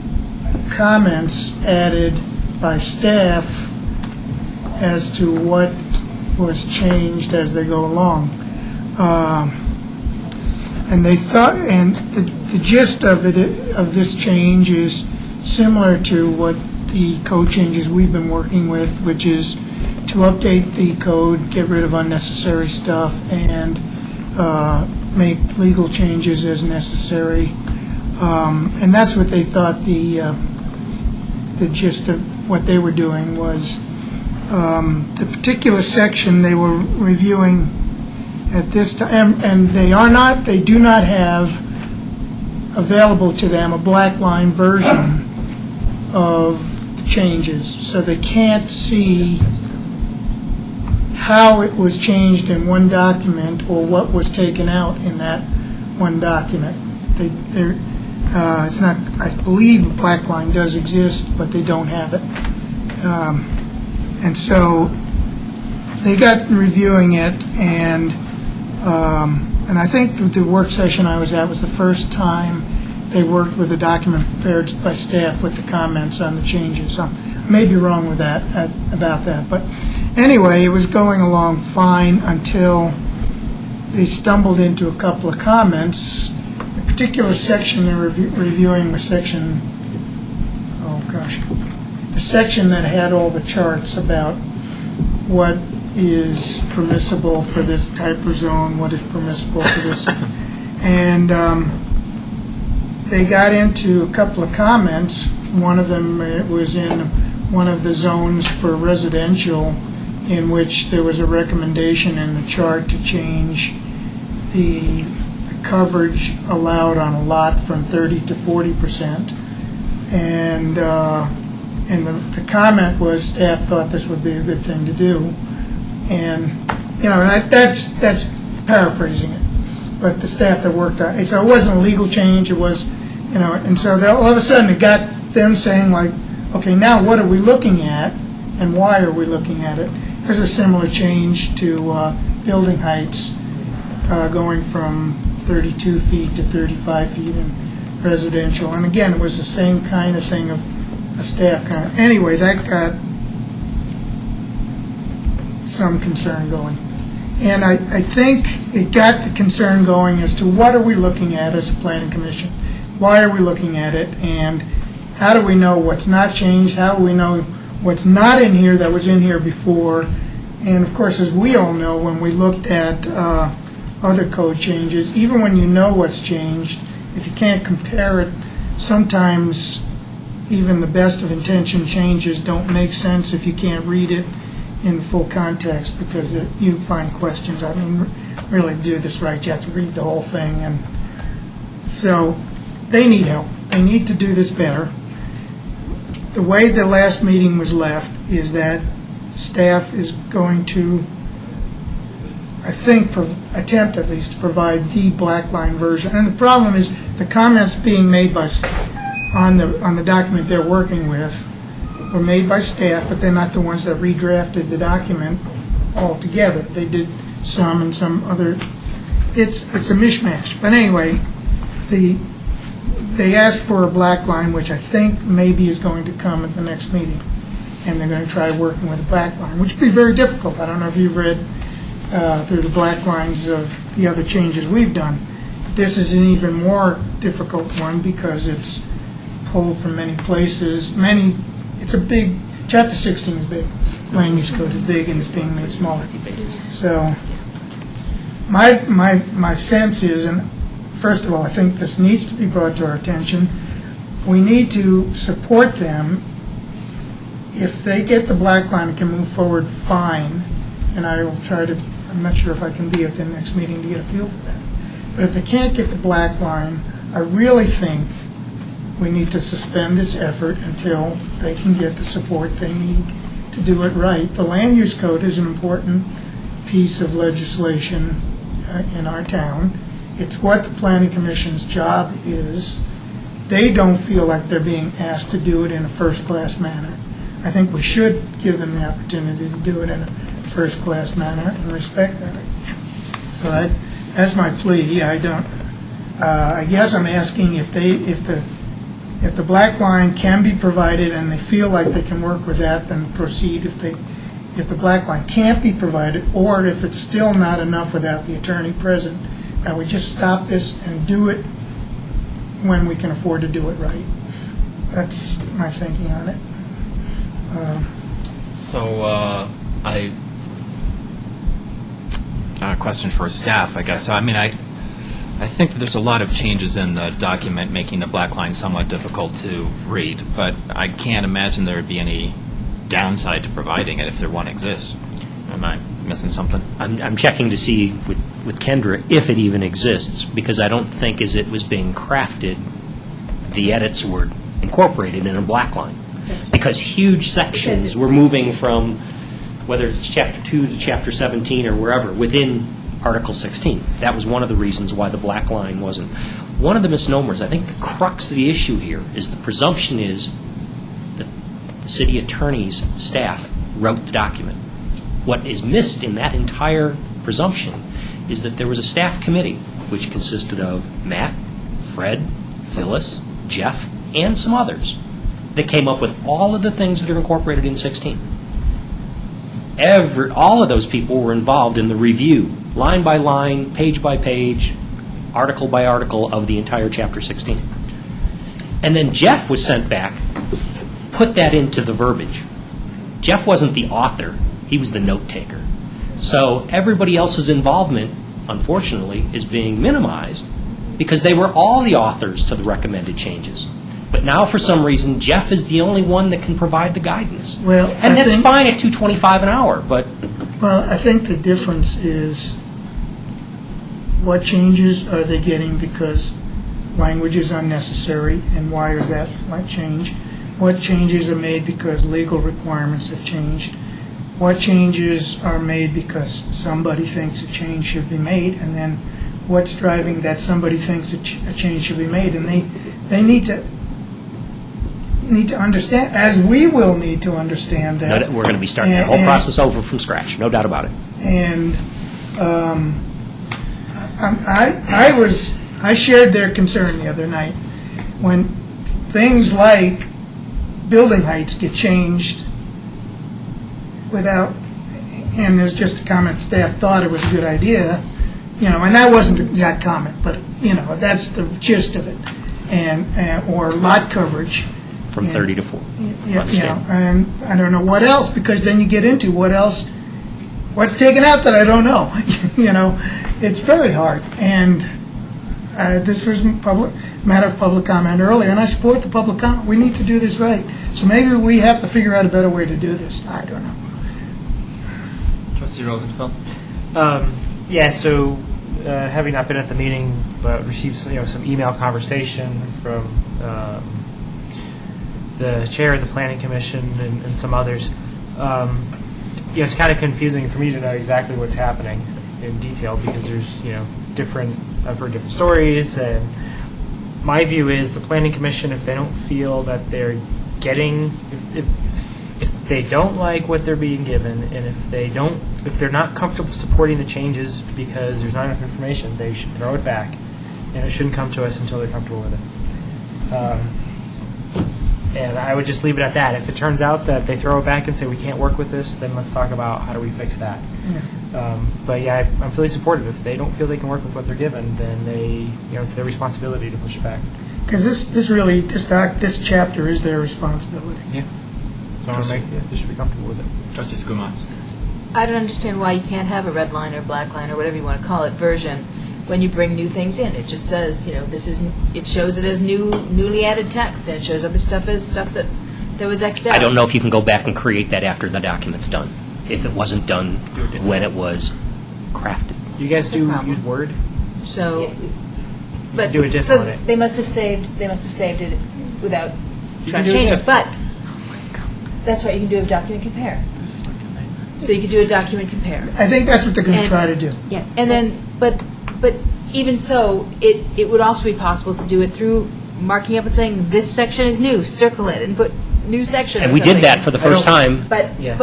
Speaker 4: comments added by staff as to what was changed as they go along. And they thought, and the gist of this change is similar to what the code changes we've been working with, which is to update the code, get rid of unnecessary stuff, and make legal changes as necessary. And that's what they thought the gist of what they were doing was. The particular section they were reviewing at this time, and they do not have available to them a black line version of the changes, so they can't see how it was changed in one document or what was taken out in that one document. It's not, I believe a black line does exist, but they don't have it. And so they got reviewing it, and I think the work session I was at was the first time they worked with a document prepared by staff with the comments on the changes. I may be wrong with that, about that. But anyway, it was going along fine until they stumbled into a couple of comments. The particular section they were reviewing was section, the section that had all the charts about what is permissible for this type of zone, what is permissible for this. And they got into a couple of comments. One of them was in one of the zones for residential, in which there was a recommendation in the chart to change the coverage allowed on a lot from 30 to 40%. And the comment was staff thought this would be a good thing to do. And, that's paraphrasing it. But the staff that worked on it, so it wasn't a legal change, it was, and so all of a sudden it got them saying, like, okay, now what are we looking at and why are we looking at it? There's a similar change to building heights going from 32 feet to 35 feet in residential. And again, it was the same kind of thing of a staff kind of. Anyway, that got some concern going. And I think it got the concern going as to what are we looking at as a planning commission? Why are we looking at it? And how do we know what's not changed? How do we know what's not in here that was in here before? And of course, as we all know, when we looked at other code changes, even when you know what's changed, if you can't compare it, sometimes even the best of intention changes don't make sense if you can't read it in full context, because you find questions. I mean, really to do this right, you have to read the whole thing. And so they need help. They need to do this better. The way the last meeting was left is that staff is going to, I think, attempt at least to provide the black line version. And the problem is the comments being made by on the document they're working with were made by staff, but they're not the ones that redrafted the document altogether. They did some and some other. It's a mishmash. But anyway, they asked for a black line, which I think maybe is going to come at the next meeting, and they're going to try working with a black line, which would be very difficult. I don't know if you've read through the black lines of the other changes we've done. This is an even more difficult one because it's pulled from many places. It's a big, Chapter 16 is big. Land use code is big and it's being made smaller. So my sense is, and first of all, I think this needs to be brought to our attention. We need to support them if they get the black line and can move forward, fine, and I will try to, I'm not sure if I can be at the next meeting to get a feel for that. But if they can't get the black line, I really think we need to suspend this effort until they can get the support they need to do it right. The land use code is an important piece of legislation in our town. It's what the planning commission's job is. They don't feel like they're being asked to do it in a first-class manner. I think we should give them the opportunity to do it in a first-class manner and respect that. So that's my plea. I guess I'm asking if the black line can be provided and they feel like they can work with that, then proceed. If the black line can't be provided, or if it's still not enough without the attorney present, that we just stop this and do it when we can afford to do it right. That's my thinking on it.
Speaker 1: A question for staff, I guess. I mean, I think that there's a lot of changes in the document making the black line somewhat difficult to read, but I can't imagine there would be any downside to providing it if there one exists. Am I missing something?
Speaker 10: I'm checking to see with Kendra if it even exists, because I don't think as it was being crafted, the edits were incorporated in a black line. Because huge sections were moving from, whether it's Chapter 2 to Chapter 17 or wherever, within Article 16. That was one of the reasons why the black line wasn't. One of the misnomers, I think the crux of the issue here is the presumption is that the city attorney's staff wrote the document. What is missed in that entire presumption is that there was a staff committee which consisted of Matt, Fred, Phyllis, Jeff, and some others that came up with all of the things that are incorporated in 16. All of those people were involved in the review, line by line, page by page, article by article of the entire Chapter 16. And then Jeff was sent back, put that into the verbiage. Jeff wasn't the author, he was the note taker. So everybody else's involvement, unfortunately, is being minimized because they were all the authors to the recommended changes. But now, for some reason, Jeff is the only one that can provide the guidance.
Speaker 4: Well,
Speaker 10: and that's fine at $2.25 an hour, but...
Speaker 4: Well, I think the difference is what changes are they getting because language is unnecessary, and why is that change? What changes are made because legal requirements have changed? What changes are made because somebody thinks a change should be made, and then what's driving that somebody thinks a change should be made? And they need to understand, as we will need to understand that.
Speaker 10: We're going to be starting the whole process over from scratch, no doubt about it.
Speaker 4: And I shared their concern the other night when things like building heights get changed without, and there's just a comment, staff thought it was a good idea, and that wasn't the exact comment, but, that's the gist of it, or lot coverage.
Speaker 10: From 30 to 40.
Speaker 4: Yeah, and I don't know what else, because then you get into what's taken out that I don't know. It's very hard. And this was matter of public comment earlier, and I support the public comment. We need to do this right. So maybe we have to figure out a better way to do this. I don't know.
Speaker 1: Trustee Rosenfeld?
Speaker 5: Yeah, so having not been at the meeting, but received some email conversation from the chair of the Planning Commission and some others. It's kind of confusing for me to know exactly what's happening in detail because there's I've heard different stories, and my view is the Planning Commission, if they don't feel that they're getting, if they don't like what they're being given, and if they're not comfortable supporting the changes because there's not enough information, they should throw it back, and it shouldn't come to us until they're comfortable with it. And I would just leave it at that. If it turns out that they throw it back and say we can't work with this, then let's talk about how do we fix that.
Speaker 4: Yeah.
Speaker 5: But yeah, I'm fully supportive. If they don't feel they can work with what they're given, then it's their responsibility to push it back.
Speaker 4: Because this chapter is their responsibility.
Speaker 5: Yeah. So they should be comfortable with it.
Speaker 1: Trustee Skumatz?
Speaker 3: I don't understand why you can't have a red line or black line or whatever you want to call it version when you bring new things in. It just says, it shows it as newly added text, and it shows other stuff as stuff that that was Xed out.
Speaker 10: I don't know if you can go back and create that after the document's done, if it wasn't done when it was crafted.
Speaker 5: Do you guys use Word?
Speaker 3: So, but,
Speaker 5: do a diff
Speaker 3: so
Speaker 5: on it.
Speaker 3: they must have saved it without
Speaker 5: You
Speaker 3: track
Speaker 5: can do a
Speaker 3: changes,
Speaker 5: diff.
Speaker 3: but that's right, you can do a document compare. So you can do a document compare.
Speaker 4: I think that's what they're going to
Speaker 3: And-
Speaker 4: try to do.
Speaker 3: Yes. And then, but even so, it would also be possible to do it through marking up and saying, this section is new, circle it, and put new section.
Speaker 10: And
Speaker 3: or
Speaker 10: we did
Speaker 3: something.
Speaker 10: that for the first time,
Speaker 3: But,
Speaker 5: Yeah.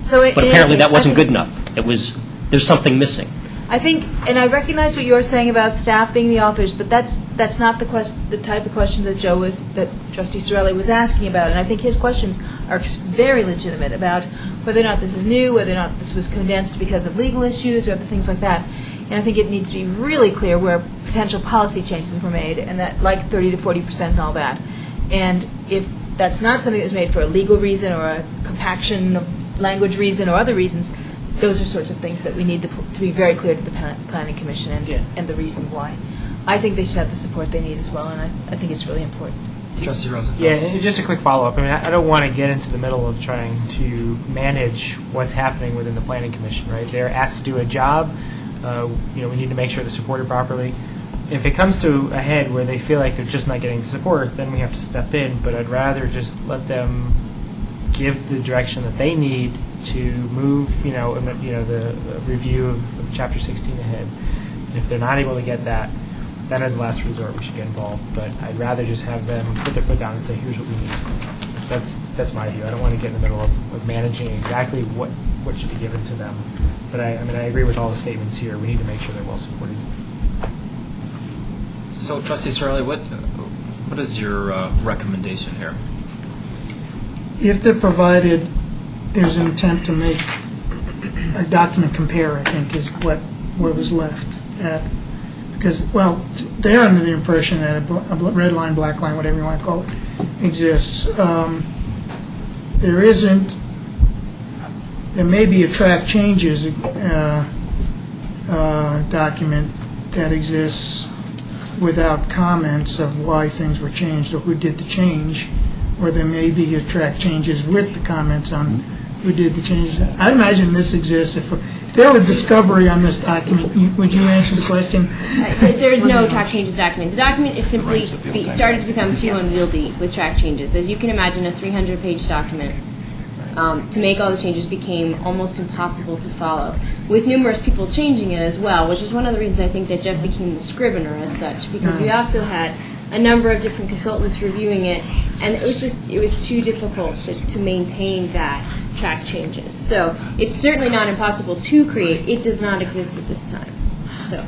Speaker 3: so in
Speaker 10: but
Speaker 3: any
Speaker 10: apparently
Speaker 3: case,
Speaker 10: that wasn't
Speaker 3: I
Speaker 10: good
Speaker 3: think-
Speaker 10: enough. There's something missing.
Speaker 3: I think, and I recognize what you're saying about staff being the authors, but that's not the type of question that that Trustee Sorelli was asking about. And I think his questions are very legitimate about whether or not this is new, whether or not this was condensed because of legal issues or other things like that. And I think it needs to be really clear where potential policy changes were made, and that, like 30 to 40% and all that. And if that's not something that was made for a legal reason or a compaction of language reason or other reasons, those are sorts of things that we need to be very clear to the Planning Commission and the reason why. I think they should have the support they need as well, and I think it's really important.
Speaker 1: Trustee Rosenfeld.
Speaker 5: Yeah, and just a quick follow-up. I mean, I don't want to get into the middle of trying to manage what's happening within the Planning Commission, right? They're asked to do a job. We need to make sure they're supported properly. If it comes to a head where they feel like they're just not getting the support, then we have to step in. But I'd rather just let them give the direction that they need to move, the review of Chapter 16 ahead. And if they're not able to get that, then as a last resort, we should get involved. But I'd rather just have them put their foot down and say, here's what we need. That's my view. I don't want to get in the middle of managing exactly what should be given to them. But I agree with all the statements here. We need to make sure they're well supported.
Speaker 1: So, Trustee Sorelli, what is your recommendation here?
Speaker 4: If they're provided, there's an intent to make a document compare, I think, is what was left at. Because, well, they're under the impression that a red line, black line, whatever you want to call it, exists. There isn't, there may be a track changes document that exists without comments of why things were changed or who did the change, or there may be a track changes with the comments on who did the changes. I imagine this exists. If there were discovery on this document, would you answer the question?
Speaker 17: There's no track changes document. The document is simply started to become too unwieldy with track changes. As you can imagine, a 300-page document to make all the changes became almost impossible to follow, with numerous people changing it as well, which is one of the reasons I think that Jeff became the scrivener as such, because we also had a number of different consultants reviewing it, and it was too difficult to maintain that track changes. So it's certainly not impossible to create. It does not exist at this time. So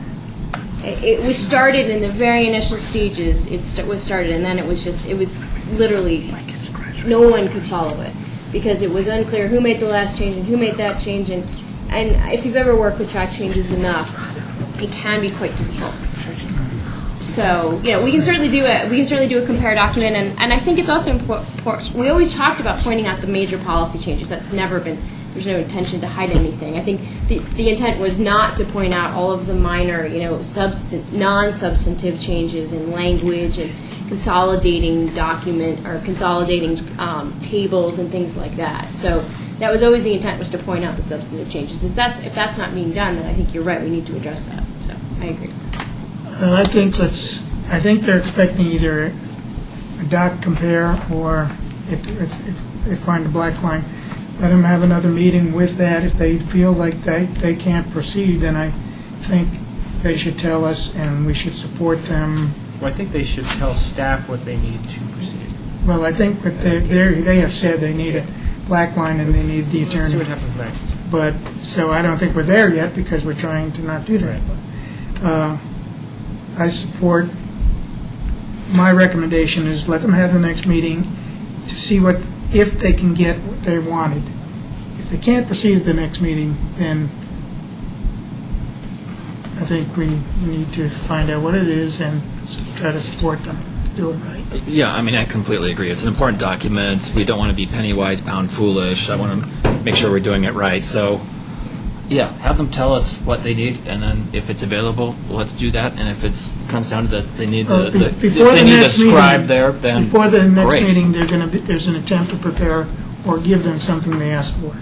Speaker 17: it was started in the very initial stages. It was started, and then it was literally no one could follow it because it was unclear who made the last change and who made that change. And if you've ever worked with track changes enough, it can be quite difficult. So, we can certainly do it. We can certainly do a compare document, and I think it's also important. We always talked about pointing out the major policy changes. That's never been. There's no intention to hide anything. I think the intent was not to point out all of the minor, non-substantive changes in language and consolidating consolidating tables and things like that. So that was always the intent, was to point out the substantive changes. If that's not being done, then I think you're right. We need to address that. So I agree.
Speaker 4: I think they're expecting either a doc compare, or if they find a black line, let them have another meeting with that. If they feel like they can't proceed, then I think they should tell us and we should support them.
Speaker 5: Well, I think they should tell staff what they need to proceed.
Speaker 4: Well, I think that they have said they need a black line and they need the attorney.
Speaker 5: Let's see what happens next.
Speaker 4: But, so I don't think we're there yet because we're trying to not do that. But, I support, my recommendation is let them have the next meeting to see if they can get what they wanted. If they can't proceed at the next meeting, then I think we need to find out what it is and try to support them to do it right.
Speaker 1: Yeah, I completely agree. It's an important document. We don't want to be penny wise, pound foolish. I want to make sure we're doing it right. So Yeah, have them tell us what they need, and then if it's available, let's do that. And if it comes down to that they need
Speaker 4: Well,
Speaker 1: if
Speaker 4: before
Speaker 1: they
Speaker 4: the
Speaker 1: need a
Speaker 4: next meeting-
Speaker 1: scribe there, then
Speaker 4: Before the next
Speaker 1: great.
Speaker 4: meeting, there's an attempt to prepare or give them something they asked for.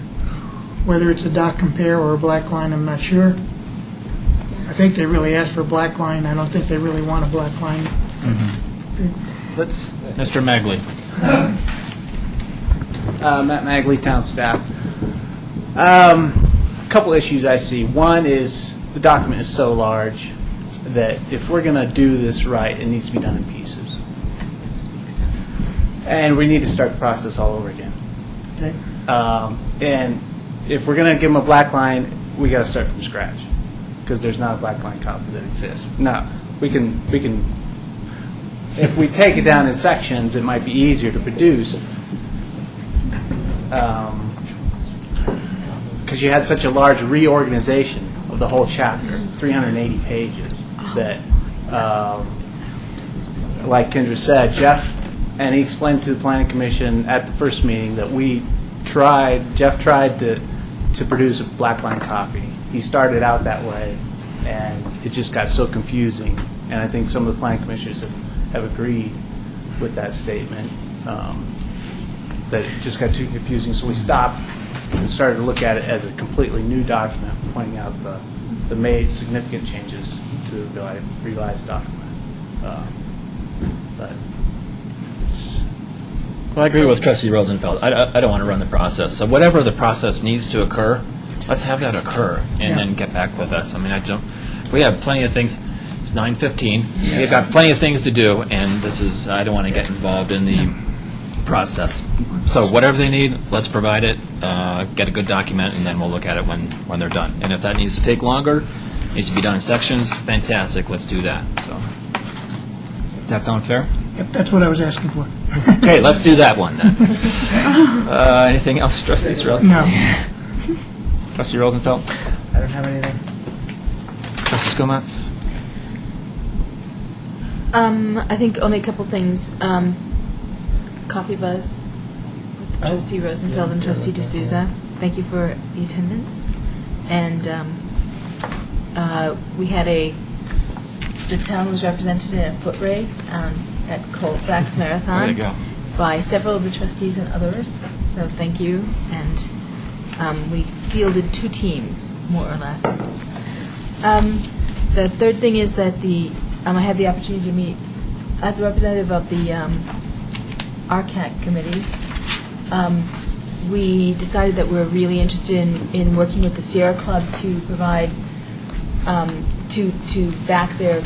Speaker 4: Whether it's a dot compare or a black line, I'm not sure. I think they really asked for a black line. I don't think they really want a black line.
Speaker 5: Let's,
Speaker 1: Mr. Magley.
Speaker 5: Matt Magley, town staff. Couple issues I see. One is the document is so large that if we're going to do this right, it needs to be done in pieces. And we need to start the process all over again.
Speaker 4: Okay.
Speaker 5: And if we're going to give them a black line, we got to start from scratch because there's not a black line copy that exists. Now, we can, if we take it down in sections, it might be easier to produce. Because you had such a large reorganization of the whole chapter, 380 pages, that, like Kendra said, Jeff, and he explained to the Planning Commission at the first meeting that Jeff tried to produce a black line copy. He started out that way, and it just got so confusing. And I think some of the Planning Commissioners have agreed with that statement, that it just got too confusing. So we stopped and started to look at it as a completely new document, pointing out the made significant changes to the revised document. But it's...
Speaker 1: Well, I agree with Trustee Rosenfeld. I don't want to run the process. So whatever the process needs to occur, let's have that occur and then get back with us. I mean, we have plenty of things. It's 9:15. We've got plenty of things to do, and I don't want to get involved in the process. So whatever they need, let's provide it, get a good document, and then we'll look at it when they're done. And if that needs to take longer, needs to be done in sections, fantastic, let's do that. So, does that sound fair?
Speaker 4: Yep, that's what I was asking for.
Speaker 1: Okay, let's do that one then. Anything else, Trustee Sorrell?
Speaker 4: No.
Speaker 1: Trustee Rosenfeld?
Speaker 5: I don't have anything.
Speaker 1: Trustee Skomats?
Speaker 3: I think only a couple things. Coffee Buzz with Trustee Rosenfeld and Trustee D'Souza. Thank you for the attendance. And we had the town was represented in a foot race at Colfax Marathon.
Speaker 1: There you go.
Speaker 3: By several of the trustees and others. So thank you. And we fielded 2 teams, more or less. The third thing is that I had the opportunity to meet as a representative of the RCAC committee. We decided that we're really interested in working with the Sierra Club to provide to back their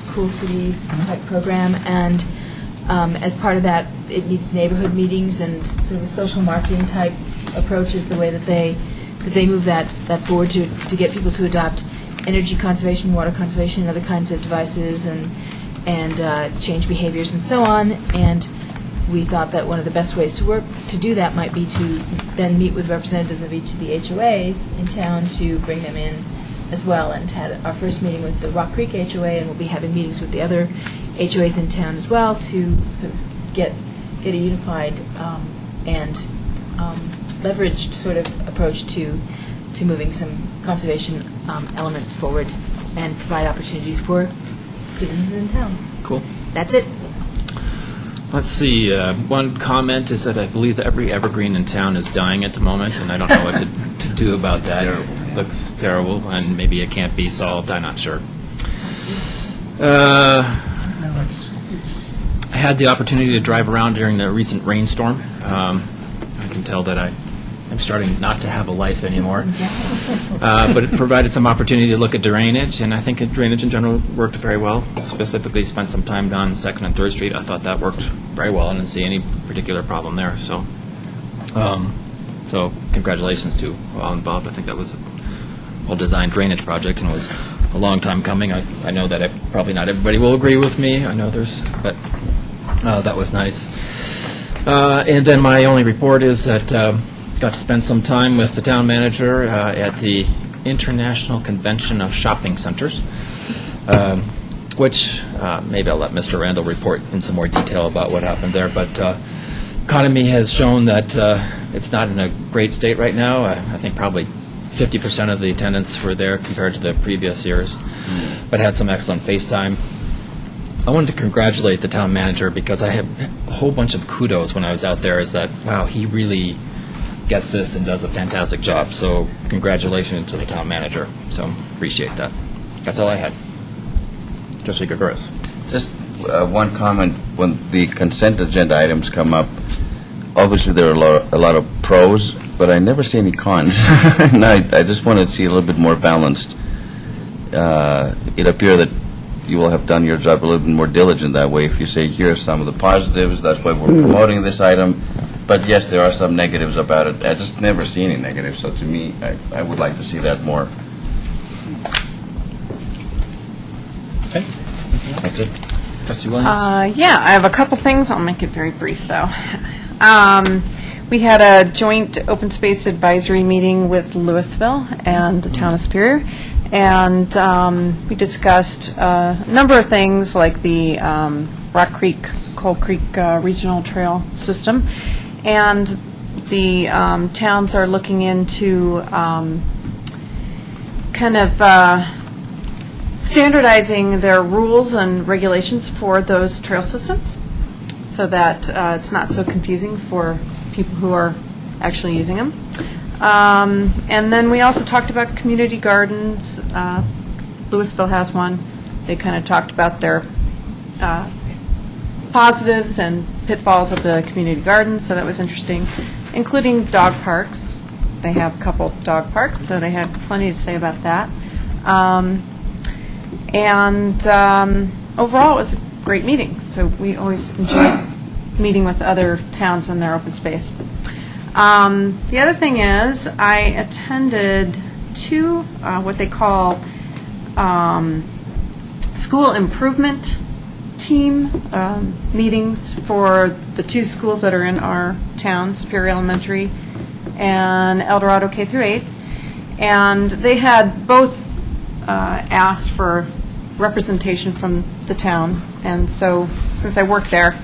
Speaker 3: Cool Cities type program, and as part of that, it needs neighborhood meetings and sort of a social marketing type approach is the way that they move that forward to get people to adopt energy conservation, water conservation, and other kinds of devices and change behaviors and so on. And we thought that one of the best ways to do that might be to then meet with representatives of each of the HOAs in town to bring them in as well, and had our first meeting with the Rock Creek HOA, and we'll be having meetings with the other HOAs in town as well to sort of get a unified and leveraged sort of approach to moving some conservation elements forward and provide opportunities for citizens in town.
Speaker 1: Cool.
Speaker 3: That's it.
Speaker 1: Let's see. One comment is that I believe that every evergreen in town is dying at the moment, and I don't know what to do about that. It looks terrible, and maybe it can't be solved. I'm not sure. I had the opportunity to drive around during the recent rainstorm. I can tell that I'm starting not to have a life anymore. But it provided some opportunity to look at drainage, and I think drainage in general worked very well. Specifically, spent some time down 2nd and 3rd Street. I thought that worked very well. I didn't see any particular problem there. So congratulations to all involved. I think that was a well-designed drainage project, and it was a long time coming. I know that probably not everybody will agree with me. I know but that was nice. And then my only report is that got to spend some time with the town manager at the International Convention of Shopping Centers, which maybe I'll let Mr. Randall report in some more detail about what happened there. But economy has shown that it's not in a great state right now. I think probably 50% of the attendants were there compared to the previous years, but had some excellent face time. I wanted to congratulate the town manager because I had a whole bunch of kudos when I was out there, is that, wow, he really gets this and does a fantastic job. So congratulations to the town manager. So appreciate that. That's all I had. Trustee Gregorius.
Speaker 14: Just one comment. When the consent agenda items come up, obviously there are a lot of pros, but I never see any cons. And I just want to see a little bit more balanced. It appears that you will have done your job a little bit more diligent that way. If you say, here are some of the positives, that's why we're promoting this item. But yes, there are some negatives about it. I just never see any negatives. So to me, I would like to see that more.
Speaker 1: Okay. That's it. Trustee Williams?
Speaker 12: Yeah, I have a couple things. I'll make it very brief, though. We had a joint open space advisory meeting with Louisville and the town of Superior, and we discussed a number of things like the Rock Creek, Coal Creek Regional Trail System, and the towns are looking into kind of standardizing their rules and regulations for those trail systems so that it's not so confusing for people who are actually using them. And then we also talked about community gardens. Louisville has one. They kind of talked about their positives and pitfalls of the community gardens, so that was interesting, including dog parks. They have a couple dog parks, so they had plenty to say about that. And overall, it was a great meeting. So we always enjoy meeting with other towns in their open space. The other thing is, I attended two what they call school improvement team meetings for the two schools that are in our town, Superior Elementary and El Dorado K through 8. And they had both asked for representation from the town, and so since I worked there,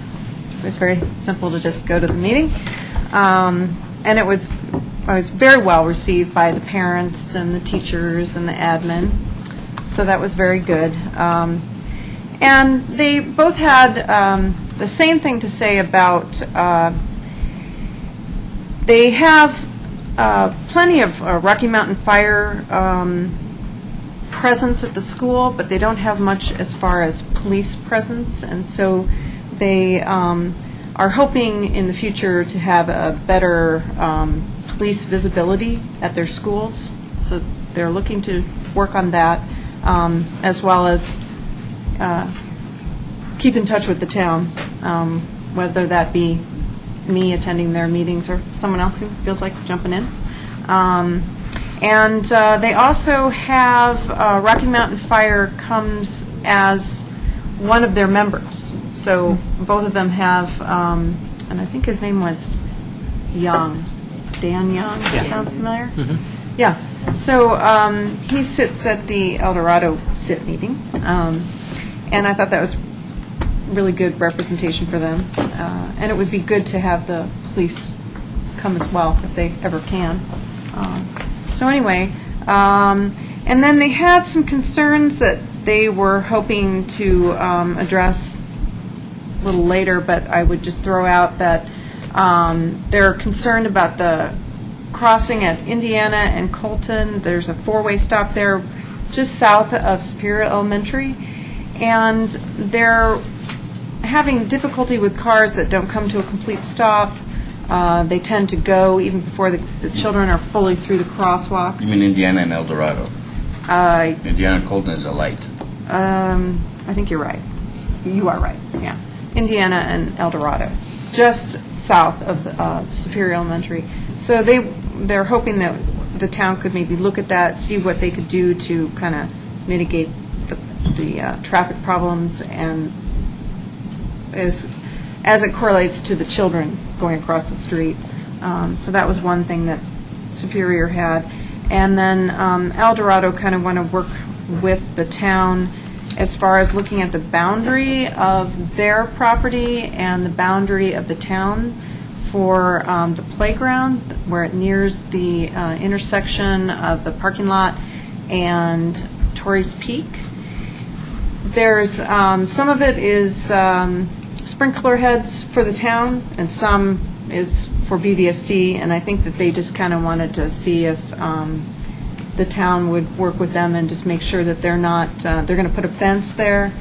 Speaker 12: it was very simple to just go to the meeting. And I was very well received by the parents and the teachers and the admin, so that was very good. And they both had the same thing to say about they have plenty of Rocky Mountain Fire presence at the school, but they don't have much as far as police presence, and so they are hoping in the future to have a better police visibility at their schools. So they're looking to work on that, as well as keep in touch with the town, whether that be me attending their meetings or someone else who feels like jumping in. And they also have Rocky Mountain Fire comes as one of their members. So both of them have, and I think his name was Young, Dan Young. Does that sound familiar? Mm-hmm. Yeah. So he sits at the El Dorado SIT meeting, and I thought that was really good representation for them. And it would be good to have the police come as well if they ever can. So anyway, and then they had some concerns that they were hoping to address a little later, but I would just throw out that they're concerned about the crossing at Indiana and Colton. There's a four-way stop there just south of Superior Elementary, and they're having difficulty with cars that don't come to a complete stop. They tend to go even before the children are fully through the crosswalk.
Speaker 14: You mean Indiana and El Dorado? Indiana and Colton is a light.
Speaker 12: I think you're right. You are right, yeah. Indiana and El Dorado, just south of Superior Elementary. So they're hoping that the town could maybe look at that, see what they could do to kind of mitigate the traffic problems, and as it correlates to the children going across the street. So that was one thing that Superior had. And then El Dorado kind of want to work with the town as far as looking at the boundary of their property and the boundary of the town for the playground where it nears the intersection of the parking lot and Torrey's Peak. There's, some of it is sprinkler heads for the town, and some is for BVSD, and I think that they just kind of wanted to see if the town would work with them and just make sure that they're not, they're going to put a fence there,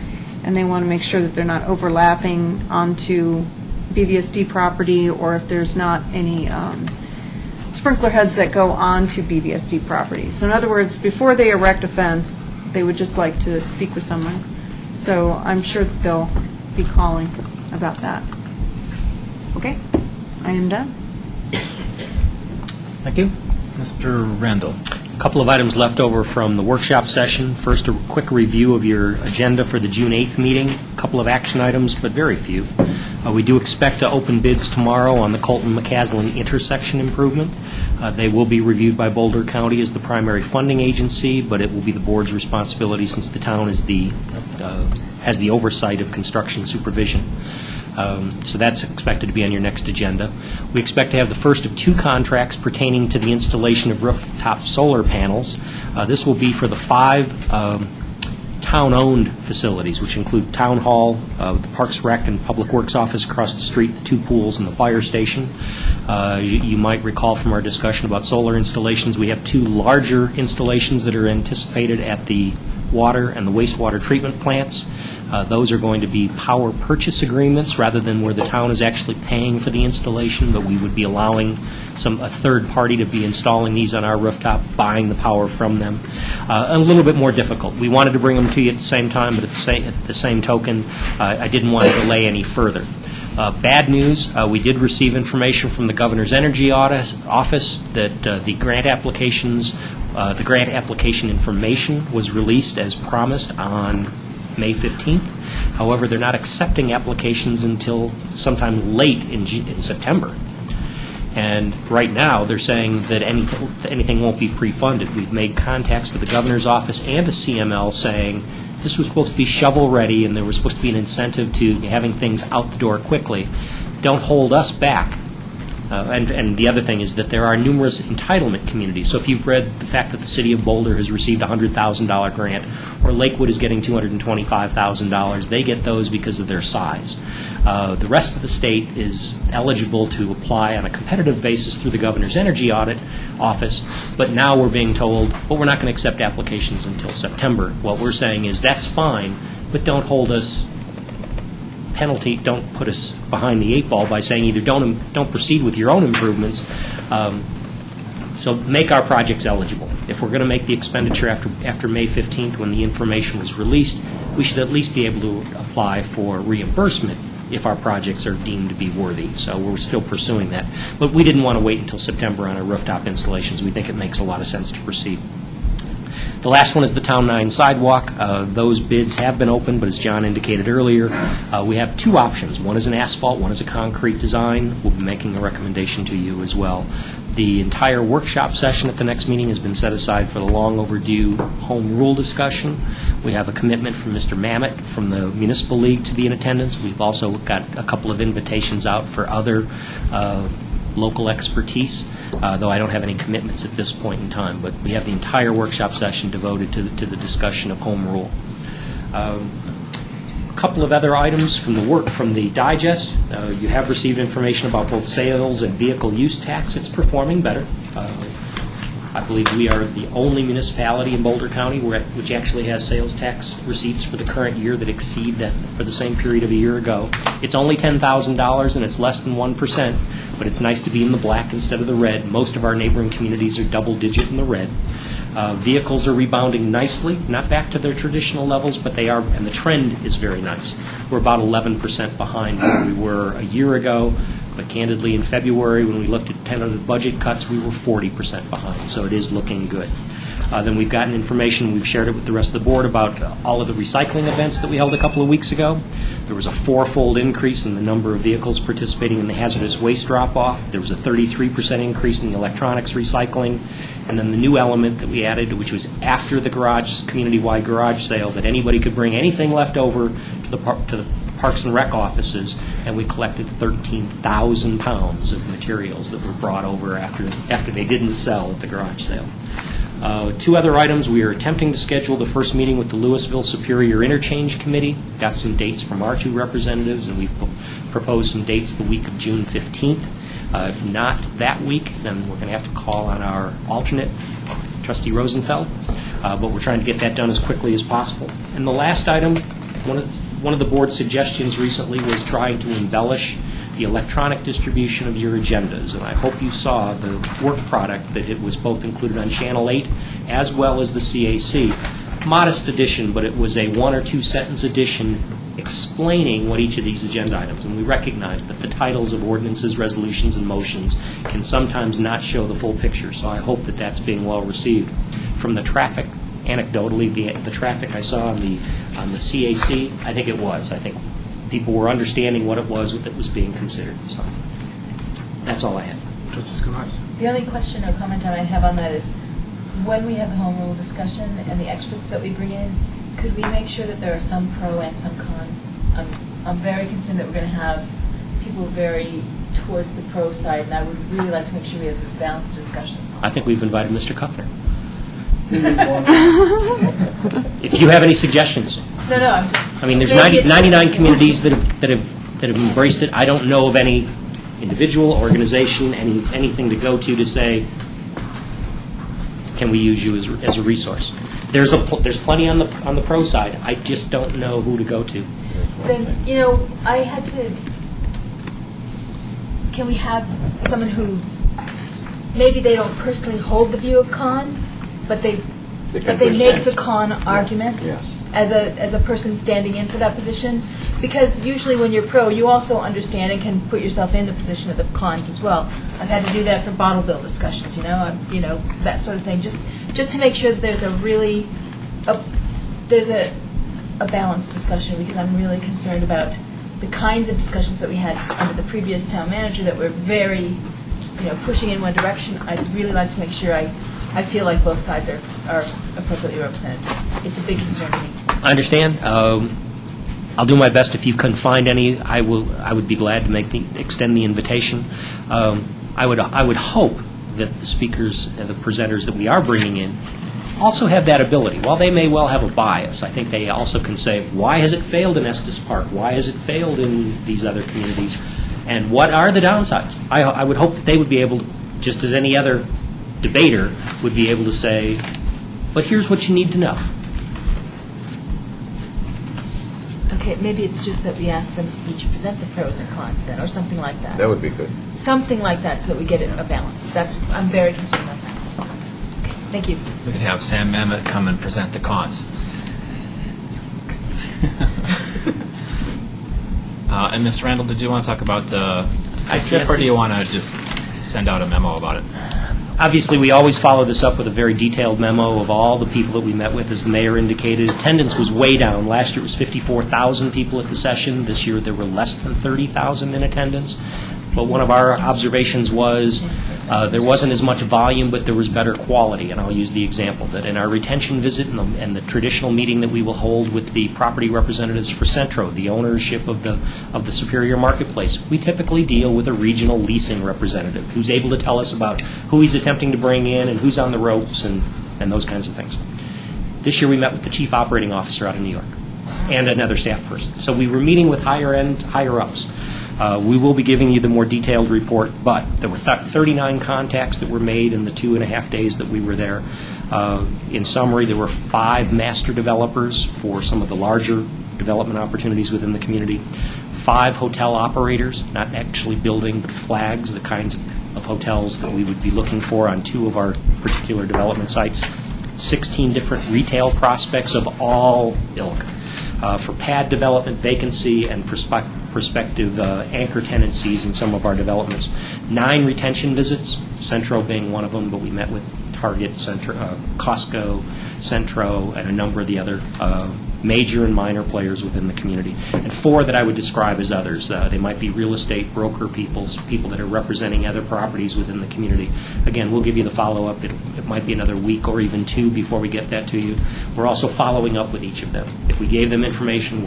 Speaker 12: and they want to make sure that they're not overlapping onto BVSD property, or if there's not any sprinkler heads that go onto BVSD property. So in other words, before they erect a fence, they would just like to speak with someone. So I'm sure that they'll be calling about that. Okay, I am done.
Speaker 1: Thank you. Mr. Randall.
Speaker 10: A couple of items left over from the workshop session. First, a quick review of your agenda for the June 8th meeting. A couple of action items, but very few. We do expect to open bids tomorrow on the Colton-McCaslin intersection improvement. They will be reviewed by Boulder County as the primary funding agency, but it will be the board's responsibility since the town is has the oversight of construction supervision. So that's expected to be on your next agenda. We expect to have the first of 2 contracts pertaining to the installation of rooftop solar panels. This will be for the 5 town-owned facilities, which include Town Hall, the Parks Rec and Public Works office across the street, the 2 pools, and the fire station. You might recall from our discussion about solar installations, we have 2 larger installations that are anticipated at the water and the wastewater treatment plants. Those are going to be power purchase agreements rather than where the town is actually paying for the installation, but we would be allowing a third party to be installing these on our rooftop, buying the power from them. A little bit more difficult. We wanted to bring them to you at the same time, but at the same token, I didn't want to delay any further. Bad news, we did receive information from the Governor's Energy Office that the grant application information was released as promised on May 15th. However, they're not accepting applications until sometime late in September. And right now, they're saying that anything won't be pre-funded. We've made contacts to the Governor's Office and to CML saying this was supposed to be shovel-ready and there was supposed to be an incentive to having things out the door quickly. Don't hold us back. And the other thing is that there are numerous entitlement communities. So if you've read the fact that the City of Boulder has received a $100,000 grant, or Lakewood is getting $225,000, they get those because of their size. The rest of the state is eligible to apply on a competitive basis through the Governor's Energy Office, but now we're being told, well, we're not going to accept applications until September. What we're saying is that's fine, but don't hold us don't put us behind the 8 ball by saying either don't proceed with your own improvements, so make our projects eligible. If we're going to make the expenditure after May 15th when the information was released, we should at least be able to apply for reimbursement if our projects are deemed to be worthy. So we're still pursuing that. But we didn't want to wait until September on our rooftop installations. We think it makes a lot of sense to proceed. The last one is the Town 9 sidewalk. Those bids have been opened, but as John indicated earlier, we have 2 options. One is an asphalt, one is a concrete design. We'll be making a recommendation to you as well. The entire workshop session at the next meeting has been set aside for the long overdue home rule discussion. We have a commitment from Mr. Mamet from the Municipal League to be in attendance. We've also got a couple of invitations out for other local expertise, though I don't have any commitments at this point in time. But we have the entire workshop session devoted to the discussion of home rule. A couple of other items from the digest. You have received information about both sales and vehicle use tax. It's performing better. I believe we are the only municipality in Boulder County which actually has sales tax receipts for the current year that exceed that for the same period of a year ago. It's only $10,000 and it's less than 1%, but it's nice to be in the black instead of the red. Most of our neighboring communities are double-digit in the red. Vehicles are rebounding nicely, not back to their traditional levels, but they are, and the trend is very nice. We're about 11% behind where we were a year ago. But candidly, in February, when we looked at tentative budget cuts, we were 40% behind, so it is looking good. Then we've gotten information, we've shared it with the rest of the board about all of the recycling events that we held a couple of weeks ago. There was a 4-fold increase in the number of vehicles participating in the hazardous waste drop-off. There was a 33% increase in the electronics recycling. And then the new element that we added, which was after the community-wide garage sale, that anybody could bring anything left over to the Parks and Rec offices, and we collected 13,000 pounds of materials that were brought over after they didn't sell at the garage sale. Two other items, we are attempting to schedule the first meeting with the Louisville Superior Interchange Committee. Got some dates from our two representatives, and we've proposed some dates the week of June 15th. If not that week, then we're going to have to call on our alternate, Trustee Rosenfeld, but we're trying to get that done as quickly as possible. And the last item, one of the board's suggestions recently was trying to embellish the electronic distribution of your agendas, and I hope you saw the work product that it was both included on Channel 8 as well as the CAC. Modest edition, but it was a 1 or 2 sentence edition explaining what each of these agenda items, and we recognize that the titles of ordinances, resolutions, and motions can sometimes not show the full picture, so I hope that that's being well received. From the traffic, anecdotally, the traffic I saw on the CAC, I think it was. I think people were understanding what it was that was being considered. So that's all I had.
Speaker 1: Justice Gomez.
Speaker 3: The only question or comment I might have on that is, when we have the home rule discussion and the experts that we bring in, could we make sure that there are some pro and some con? I'm very concerned that we're going to have people very towards the pro side, and I would really like to make sure we have as balanced discussion as possible.
Speaker 10: I think we've invited Mr. Kuffner. If you have any suggestions.
Speaker 3: No, I'm just.
Speaker 10: I mean, there's 99 communities that have embraced it. I don't know of any individual, organization, anything to go to say, can we use you as a resource? There's plenty on the pro side. I just don't know who to go to.
Speaker 3: Then, I had to. Can we have someone who maybe they don't personally hold the view of con, but they make the con argument as a person standing in for that position? Because usually when you're pro, you also understand and can put yourself in the position of the cons as well. I've had to do that for bottle bill discussions, that sort of thing, just to make sure that there's a balanced discussion, because I'm really concerned about the kinds of discussions that we had under the previous town manager that were very, pushing in one direction. I'd really like to make sure I feel like both sides are appropriately represented. It's a big concern to me.
Speaker 10: I understand. I'll do my best. If you can find any, I would be glad to extend the invitation. I would hope that the speakers and the presenters that we are bringing in also have that ability. While they may well have a bias, I think they also can say, why has it failed in Estes Park? Why has it failed in these other communities? And what are the downsides? I would hope that they would be able to, just as any other debater would be able to say, but here's what you need to know.
Speaker 3: Okay, maybe it's just that we ask them to each present the pros and cons then, or something like that.
Speaker 14: That would be good.
Speaker 3: Something like that, so that we get a balance. I'm very concerned about that. Okay, thank you.
Speaker 1: We could have Sam Mamet come and present the cons. And Ms. Randall, did you want to talk about ITIP, or do you want to just send out a memo about it?
Speaker 10: Obviously, we always follow this up with a very detailed memo of all the people that we met with, as the mayor indicated. Attendance was way down. Last year it was 54,000 people at the session. This year there were less than 30,000 in attendance. But one of our observations was there wasn't as much volume, but there was better quality. And I'll use the example that in our retention visit and the traditional meeting that we will hold with the property representatives for Centro, the ownership of the Superior Marketplace, we typically deal with a regional leasing representative who's able to tell us about who he's attempting to bring in and who's on the ropes and those kinds of things. This year we met with the chief operating officer out of New York and another staff person. So we were meeting with higher-ups. We will be giving you the more detailed report, but there were 39 contacts that were made in the 2.5 days that we were there. In summary, there were 5 master developers for some of the larger development opportunities within the community, 5 hotel operators, not actually building, but flags, the kinds of hotels that we would be looking for on 2 of our particular development sites, 16 different retail prospects of all ilk for pad development, vacancy, and prospective anchor tenancies in some of our developments. 9 retention visits, Centro being one of them, but we met with Target, Costco, Centro, and a number of the other major and minor players within the community. And 4 that I would describe as others. They might be real estate broker people that are representing other properties within the community. Again, we'll give you the follow-up. It might be another week or even 2 before we get that to you. We're also following up with each of them. If we gave them information,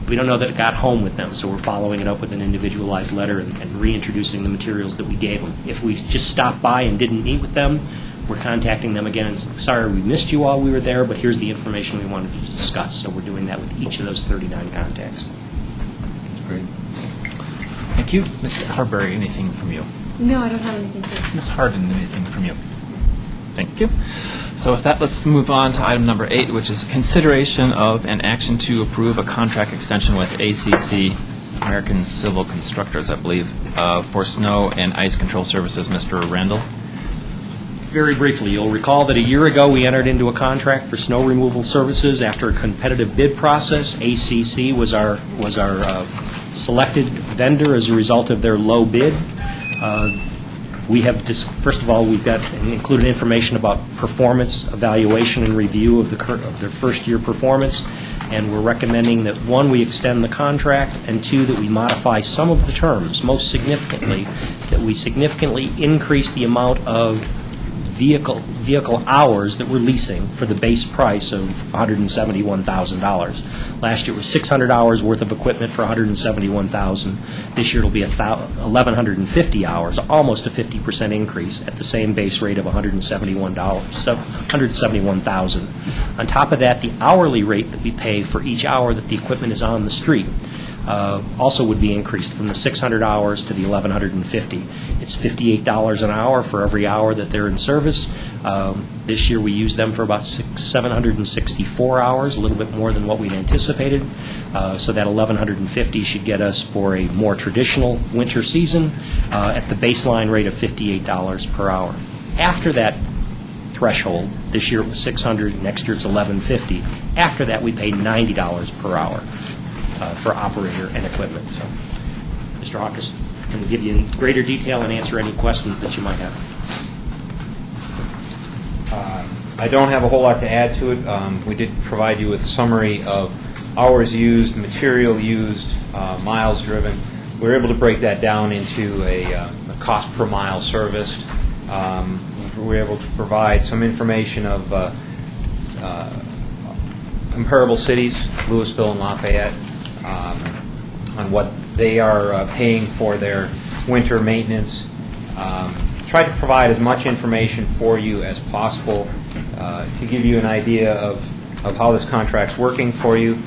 Speaker 10: We don't know that it got home with them, so we're following it up with an individualized letter and reintroducing the materials that we gave them. If we just stopped by and didn't meet with them, we're contacting them again and saying, sorry, we missed you while we were there, but here's the information we wanted to discuss. So we're doing that with each of those 39 contacts.
Speaker 1: Great. Thank you. Ms. Harbury, anything from you?
Speaker 17: No, I don't have anything to
Speaker 1: Ms. Harden, anything from you? Thank you. So with that, let's move on to item number 8, which is consideration of and action to approve a contract extension with ACC, American Civil Constructors, I believe, for snow and ice control services. Mr. Randall?
Speaker 10: Very briefly, you'll recall that a year ago we entered into a contract for snow removal services after a competitive bid process. ACC was our selected vendor as a result of their low bid. We have, first of all, we've got included information about performance evaluation and review of their first-year performance, and we're recommending that, one, we extend the contract, and two, that we modify some of the terms. Most significantly, that we significantly increase the amount of vehicle hours that we're leasing for the base price of $171,000. Last year it was 600 hours worth of equipment for $171,000. This year it'll be 1,150 hours, almost a 50% increase at the same base rate of $171,000. On top of that, the hourly rate that we pay for each hour that the equipment is on the street also would be increased from the 600 hours to the 1,150. It's $58 an hour for every hour that they're in service. This year we used them for about 764 hours, a little bit more than what we'd anticipated. So that 1,150 should get us for a more traditional winter season at the baseline rate of $58 per hour. After that threshold, this year it was 600, next year it's 1,150. After that, we pay $90 per hour for operator and equipment. So, Mr. Hawkins can give you in greater detail and answer any questions that you might have.
Speaker 11: I don't have a whole lot to add to it. We did provide you with a summary of hours used, material used, miles driven. We were able to break that down into a cost per mile serviced. We were able to provide some information of comparable cities, Louisville and Lafayette, on what they are paying for their winter maintenance. Try to provide as much information for you as possible to give you an idea of how this contract's working for you.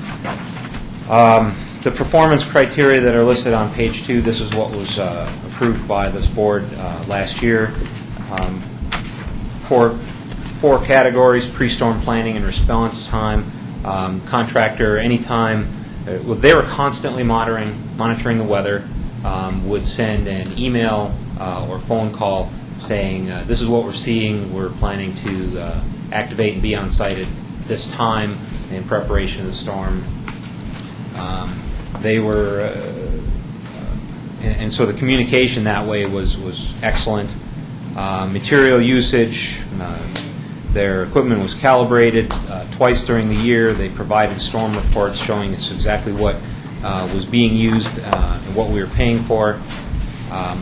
Speaker 11: The performance criteria that are listed on page 2, this is what was approved by this board last year. Four categories: pre-storm planning and response time, contractor anytime. They were constantly monitoring the weather, would send an email or phone call saying, this is what we're seeing, we're planning to activate and be on site at this time in preparation of the storm. They were, and so the communication that way was excellent. Material usage, their equipment was calibrated twice during the year. They provided storm reports showing us exactly what was being used and what we were paying for.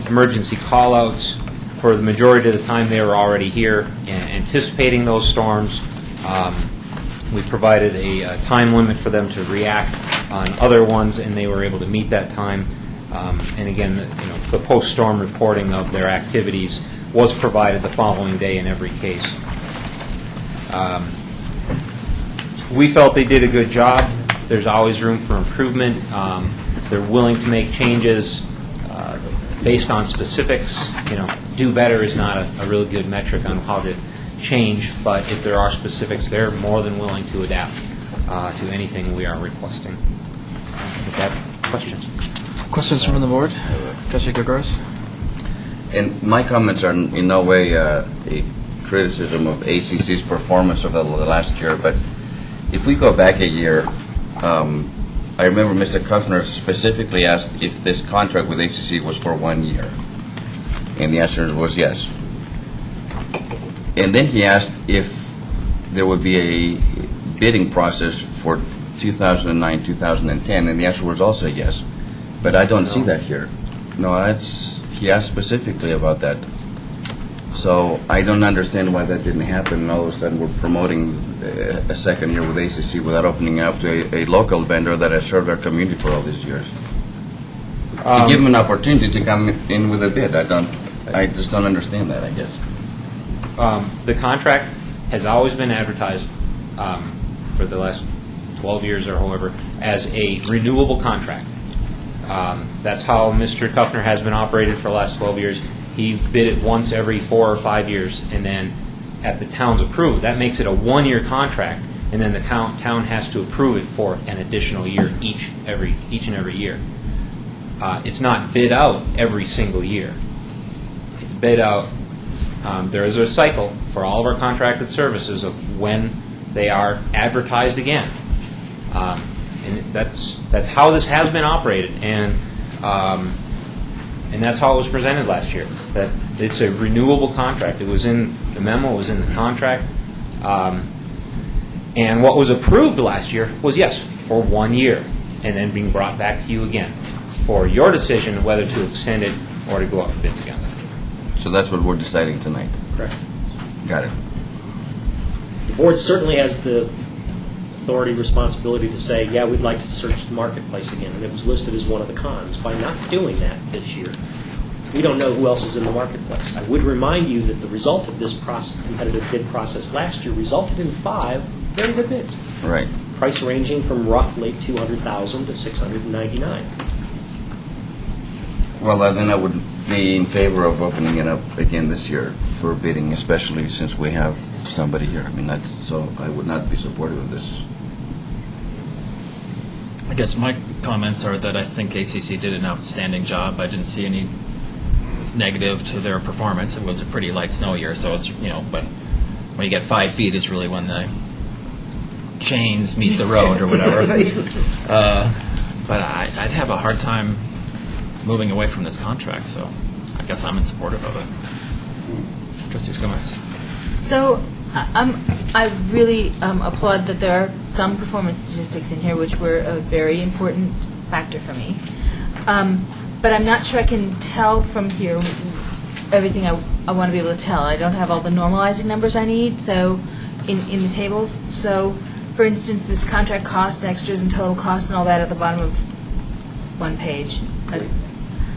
Speaker 11: Emergency call-outs, for the majority of the time they were already here anticipating those storms. We provided a time limit for them to react on other ones, and they were able to meet that time. And again, the post-storm reporting of their activities was provided the following day in every case. We felt they did a good job. There's always room for improvement. They're willing to make changes based on specifics. Do better is not a really good metric on how to change, but if there are specifics, they're more than willing to adapt to anything we are requesting. With that, questions?
Speaker 1: Questions from the board? Trustee Gregores?
Speaker 14: And my comments are in no way a criticism of ACC's performance over the last year, but if we go back a year, I remember Mr. Kuffner specifically asked if this contract with ACC was for 1 year, and the answer was yes. And then he asked if there would be a bidding process for 2009, 2010, and the answer was also yes. But I don't see that here. No, he asked specifically about that. So I don't understand why that didn't happen, and all of a sudden we're promoting a second year with ACC without opening up to a local vendor that has served our community for all these years? To give them an opportunity to come in with a bid. I just don't understand that, I guess.
Speaker 11: The contract has always been advertised for the last 12 years or however as a renewable contract. That's how Mr. Kuffner has been operated for the last 12 years. He bid it once every 4 or 5 years, and then at the town's approval, that makes it a one-year contract, and then the town has to approve it for an additional year each and every year. It's not bid out every single year. It's bid out. There is a cycle for all of our contracted services of when they are advertised again, and that's how this has been operated, and that's how it was presented last year. That it's a renewable contract. It was in the memo. It was in the contract, and what was approved last year was yes for 1 year, and then being brought back to you again for your decision whether to extend it or to go out for bids again.
Speaker 14: So that's what we're deciding tonight.
Speaker 10: Correct.
Speaker 14: Got it.
Speaker 10: The board certainly has the authority, responsibility to say, yeah, we'd like to search the marketplace again, and it was listed as one of the cons. By not doing that this year, we don't know who else is in the marketplace. I would remind you that the result of this competitive bid process last year resulted in 5 very good bids.
Speaker 14: Right.
Speaker 10: Price ranging from roughly $200,000 to $699,000.
Speaker 14: Well, then I would be in favor of opening it up again this year for bidding, especially since we have somebody here. I mean, so I would not be supportive of this.
Speaker 1: I guess my comments are that I think ACC did an outstanding job. I didn't see any negative to their performance. It was a pretty light snow year, so it's, but when you get 5 feet is really when the chains meet the road or whatever. But I'd have a hard time moving away from this contract, so I guess I'm in supportive of it. Trustees Gomez.
Speaker 3: So I really applaud that there are some performance statistics in here which were a very important factor for me. But I'm not sure I can tell from here everything I want to be able to tell. I don't have all the normalizing numbers I need so in the tables. So, for instance, this contract cost and extras and total cost and all that at the bottom of one page.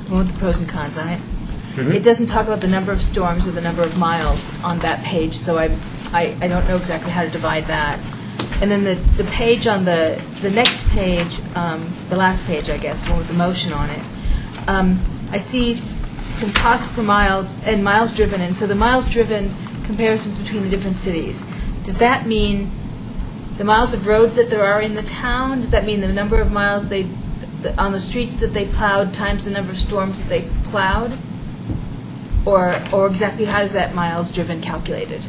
Speaker 3: One with the pros and cons on it. Mm-hmm. It doesn't talk about the number of storms or the number of miles on that page, so I don't know exactly how to divide that. And then the page on the next page, the last page, I guess, the one with the motion on it, I see some cost per miles and miles driven, and so the miles driven comparisons between the different cities. Does that mean the miles of roads that there are in the town? Does that mean the number of miles on the streets that they plowed times the number of storms that they plowed? Or exactly how is that miles driven calculated?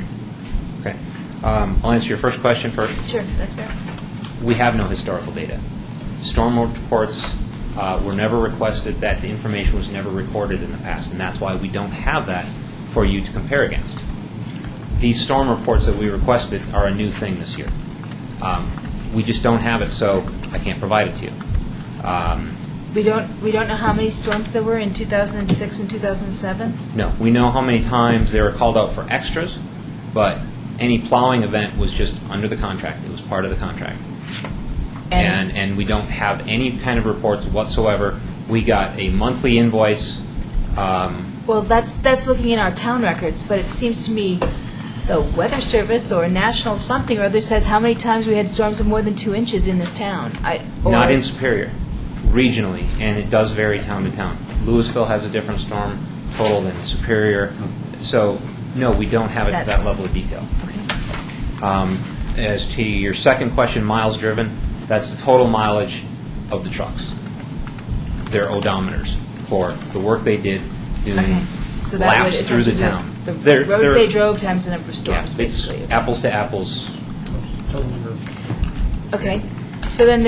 Speaker 11: Okay. I'll answer your first question first.
Speaker 3: Sure, that's fair.
Speaker 11: We have no historical data. Storm reports were never requested. That the information was never recorded in the past, and that's why we don't have that for you to compare against. These storm reports that we requested are a new thing this year. We just don't have it, so I can't provide it to you.
Speaker 3: We don't know how many storms there were in 2006 and 2007?
Speaker 11: No. We know how many times they were called out for extras, but any plowing event was just under the contract. It was part of the contract. And we don't have any kind of reports whatsoever. We got a monthly invoice.
Speaker 3: Well, that's looking in our town records, but it seems to me the Weather Service or National something or other says how many times we had storms of more than 2 inches in this town.
Speaker 11: Not in Superior. Regionally, and it does vary town to town. Louisville has a different storm total than Superior. So, no, we don't have it at that level of detail.
Speaker 3: Okay.
Speaker 11: As to your second question, miles driven, that's the total mileage of the trucks. They're odometers for the work they did doing
Speaker 3: So that
Speaker 11: laps through the town.
Speaker 3: The roads they drove times the number of storms,
Speaker 11: yeah, it's
Speaker 3: basically.
Speaker 11: apples to apples.
Speaker 3: Okay. So then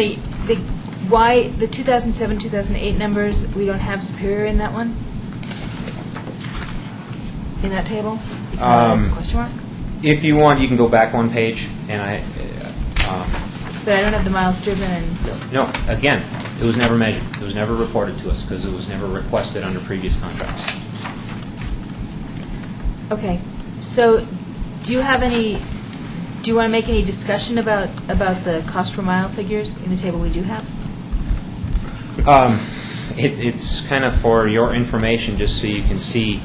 Speaker 3: why the 2007, 2008 numbers, we don't have Superior in that one? In that table? Because question mark?
Speaker 11: If you want, you can go back one page, and
Speaker 3: But I don't have the miles driven and...
Speaker 11: No, again, it was never measured. It was never reported to us because it was never requested under previous contracts.
Speaker 3: Okay. So do you have any do you want to make any discussion about the cost per mile figures in the table we do have?
Speaker 11: It's kind of for your information, just so you can see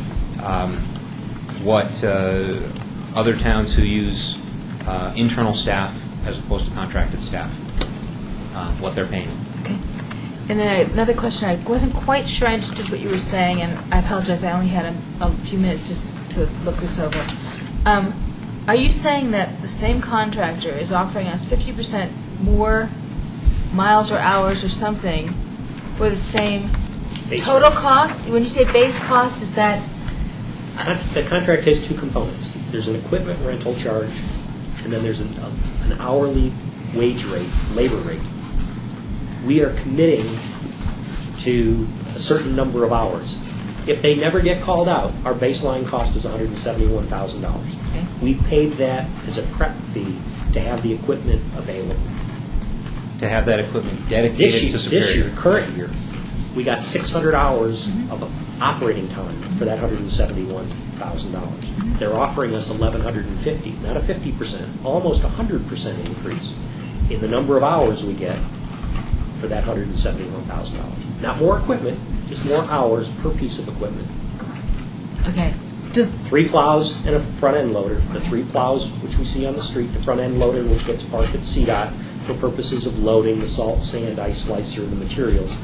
Speaker 11: what other towns who use internal staff as opposed to contracted staff, what they're paying.
Speaker 3: Okay. And then another question, I wasn't quite sure I understood what you were saying, and I apologize, I only had a few minutes just to look this over. Are you saying that the same contractor is offering us 50% more miles or hours or something for the same
Speaker 10: Base
Speaker 3: total
Speaker 10: rate.
Speaker 3: cost? When you say base cost, is that,
Speaker 10: The contract has two components. There's an equipment rental charge, and then there's an hourly wage rate, labor rate. We are committing to a certain number of hours. If they never get called out, our baseline cost is $171,000.
Speaker 3: Okay.
Speaker 10: We paid that as a prep fee to have the equipment available.
Speaker 11: To have that equipment dedicated to Superior.
Speaker 10: This year, current year, we got 600 hours of operating time for that $171,000. They're offering us $1,150, not a 50%, almost 100% increase in the number of hours we get for that $171,000. Not more equipment, just more hours per piece of equipment.
Speaker 3: okay.
Speaker 10: 3 plows and a front-end loader. The 3 plows, which we see on the street, the front-end loader, which gets parked at CDOT for purposes of loading the salt, sand, ice slicer, and the materials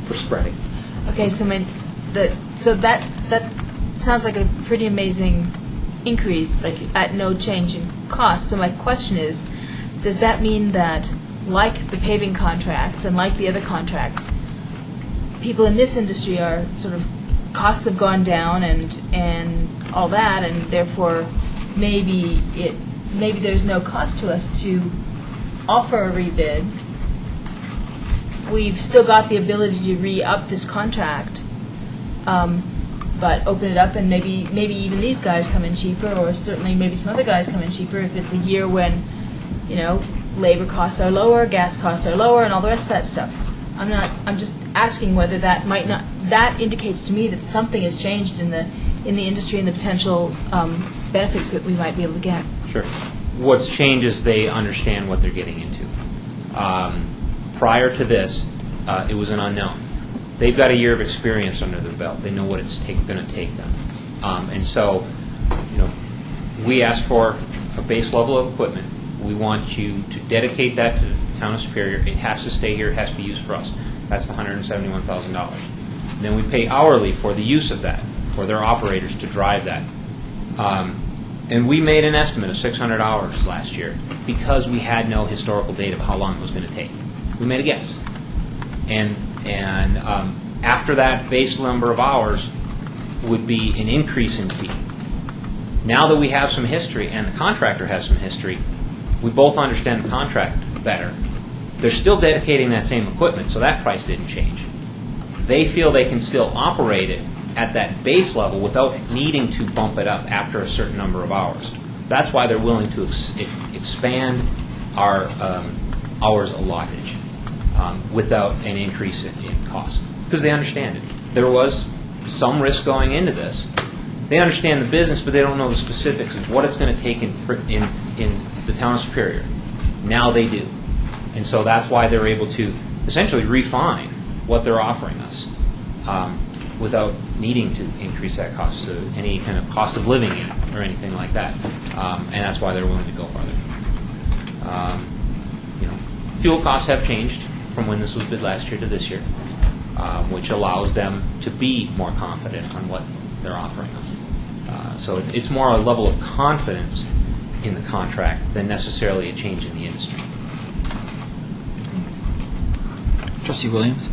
Speaker 10: for spreading.
Speaker 3: Okay, so that sounds like a pretty amazing increase at no change in cost. So my question is, does that mean that, like the paving contracts and like the other contracts, people in this industry are sort of, costs have gone down and all that, and therefore maybe there's no cost to us to offer a rebid. We've still got the ability to re-up this contract, but open it up and maybe even these guys come in cheaper, or certainly maybe some other guys come in cheaper if it's a year when, labor costs are lower, gas costs are lower, and all the rest of that stuff. I'm just asking whether that might not, that indicates to me that something has changed in the industry and the potential benefits that we might be able to get.
Speaker 11: Sure. What's changed is they understand what they're getting into. Prior to this, it was an unknown. They've got a year of experience under their belt. They know what it's going to take them. And so, we asked for a base level of equipment. We want you to dedicate that to the town of Superior. It has to stay here. It has to be used for us. That's the $171,000. Then we pay hourly for the use of that, for their operators to drive that. And we made an estimate of 600 hours last year because we had no historical data of how long it was going to take. We made a guess. And after that base number of hours would be an increase in fee. Now that we have some history and the contractor has some history, we both understand the contract better. They're still dedicating that same equipment, so that price didn't change. They feel they can still operate it at that base level without needing to bump it up after a certain number of hours. That's why they're willing to expand our hours allottage without an increase in cost, because they understand it. There was some risk going into this. They understand the business, but they don't know the specifics of what it's going to take in the town of Superior. Now they do. And so that's why they're able to essentially refine what they're offering us without needing to increase that cost, any kind of cost of living in or anything like that. And that's why they're willing to go farther. Fuel costs have changed from when this was bid last year to this year, which allows them to be more confident on what they're offering us. So it's more a level of confidence in the contract than necessarily a change in the industry.
Speaker 1: Trustee Williams?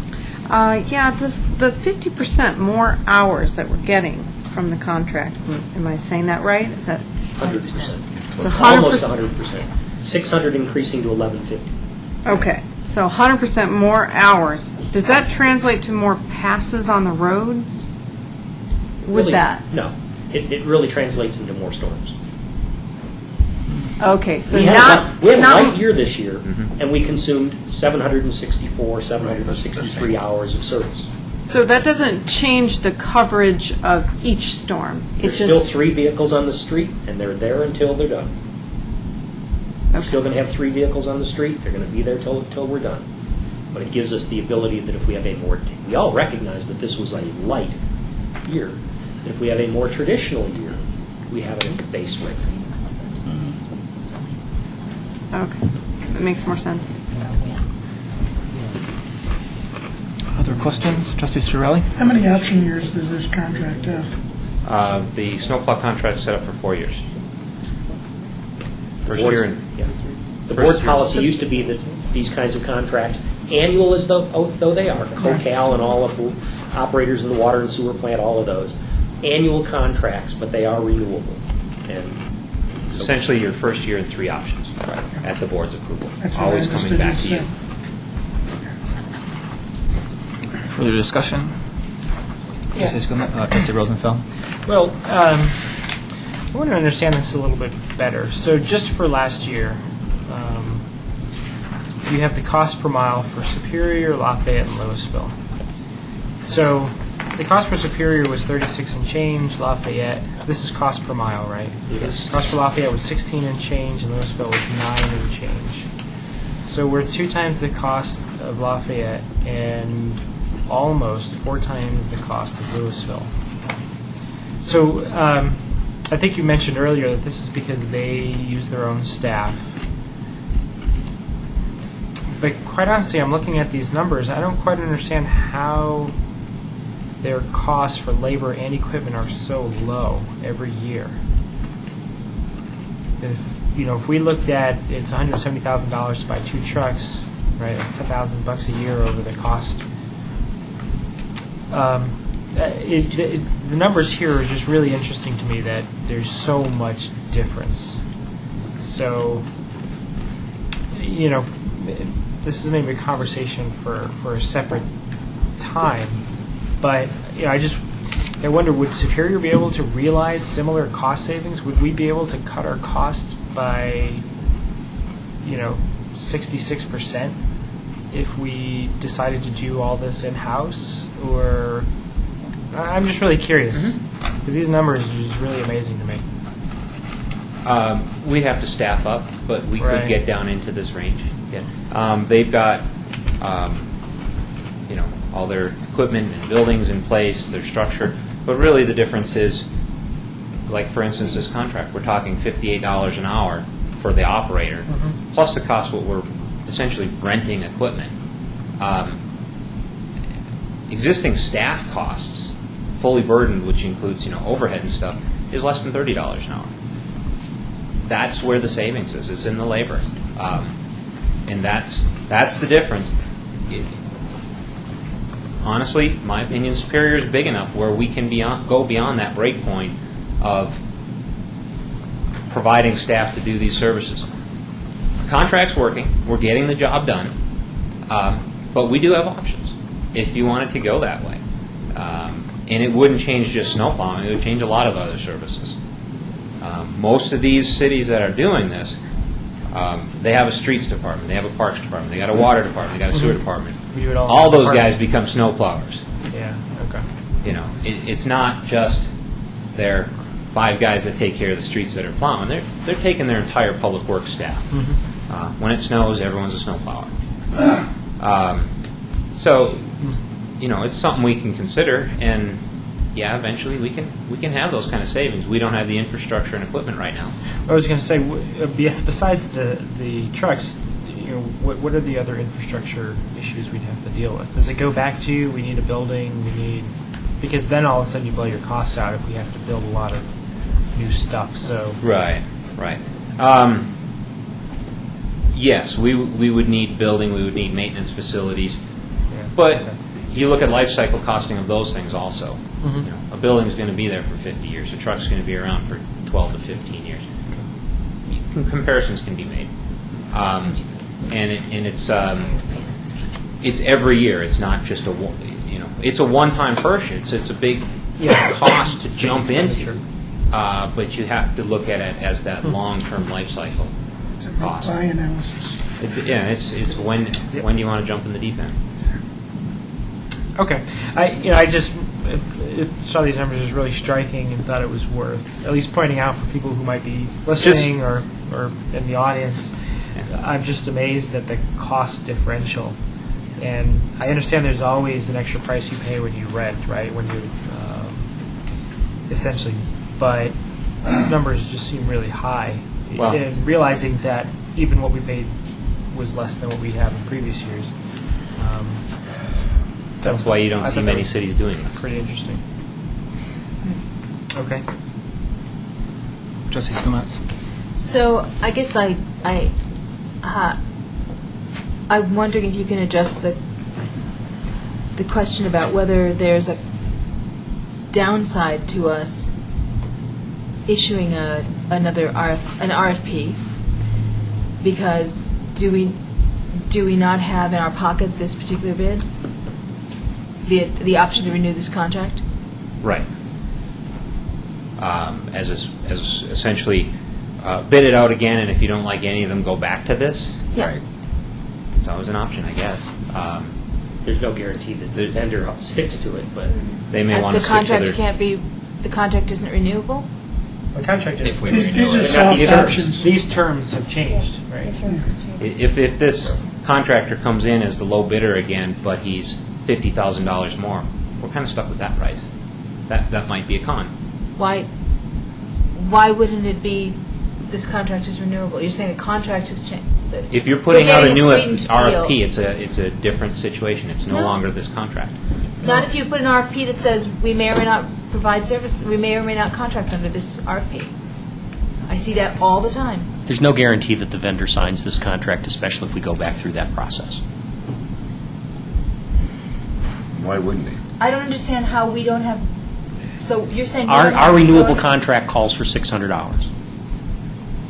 Speaker 12: Yeah, just the 50% more hours that we're getting from the contract, am I saying that right? Is that
Speaker 10: 100%.
Speaker 12: It's 100%.
Speaker 10: Almost 100%. 600 increasing to 1150.
Speaker 12: Okay, so 100% more hours. Does that translate to more passes on the roads? Would
Speaker 10: Really,
Speaker 12: that?
Speaker 10: No. It really translates into more storms.
Speaker 12: Okay, so
Speaker 10: we had a
Speaker 12: not
Speaker 10: light year this year, and we consumed 763 hours of service.
Speaker 12: so that doesn't change the coverage of each storm.
Speaker 10: There's
Speaker 12: It's
Speaker 10: still
Speaker 12: just
Speaker 10: 3 vehicles on the street, and they're there until they're done. We're still going to have 3 vehicles on the street. They're going to be there till we're done. But it gives us the ability that if we have a more, we all recognize that this was a light year. If we have a more traditional year, we have it at the base rate.
Speaker 12: Okay, that makes more sense.
Speaker 1: Other questions? Trustee Ciarelli?
Speaker 4: How many option years does this contract have?
Speaker 11: The snowplow contract is set up for 4 years. First
Speaker 10: board's-
Speaker 11: year,
Speaker 10: yeah. The
Speaker 11: first
Speaker 10: board's
Speaker 11: year.
Speaker 10: policy used to be that these kinds of contracts, annual as though they are, COCAL and all of the operators in the water and sewer plant, all of those, annual contracts, but they are renewable. And so-
Speaker 11: essentially your first year and 3 options at the board's approval.
Speaker 4: That's what I
Speaker 11: Always coming
Speaker 4: understood
Speaker 11: back
Speaker 4: you
Speaker 11: to you.
Speaker 4: said.
Speaker 1: Further discussion? Trustee Rosenfeld?
Speaker 5: Well, I want to understand this a little bit better. So just for last year, you have the cost per mile for Superior, Lafayette, and Louisville. So the cost for Superior was 36 and change, Lafayette, this is cost per mile, right?
Speaker 10: Yes.
Speaker 5: Cost for Lafayette was 16 and change, and Louisville was 9 and change. So we're 2 times the cost of Lafayette and almost 4 times the cost of Louisville. So I think you mentioned earlier that this is because they use their own staff. But quite honestly, I'm looking at these numbers. I don't quite understand how their costs for labor and equipment are so low every year. If we looked at it's $170,000 to buy 2 trucks, right? That's $10,000 a year over the cost. The numbers here are just really interesting to me that there's so much difference. So, this is maybe a conversation for a separate time, but I wonder, would Superior be able to realize similar cost savings? Would we be able to cut our costs by 66% if we decided to do all this in-house? Or I'm just really curious because these numbers are just really amazing to me.
Speaker 11: We'd have to staff up, but we
Speaker 5: Right.
Speaker 11: could get down into this range. Yeah. They've got, all their equipment and buildings in place, their structure. But really, the difference is, like for instance, this contract. We're talking $58 an hour for the operator, plus the cost what we're essentially renting equipment. Existing staff costs, fully burdened, which includes overhead and stuff, is less than $30 an hour. That's where the savings is. It's in the labor, and that's the difference. Honestly, my opinion, Superior is big enough where we can go beyond that break point of providing staff to do these services. The contract's working. We're getting the job done, but we do have options if you want it to go that way. And it wouldn't change just snowplowing. It would change a lot of other services. Most of these cities that are doing this, they have a streets department, they have a parks department, they got a water department, they got a sewer department.
Speaker 5: We do it all
Speaker 11: All
Speaker 5: in the
Speaker 11: those
Speaker 5: department.
Speaker 11: guys become snowplowers.
Speaker 5: Yeah. Okay.
Speaker 11: It's not just their 5 guys that take care of the streets that are plowing. They're taking their entire public works staff. When it snows, everyone's a snowplower. So, it's something we can consider, and eventually we can have those kind of savings. We don't have the infrastructure and equipment right now.
Speaker 5: I was going to say, besides the trucks, what are the other infrastructure issues we'd have to deal with? Does it go back to we need a building, because then all of a sudden you blow your costs out if we have to build a lot of new stuff. So
Speaker 11: Right. Yes, we would need building, we would need maintenance facilities, but you look at life cycle costing of those things also. A building's going to be there for 50 years. A truck's going to be around for 12 to 15 years. Comparisons can be made, and it's every year. It's not just it's a one-time purchase. It's a big cost to jump into, but you have to look at it as that long-term life cycle cost.
Speaker 4: Buy analysis.
Speaker 11: It's when do you want to jump in the deep end?
Speaker 5: okay, I just saw these numbers as really striking and thought it was worth at least pointing out for people who might be listening or in the audience. I'm just amazed at the cost differential. And I understand there's always an extra price you pay when you rent, right? When you essentially, but these numbers just seem really high.
Speaker 11: Well-
Speaker 5: And realizing that even what we paid was less than what we have in previous years.
Speaker 11: That's why you don't
Speaker 5: I
Speaker 11: see
Speaker 5: thought that
Speaker 11: many
Speaker 5: was
Speaker 11: cities doing this.
Speaker 5: Pretty interesting. Okay.
Speaker 1: Trustee Skumatz?
Speaker 3: So I guess I'm wondering if you can address the question about whether there's a downside to us issuing an RFP, because do we not have in our pocket this particular bid, the option to renew this contract?
Speaker 11: Right. As essentially bid it out again, and if you don't like any of them, go back to this.
Speaker 3: Yeah.
Speaker 11: Right. It's always an option, I guess.
Speaker 10: There's no guarantee that the vendor sticks to it, but
Speaker 11: They may want to
Speaker 3: The
Speaker 11: stick to
Speaker 3: contract
Speaker 11: their...
Speaker 3: can't be, the contract isn't renewable?
Speaker 5: The contract is.
Speaker 1: If we
Speaker 4: These
Speaker 1: renew
Speaker 4: are
Speaker 1: it.
Speaker 4: soft
Speaker 5: These
Speaker 4: options.
Speaker 5: These terms have changed, right?
Speaker 11: If this contractor comes in as the low bidder again, but he's $50,000 more, we're kind of stuck with that price. That might be a con.
Speaker 3: Why wouldn't it be, this contract is renewable? You're saying the contract has changed?
Speaker 11: If you're putting out a new
Speaker 3: sweetened
Speaker 11: RFP,
Speaker 3: deal.
Speaker 11: it's a different situation. It's no
Speaker 3: No.
Speaker 11: longer this contract.
Speaker 3: Not if you put an RFP that says we may or may not provide service, we may or may not contract under this RFP. I see that all the time.
Speaker 10: there's no guarantee that the vendor signs this contract, especially if we go back through that process.
Speaker 14: Why wouldn't they?
Speaker 3: I don't understand how we don't have, so you're saying... we don't
Speaker 10: Our
Speaker 3: have
Speaker 10: renewable
Speaker 3: store-
Speaker 10: contract calls for $600.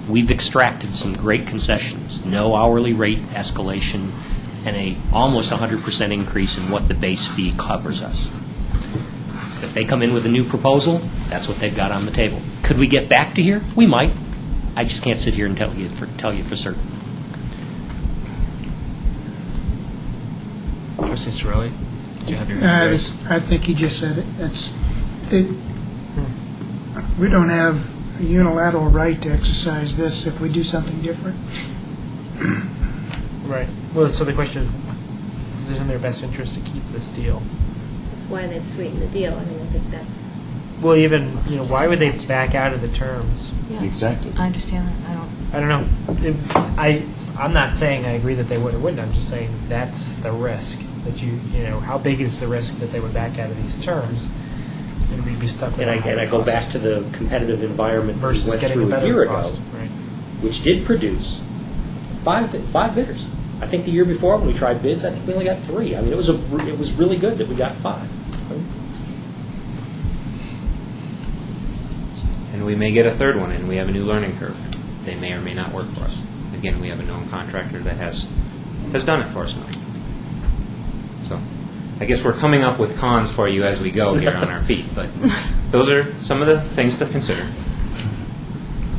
Speaker 10: We've extracted some great concessions, no hourly rate escalation, and a almost 100% increase in what the base fee covers us. If they come in with a new proposal, that's what they've got on the table. Could we get back to here? We might. I just can't sit here and tell you for certain.
Speaker 1: Trustee Cirilli, did you have your hand raised?
Speaker 4: I think he just said it. We don't have a unilateral right to exercise this if we do something different.
Speaker 5: Right. Well, so the question is it in their best interest to keep this deal?
Speaker 17: That's why they've sweetened the deal. I mean, I think that's...
Speaker 5: Well, even, why would they back out of the terms?
Speaker 3: Yeah.
Speaker 14: Exactly.
Speaker 3: I understand that.
Speaker 5: I don't know. I'm not saying I agree that they would or wouldn't. I'm just saying that's the risk that how big is the risk that they would back out of these terms and we'd be stuck with
Speaker 10: And
Speaker 5: a higher
Speaker 10: I go
Speaker 5: cost
Speaker 10: back to the competitive environment that we
Speaker 5: versus
Speaker 10: went
Speaker 5: getting a
Speaker 10: through a
Speaker 5: better
Speaker 10: year
Speaker 5: cost.
Speaker 10: ago,
Speaker 5: Right.
Speaker 10: which did produce five bidders. I think the year before when we tried bids, I think we only got 3. I mean, it was really good that we got 5.
Speaker 11: And we may get a third one, and we have a new learning curve. They may or may not work for us. Again, we have a known contractor that has done it for us now. So I guess we're coming up with cons for you as we go here on our feet, but those are some of the things to consider.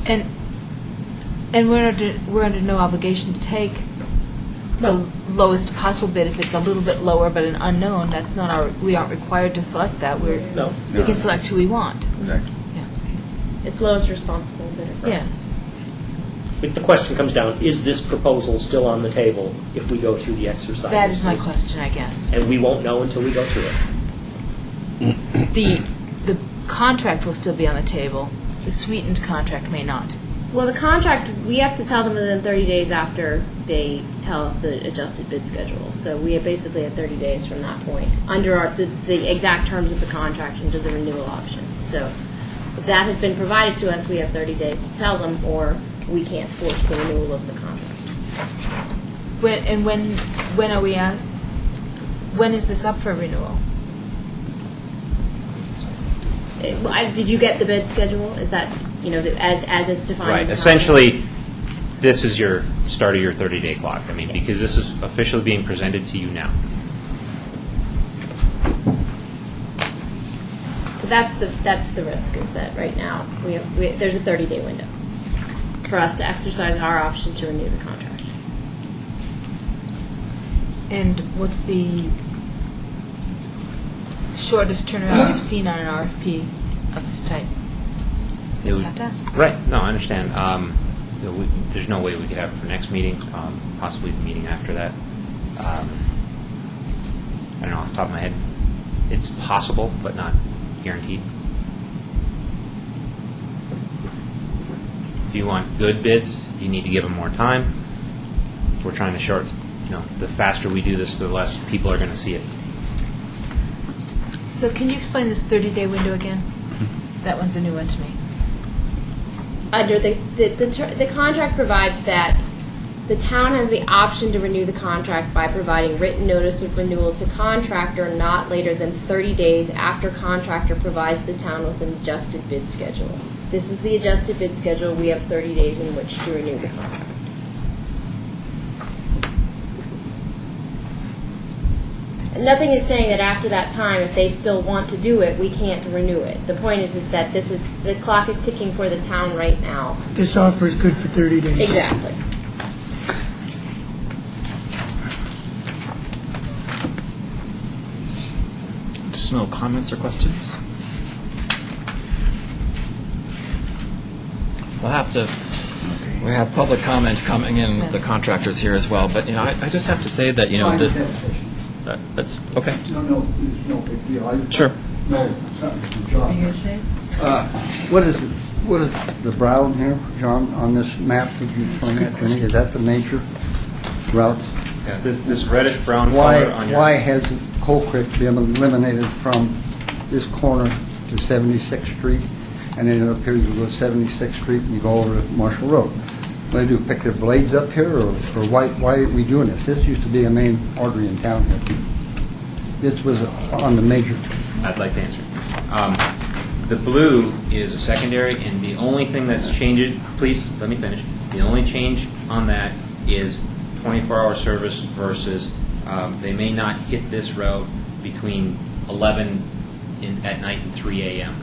Speaker 3: And we're under no obligation to take the lowest possible bid if it's a little bit lower but an unknown. That's not we aren't required to select that. We can select who we want.
Speaker 14: Exactly.
Speaker 17: It's lowest responsible bidder.
Speaker 3: Yes.
Speaker 10: But the question comes down, is this proposal still on the table if we go through the exercise?
Speaker 3: That is my question, I guess.
Speaker 10: And we won't know until we go through it.
Speaker 3: The contract will still be on the table. The sweetened contract may not.
Speaker 17: Well, the contract, we have to tell them within 30 days after they tell us the adjusted bid schedule. So we basically have 30 days from that point, under the exact terms of the contract into the renewal option. So if that has been provided to us, we have 30 days to tell them, or we can't force the renewal of the contract.
Speaker 3: When are we asked? When is this up for renewal?
Speaker 17: Did you get the bid schedule? Is that, as it's defined?
Speaker 11: Right.
Speaker 17: in the
Speaker 11: Essentially, this is your start of your 30-day clock. I mean, because this is officially being presented to you now.
Speaker 17: So that's the risk, is that right now there's a 30-day window for us to exercise our option to renew the contract.
Speaker 3: And what's the shortest turnaround we've seen on an RFP of this type?
Speaker 11: It
Speaker 3: Just
Speaker 11: would-
Speaker 3: have to ask.
Speaker 11: Right. No, I understand. there's no way we could have it for next meeting, possibly the meeting after that. I don't know off the top of my head. It's possible, but not guaranteed. If you want good bids, you need to give them more time. If we're trying to short, the faster we do this, the less people are going to see it.
Speaker 3: So can you explain this 30-day window again? That one's a new one to me.
Speaker 17: Under the contract provides that the town has the option to renew the contract by providing written notice of renewal to contractor not later than 30 days after contractor provides the town with an adjusted bid schedule. This is the adjusted bid schedule. We have 30 days in which to renew the contract. And nothing is saying that after that time, if they still want to do it, we can't renew it. The point is that the clock is ticking for the town right now.
Speaker 4: This offer is good for 30 days.
Speaker 17: Exactly.
Speaker 1: Additional comments or questions? We'll have to, we have public comment coming in, the contractors here as well, but, I just have to say that, that's, okay.
Speaker 9: No, there's no big deal.
Speaker 1: Sure.
Speaker 9: No, something from John.
Speaker 3: Are you going to say?
Speaker 9: What is the brown here, John, on this map? Could you explain that to me? Is that the major route?
Speaker 11: Yeah, this reddish brown color on your...
Speaker 9: Why has Coal Creek been eliminated from this corner to 76th Street, and then it appears you go 76th Street and you go over to Marshall Road? What do they do, pick their blades up here, or why are we doing this? This used to be a main artery in town here. This was on the major...
Speaker 11: I'd like to answer. The blue is a secondary, and the only thing that's changed, please, let me finish. The only change on that is 24-hour service versus they may not hit this route between 11 at night and 3 a.m.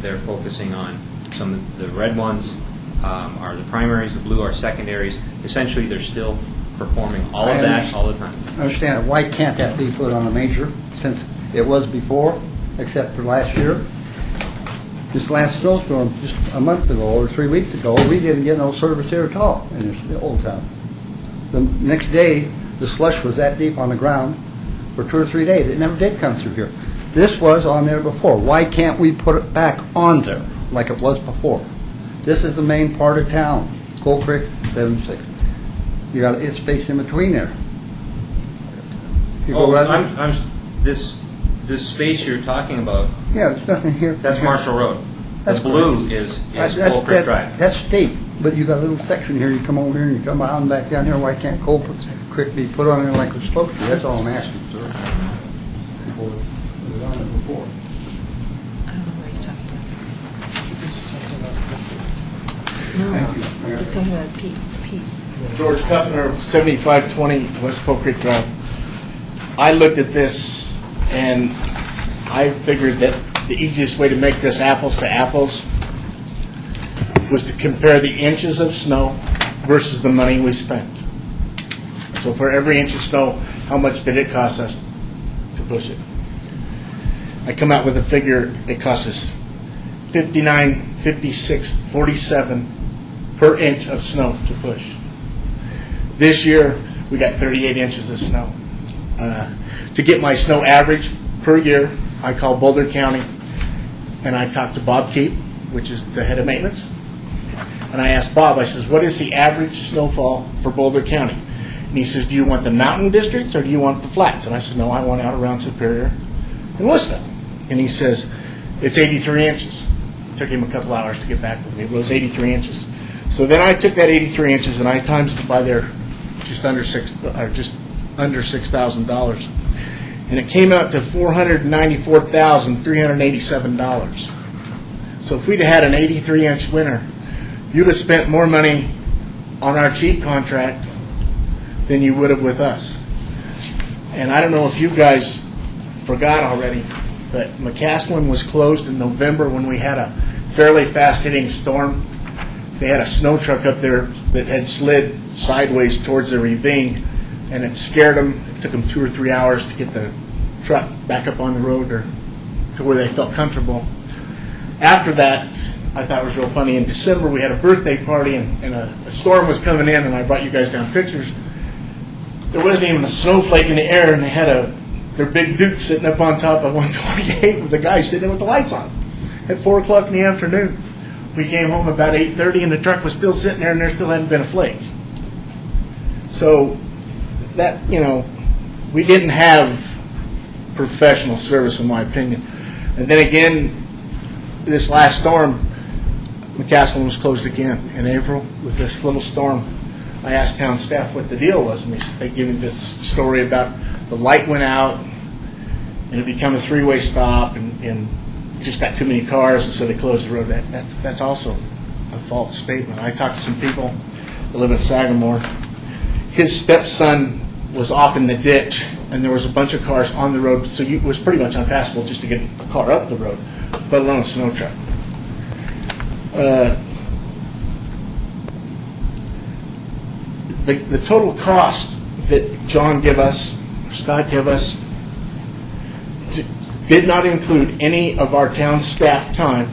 Speaker 11: They're focusing on some of the red ones are the primaries, the blue are secondaries. Essentially, they're still performing all of that all the time.
Speaker 9: I understand. Why can't that be put on a major since it was before, except for last year? This last snowstorm, just a month ago or 3 weeks ago, we didn't get no service here at all in the old town. The next day, the slush was that deep on the ground for 2 or 3 days. It never did come through here. This was on there before. Why can't we put it back on there like it was before? This is the main part of town, Coal Creek, 76. You got it's space in between there. You go right
Speaker 11: this space you're talking about.
Speaker 9: Yeah, there's nothing here.
Speaker 11: That's Marshall Road.
Speaker 9: That's
Speaker 11: the blue is Coal Creek Drive.
Speaker 9: That's state, but you got a little section here. You come over here and you come out and back down here. Why can't Coal Creek be put on there like it's supposed to? That's all I'm asking, sir. It was on it before.
Speaker 3: I don't know where he's talking about. No, he's talking about a piece.
Speaker 8: George Kuttner, 7520 West Coal Creek Drive. I looked at this and I figured that the easiest way to make this apples to apples was to compare the inches of snow versus the money we spent. So for every inch of snow, how much did it cost us to push it? I come out with a figure, it costs us $59, $56, $47 per inch of snow to push. This year, we got 38 inches of snow. To get my snow average per year, I call Boulder County, and I talked to Bob Keep, which is the head of maintenance. And I asked Bob, I says, what is the average snowfall for Boulder County? And he says, do you want the mountain districts or do you want the flats? And I said, no, I want out around Superior and Worcester. And he says, it's 83 inches. It took him a couple hours to get back with me. It was 83 inches. So then I took that 83 inches and I times it by their just under $6,000. And it came out to $494,387. So if we'd had an 83-inch winter, you'd have spent more money on our cheap contract than you would have with us. And I don't know if you guys forgot already, but McCaslin was closed in November when we had a fairly fast-hitting storm. They had a snow truck up there that had slid sideways towards the ravine, and it scared them. It took them 2 or 3 hours to get the truck back up on the road or to where they felt comfortable. After that, I thought was real funny. In December, we had a birthday party, and a storm was coming in, and I brought you guys down pictures. There wasn't even a snowflake in the air, and they had their big Duke sitting up on top of 128 with the guy sitting there with the lights on at 4 o'clock in the afternoon. We came home about 8:30, and the truck was still sitting there, and there still hadn't been a flake. So that, we didn't have professional service, in my opinion. And then again, this last storm, McCaslin was closed again in April with this little storm. I asked town staff what the deal was, and they gave me this story about the light went out, and it became a three-way stop, and just got too many cars, and so they closed the road. That's also a false statement. I talked to some people that live in Sagamore. His stepson was off in the ditch, and there was a bunch of cars on the road, so it was pretty much impassable just to get a car up the road, let alone a snow truck. The total cost that John gave us, Scott gave us, did not include any of our town staff time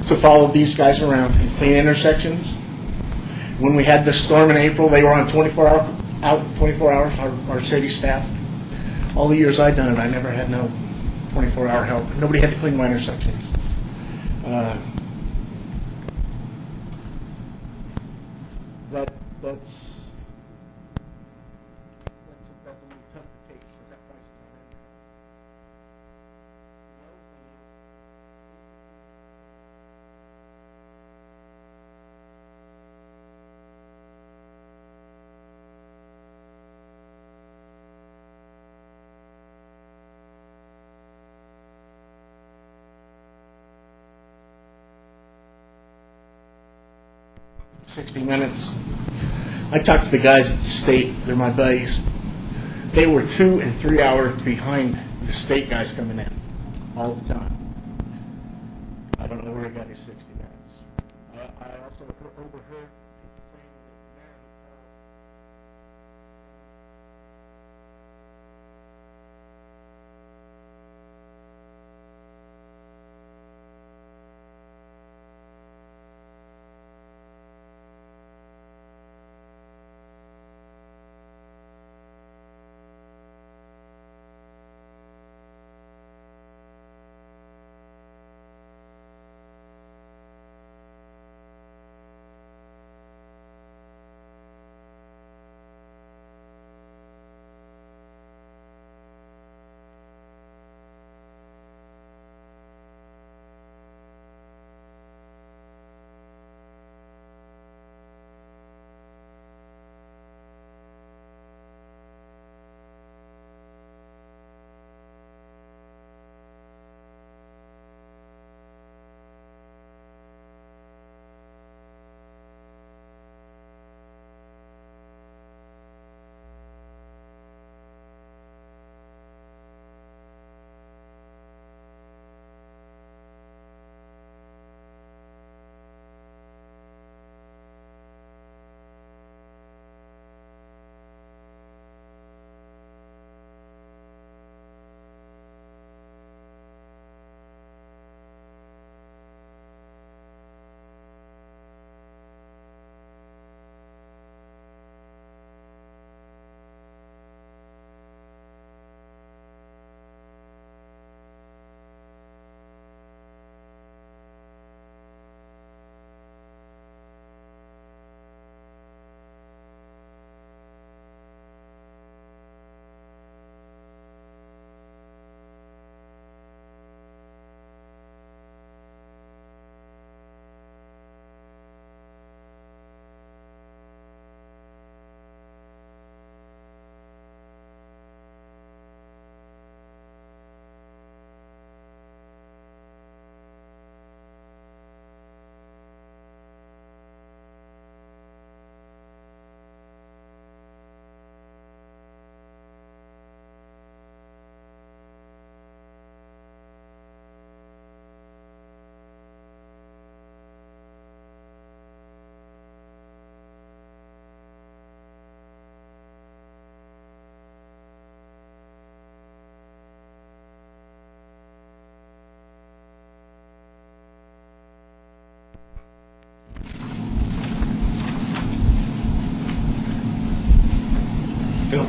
Speaker 8: to follow these guys around and clean intersections. When we had the storm in April, they were on 24 hours, our city staff. All the years I'd done it, I never had no 24-hour help. Nobody had to clean my intersections. That's a little tough to take because that price is not in there. The other thing is, "60 Minutes." I talked to the guys at the state. They're my buddies. They were 2 and 3 hours behind the state guys coming in all the time. I don't know where he got his 60 minutes. I also overheard people saying that Mary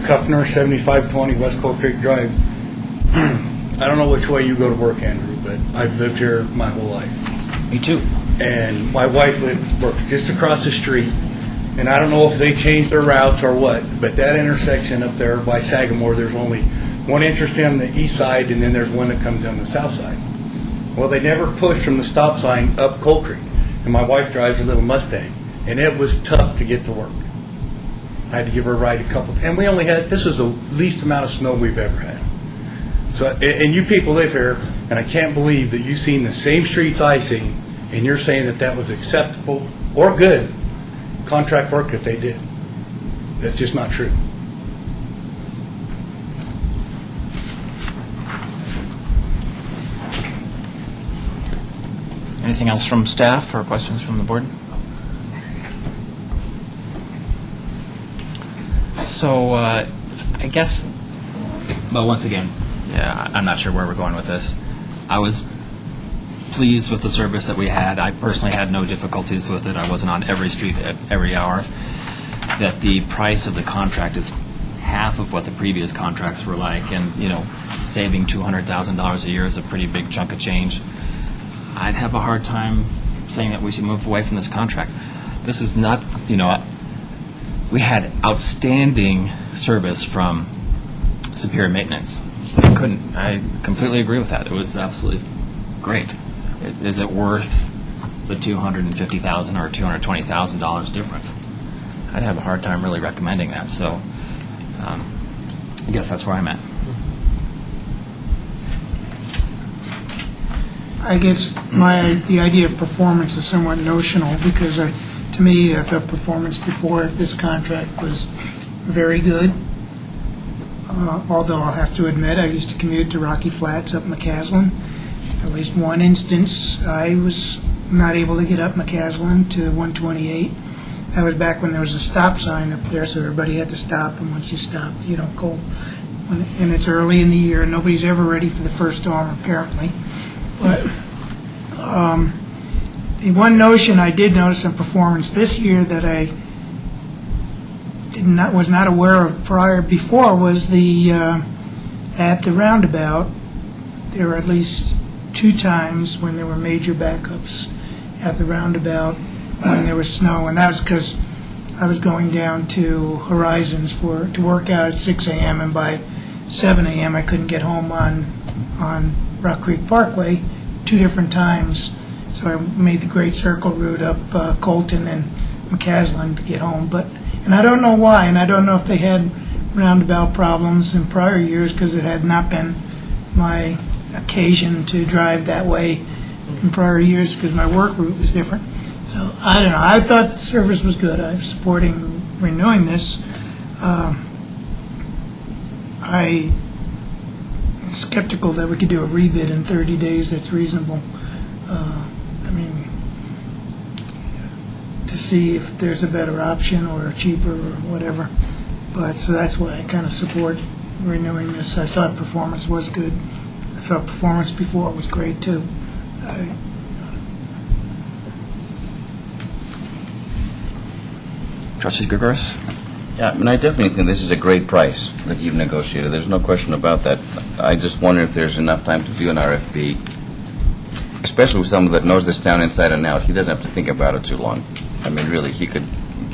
Speaker 18: Kuffner, 7520 West Coal Creek Drive. I don't know which way you go to work, Andrew, but I've lived here my whole life.
Speaker 1: Me too.
Speaker 18: And my wife works just across the street, and I don't know if they changed their routes or what, but that intersection up there by Sagamore, there's only one entrance on the east side, and then there's one that comes on the south side. Well, they never pushed from the stop sign up Coal Creek, and my wife drives a little Mustang, and it was tough to get to work. I had to give her a ride and we only had, this was the least amount of snow we've ever had. So, and you people live here, and I can't believe that you've seen the same streets I seen, and you're saying that that was acceptable or good contract work that they did. That's just not true.
Speaker 1: Anything else from staff or questions from the board? So, I guess, well, once again, yeah, I'm not sure where we're going with this. I was pleased with the service that we had. I personally had no difficulties with it. I wasn't on every street at every hour. That the price of the contract is half of what the previous contracts were like, and, you know, saving $200,000 a year is a pretty big chunk of change. I'd have a hard time saying that we should move away from this contract. This is not, you know, we had outstanding service from Superior Maintenance. I completely agree with that. It was absolutely great. Is it worth the $250,000 or $220,000 difference? I'd have a hard time really recommending that. So I guess that's where I'm at.
Speaker 4: I guess the idea of performance is somewhat notional because to me, I thought performance before this contract was very good. Although I'll have to admit, I used to commute to Rocky Flats up McCaslin. At least one instance, I was not able to get up McCaslin to 128. That was back when there was a stop sign up there, so everybody had to stop, and once you stopped, you don't go. And it's early in the year, and nobody's ever ready for the first storm, apparently. But the one notion I did notice in performance this year that I was not aware of before was at the roundabout, there were at least 2 times when there were major backups at the roundabout when there was snow, and that was because I was going down to Horizons to work out at 6 a.m., and by 7 a.m. I couldn't get home on Rock Creek Parkway 2 different times, so I made the Great Circle route up Colton and McCaslin to get home. And I don't know why, and I don't know if they had roundabout problems in prior years because it had not been my occasion to drive that way in prior years because my work route was different. So I don't know. I thought the service was good. I'm supporting renewing this. I'm skeptical that we could do a rebid in 30 days that's reasonable. To see if there's a better option or cheaper or whatever. But so that's why I kind of support renewing this. I thought performance was good. I thought performance before was great too.
Speaker 1: Trustee Gregorius?
Speaker 14: Yeah, I mean, I definitely think this is a great price that you've negotiated. There's no question about that. I just wonder if there's enough time to do an RFP, especially with someone that knows this town inside and out. He doesn't have to think about it too long. I mean, really, he could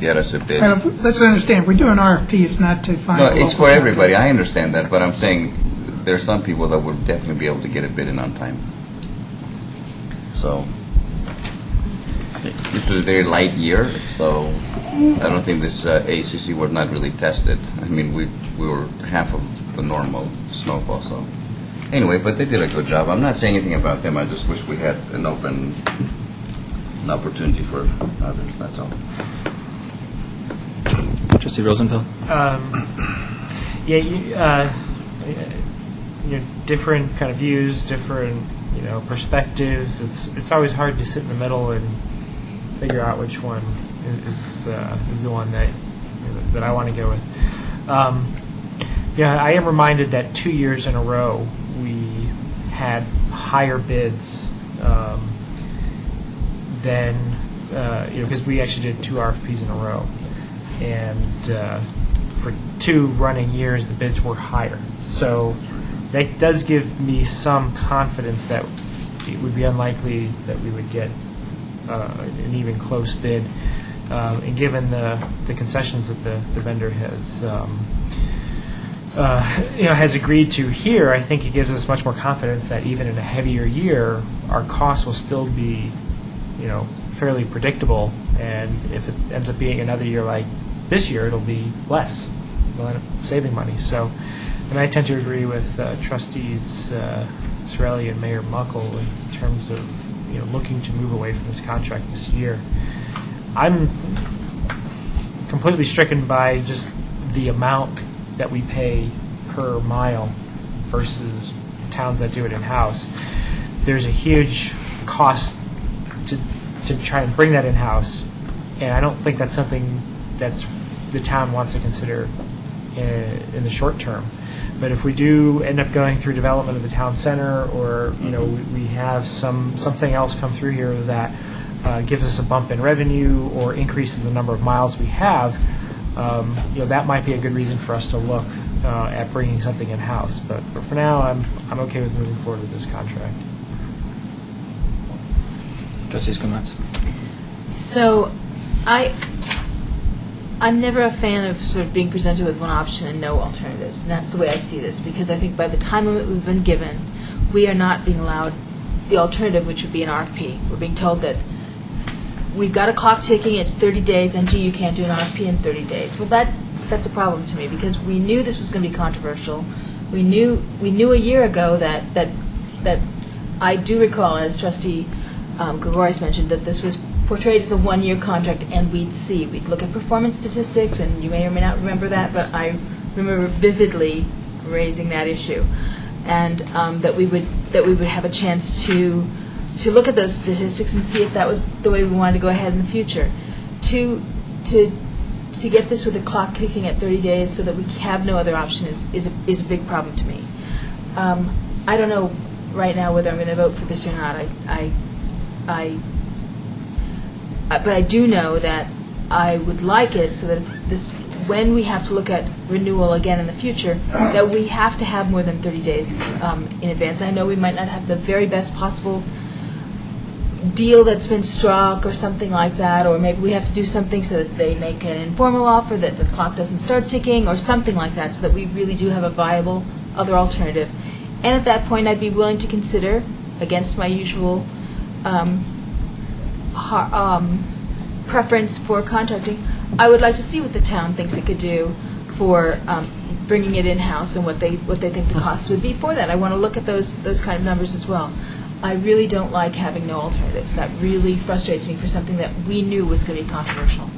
Speaker 14: get us a bid.
Speaker 4: Let's understand, if we do an RFP, it's not to find
Speaker 14: No,
Speaker 4: a
Speaker 14: it's
Speaker 4: local
Speaker 14: for everybody. I understand that, but I'm saying there are some people that would definitely be able to get a bid in on time. So this was a very light year, so I don't think this ACC was not really tested. I mean, we were half of the normal snowfall, so anyway, but they did a good job. I'm not saying anything about them. I just wish we had an opportunity for others, that's all.
Speaker 1: Trustee Rosenfeld?
Speaker 5: Different kind of views, different, perspectives. It's always hard to sit in the middle and figure out which one is the one that I want to go with. I am reminded that 2 years in a row we had higher bids than because we actually did 2 RFPs in a row, and for 2 running years, the bids were higher. So that does give me some confidence that it would be unlikely that we would get an even close bid. And given the concessions that the vendor has, has agreed to here, I think it gives us much more confidence that even in a heavier year, our costs will still be, fairly predictable. And if it ends up being another year like this year, it'll be less. We'll end up saving money. So, and I tend to agree with Trustees Sorelli and Mayor Muckle in terms of looking to move away from this contract this year. I'm completely stricken by just the amount that we pay per mile versus towns that do it in-house. There's a huge cost to try and bring that in-house, and I don't think that's something that's the town wants to consider in the short term. But if we do end up going through development of the town center, or we have something else come through here that gives us a bump in revenue or increases the number of miles we have, that might be a good reason for us to look at bringing something in-house. But for now, I'm okay with moving forward with this contract.
Speaker 1: Trustees Gomez.
Speaker 3: So, I'm never a fan of sort of being presented with one option and no alternatives. And that's the way I see this, because I think by the time limit we've been given, we are not being allowed the alternative, which would be an RFP. We're being told that we've got a clock ticking, it's 30 days, and gee, you can't do an RFP in 30 days. Well, that's a problem to me, because we knew this was going to be controversial. We knew a year ago that I do recall, as Trustee Gregorius mentioned, that this was portrayed as a one-year contract, and we'd look at performance statistics, and you may or may not remember that, but I remember vividly raising that issue, and that we would have a chance to look at those statistics and see if that was the way we wanted to go ahead in the future. To get this with the clock kicking at 30 days so that we have no other option is a big problem to me. I don't know right now whether I'm going to vote for this or not. But I do know that I would like it so that when we have to look at renewal again in the future, that we have to have more than 30 days in advance. I know we might not have the very best possible deal that's been struck or something like that, or maybe we have to do something so that they make an informal offer that the clock doesn't start ticking or something like that, so that we really do have a viable other alternative. And at that point, I'd be willing to consider, against my usual preference for contracting, I would like to see what the town thinks it could do for bringing it in-house and what they think the costs would be for that. I want to look at those kind of numbers as well. I really don't like having no alternatives. That really frustrates me for something that we knew was going to be controversial.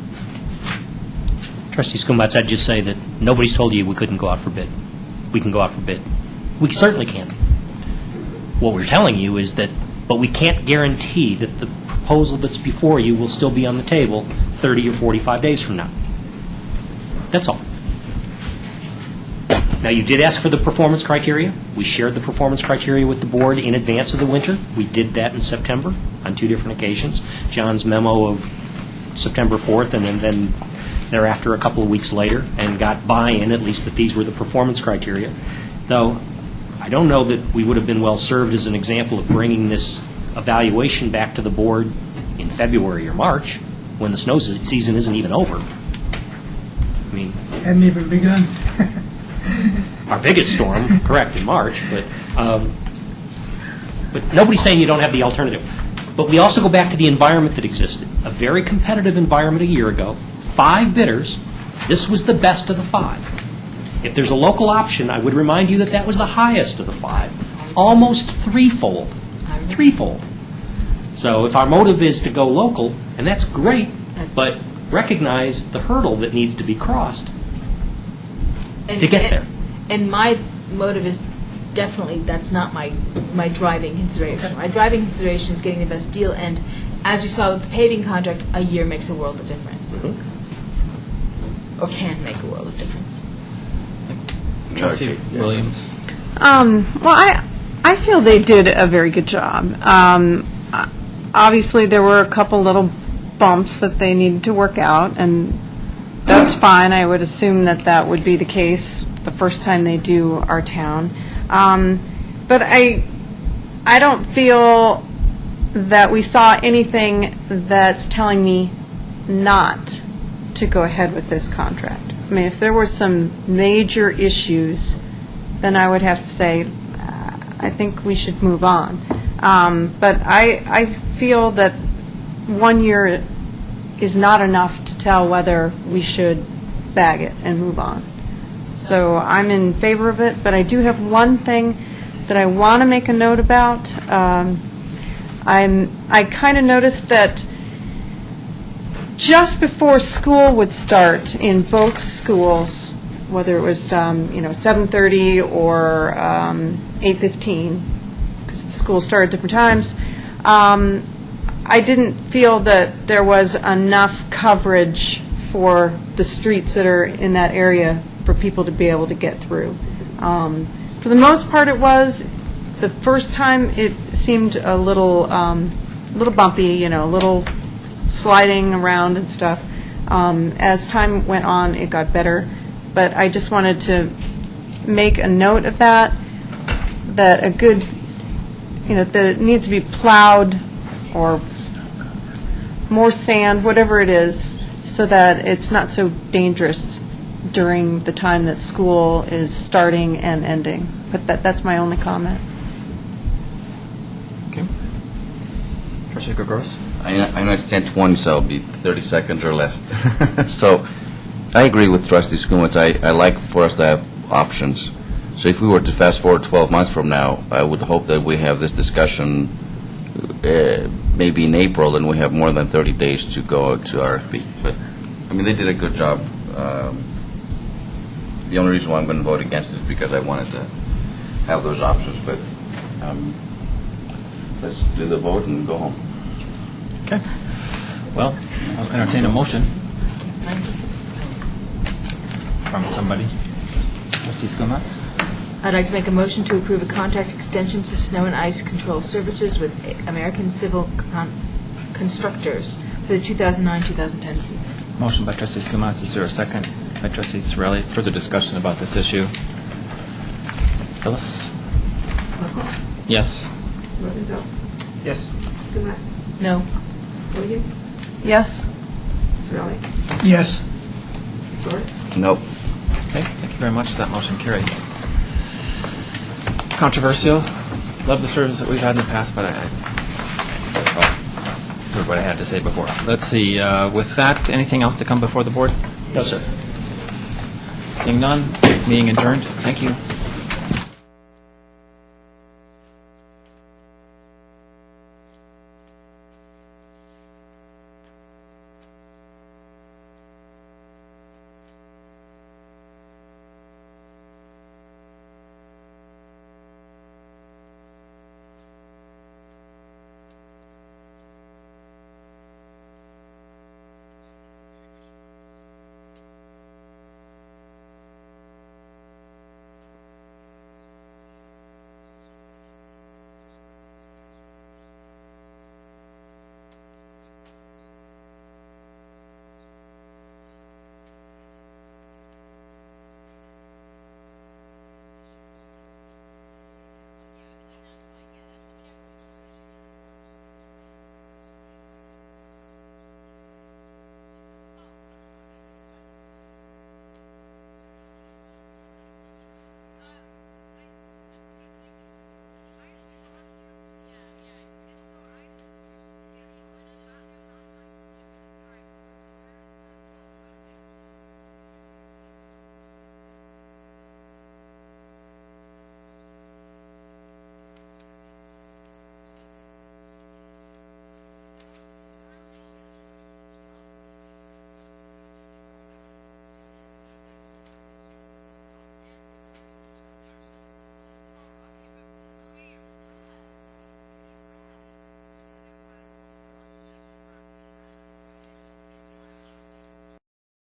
Speaker 10: Trustee Skumatz, I'd just say that nobody's told you we couldn't go out for bid. We can go out for bid. We certainly can. What we're telling you is that, but we can't guarantee that the proposal that's before you will still be on the table 30 or 45 days from now. That's all. Now, you did ask for the performance criteria. We shared the performance criteria with the board in advance of the winter. We did that in September on 2 different occasions. John's memo of September 4th, and then thereafter a couple of weeks later, and got buy-in, at least that these were the performance criteria. Though, I don't know that we would have been well served as an example of bringing this evaluation back to the board in February or March, when the snow season isn't even over. I mean,
Speaker 4: Hadn't even begun.
Speaker 10: our biggest storm, correct, in March, but nobody's saying you don't have the alternative. But we also go back to the environment that existed. A very competitive environment a year ago, 5 bidders, this was the best of the 5. If there's a local option, I would remind you that that was the highest of the 5, almost threefold. So if our motive is to go local, and that's great, but recognize the hurdle that needs to be crossed to get there.
Speaker 3: And my motive is definitely, that's not my driving consideration. My driving consideration is getting the best deal, and as you saw with the paving contract, a year makes a world of difference. Or can make a world of difference.
Speaker 1: Trustee Williams.
Speaker 12: Well, I feel they did a very good job. Obviously, there were a couple little bumps that they needed to work out, and that's fine. I would assume that that would be the case the first time they do our town. But I don't feel that we saw anything that's telling me not to go ahead with this contract. I mean, if there were some major issues, then I would have to say, I think we should move on. But I feel that 1 year is not enough to tell whether we should bag it and move on. So I'm in favor of it, but I do have one thing that I want to make a note about. I kind of noticed that just before school would start in both schools, whether it was 7:30 or 8:15, because the school started at different times, I didn't feel that there was enough coverage for the streets that are in that area for people to be able to get through. For the most part, it was. The first time, it seemed a little bumpy, a little sliding around and stuff. As time went on, it got better. But I just wanted to make a note of that a good, that it needs to be plowed or more sand, whatever it is, so that it's not so dangerous during the time that school is starting and ending. But that's my only comment.
Speaker 1: Okay. Trustee Gregorus?
Speaker 14: I know it's 10:20, so it'll be 30 seconds or less. So I agree with Trustee Skumatz. I like for us to have options. So if we were to fast forward 12 months from now, I would hope that we have this discussion maybe in April, and we have more than 30 days to go to RFP. But, I mean, they did a good job. The only reason why I'm going to vote against it is because I wanted to have those options. But let's do the vote and go home.
Speaker 1: Okay. Well, I'll entertain a motion from somebody. Trustee Skumatz?
Speaker 3: I'd like to make a motion to approve a contract extension for snow and ice control services with American Civil Constructors for the 2009-2010 season.
Speaker 1: Motion by Trustee Skumatz. Is there a second? By Trustee Sorelli. Further discussion about this issue? Phyllis? Yes.
Speaker 2: Rosenfeld.
Speaker 5: Yes.
Speaker 2: Skumatz.
Speaker 3: No.
Speaker 2: Williams.
Speaker 12: Yes?
Speaker 2: Sorelli.
Speaker 4: Yes.
Speaker 2: Doris.
Speaker 14: Nope.
Speaker 1: Okay, thank you very much. That motion carries. Controversial. Love the service that we've had in the past, but I heard what I had to say before. Let's see. With that, anything else to come before the board?
Speaker 5: No, sir.
Speaker 1: Seeing none, meeting adjourned. Thank you.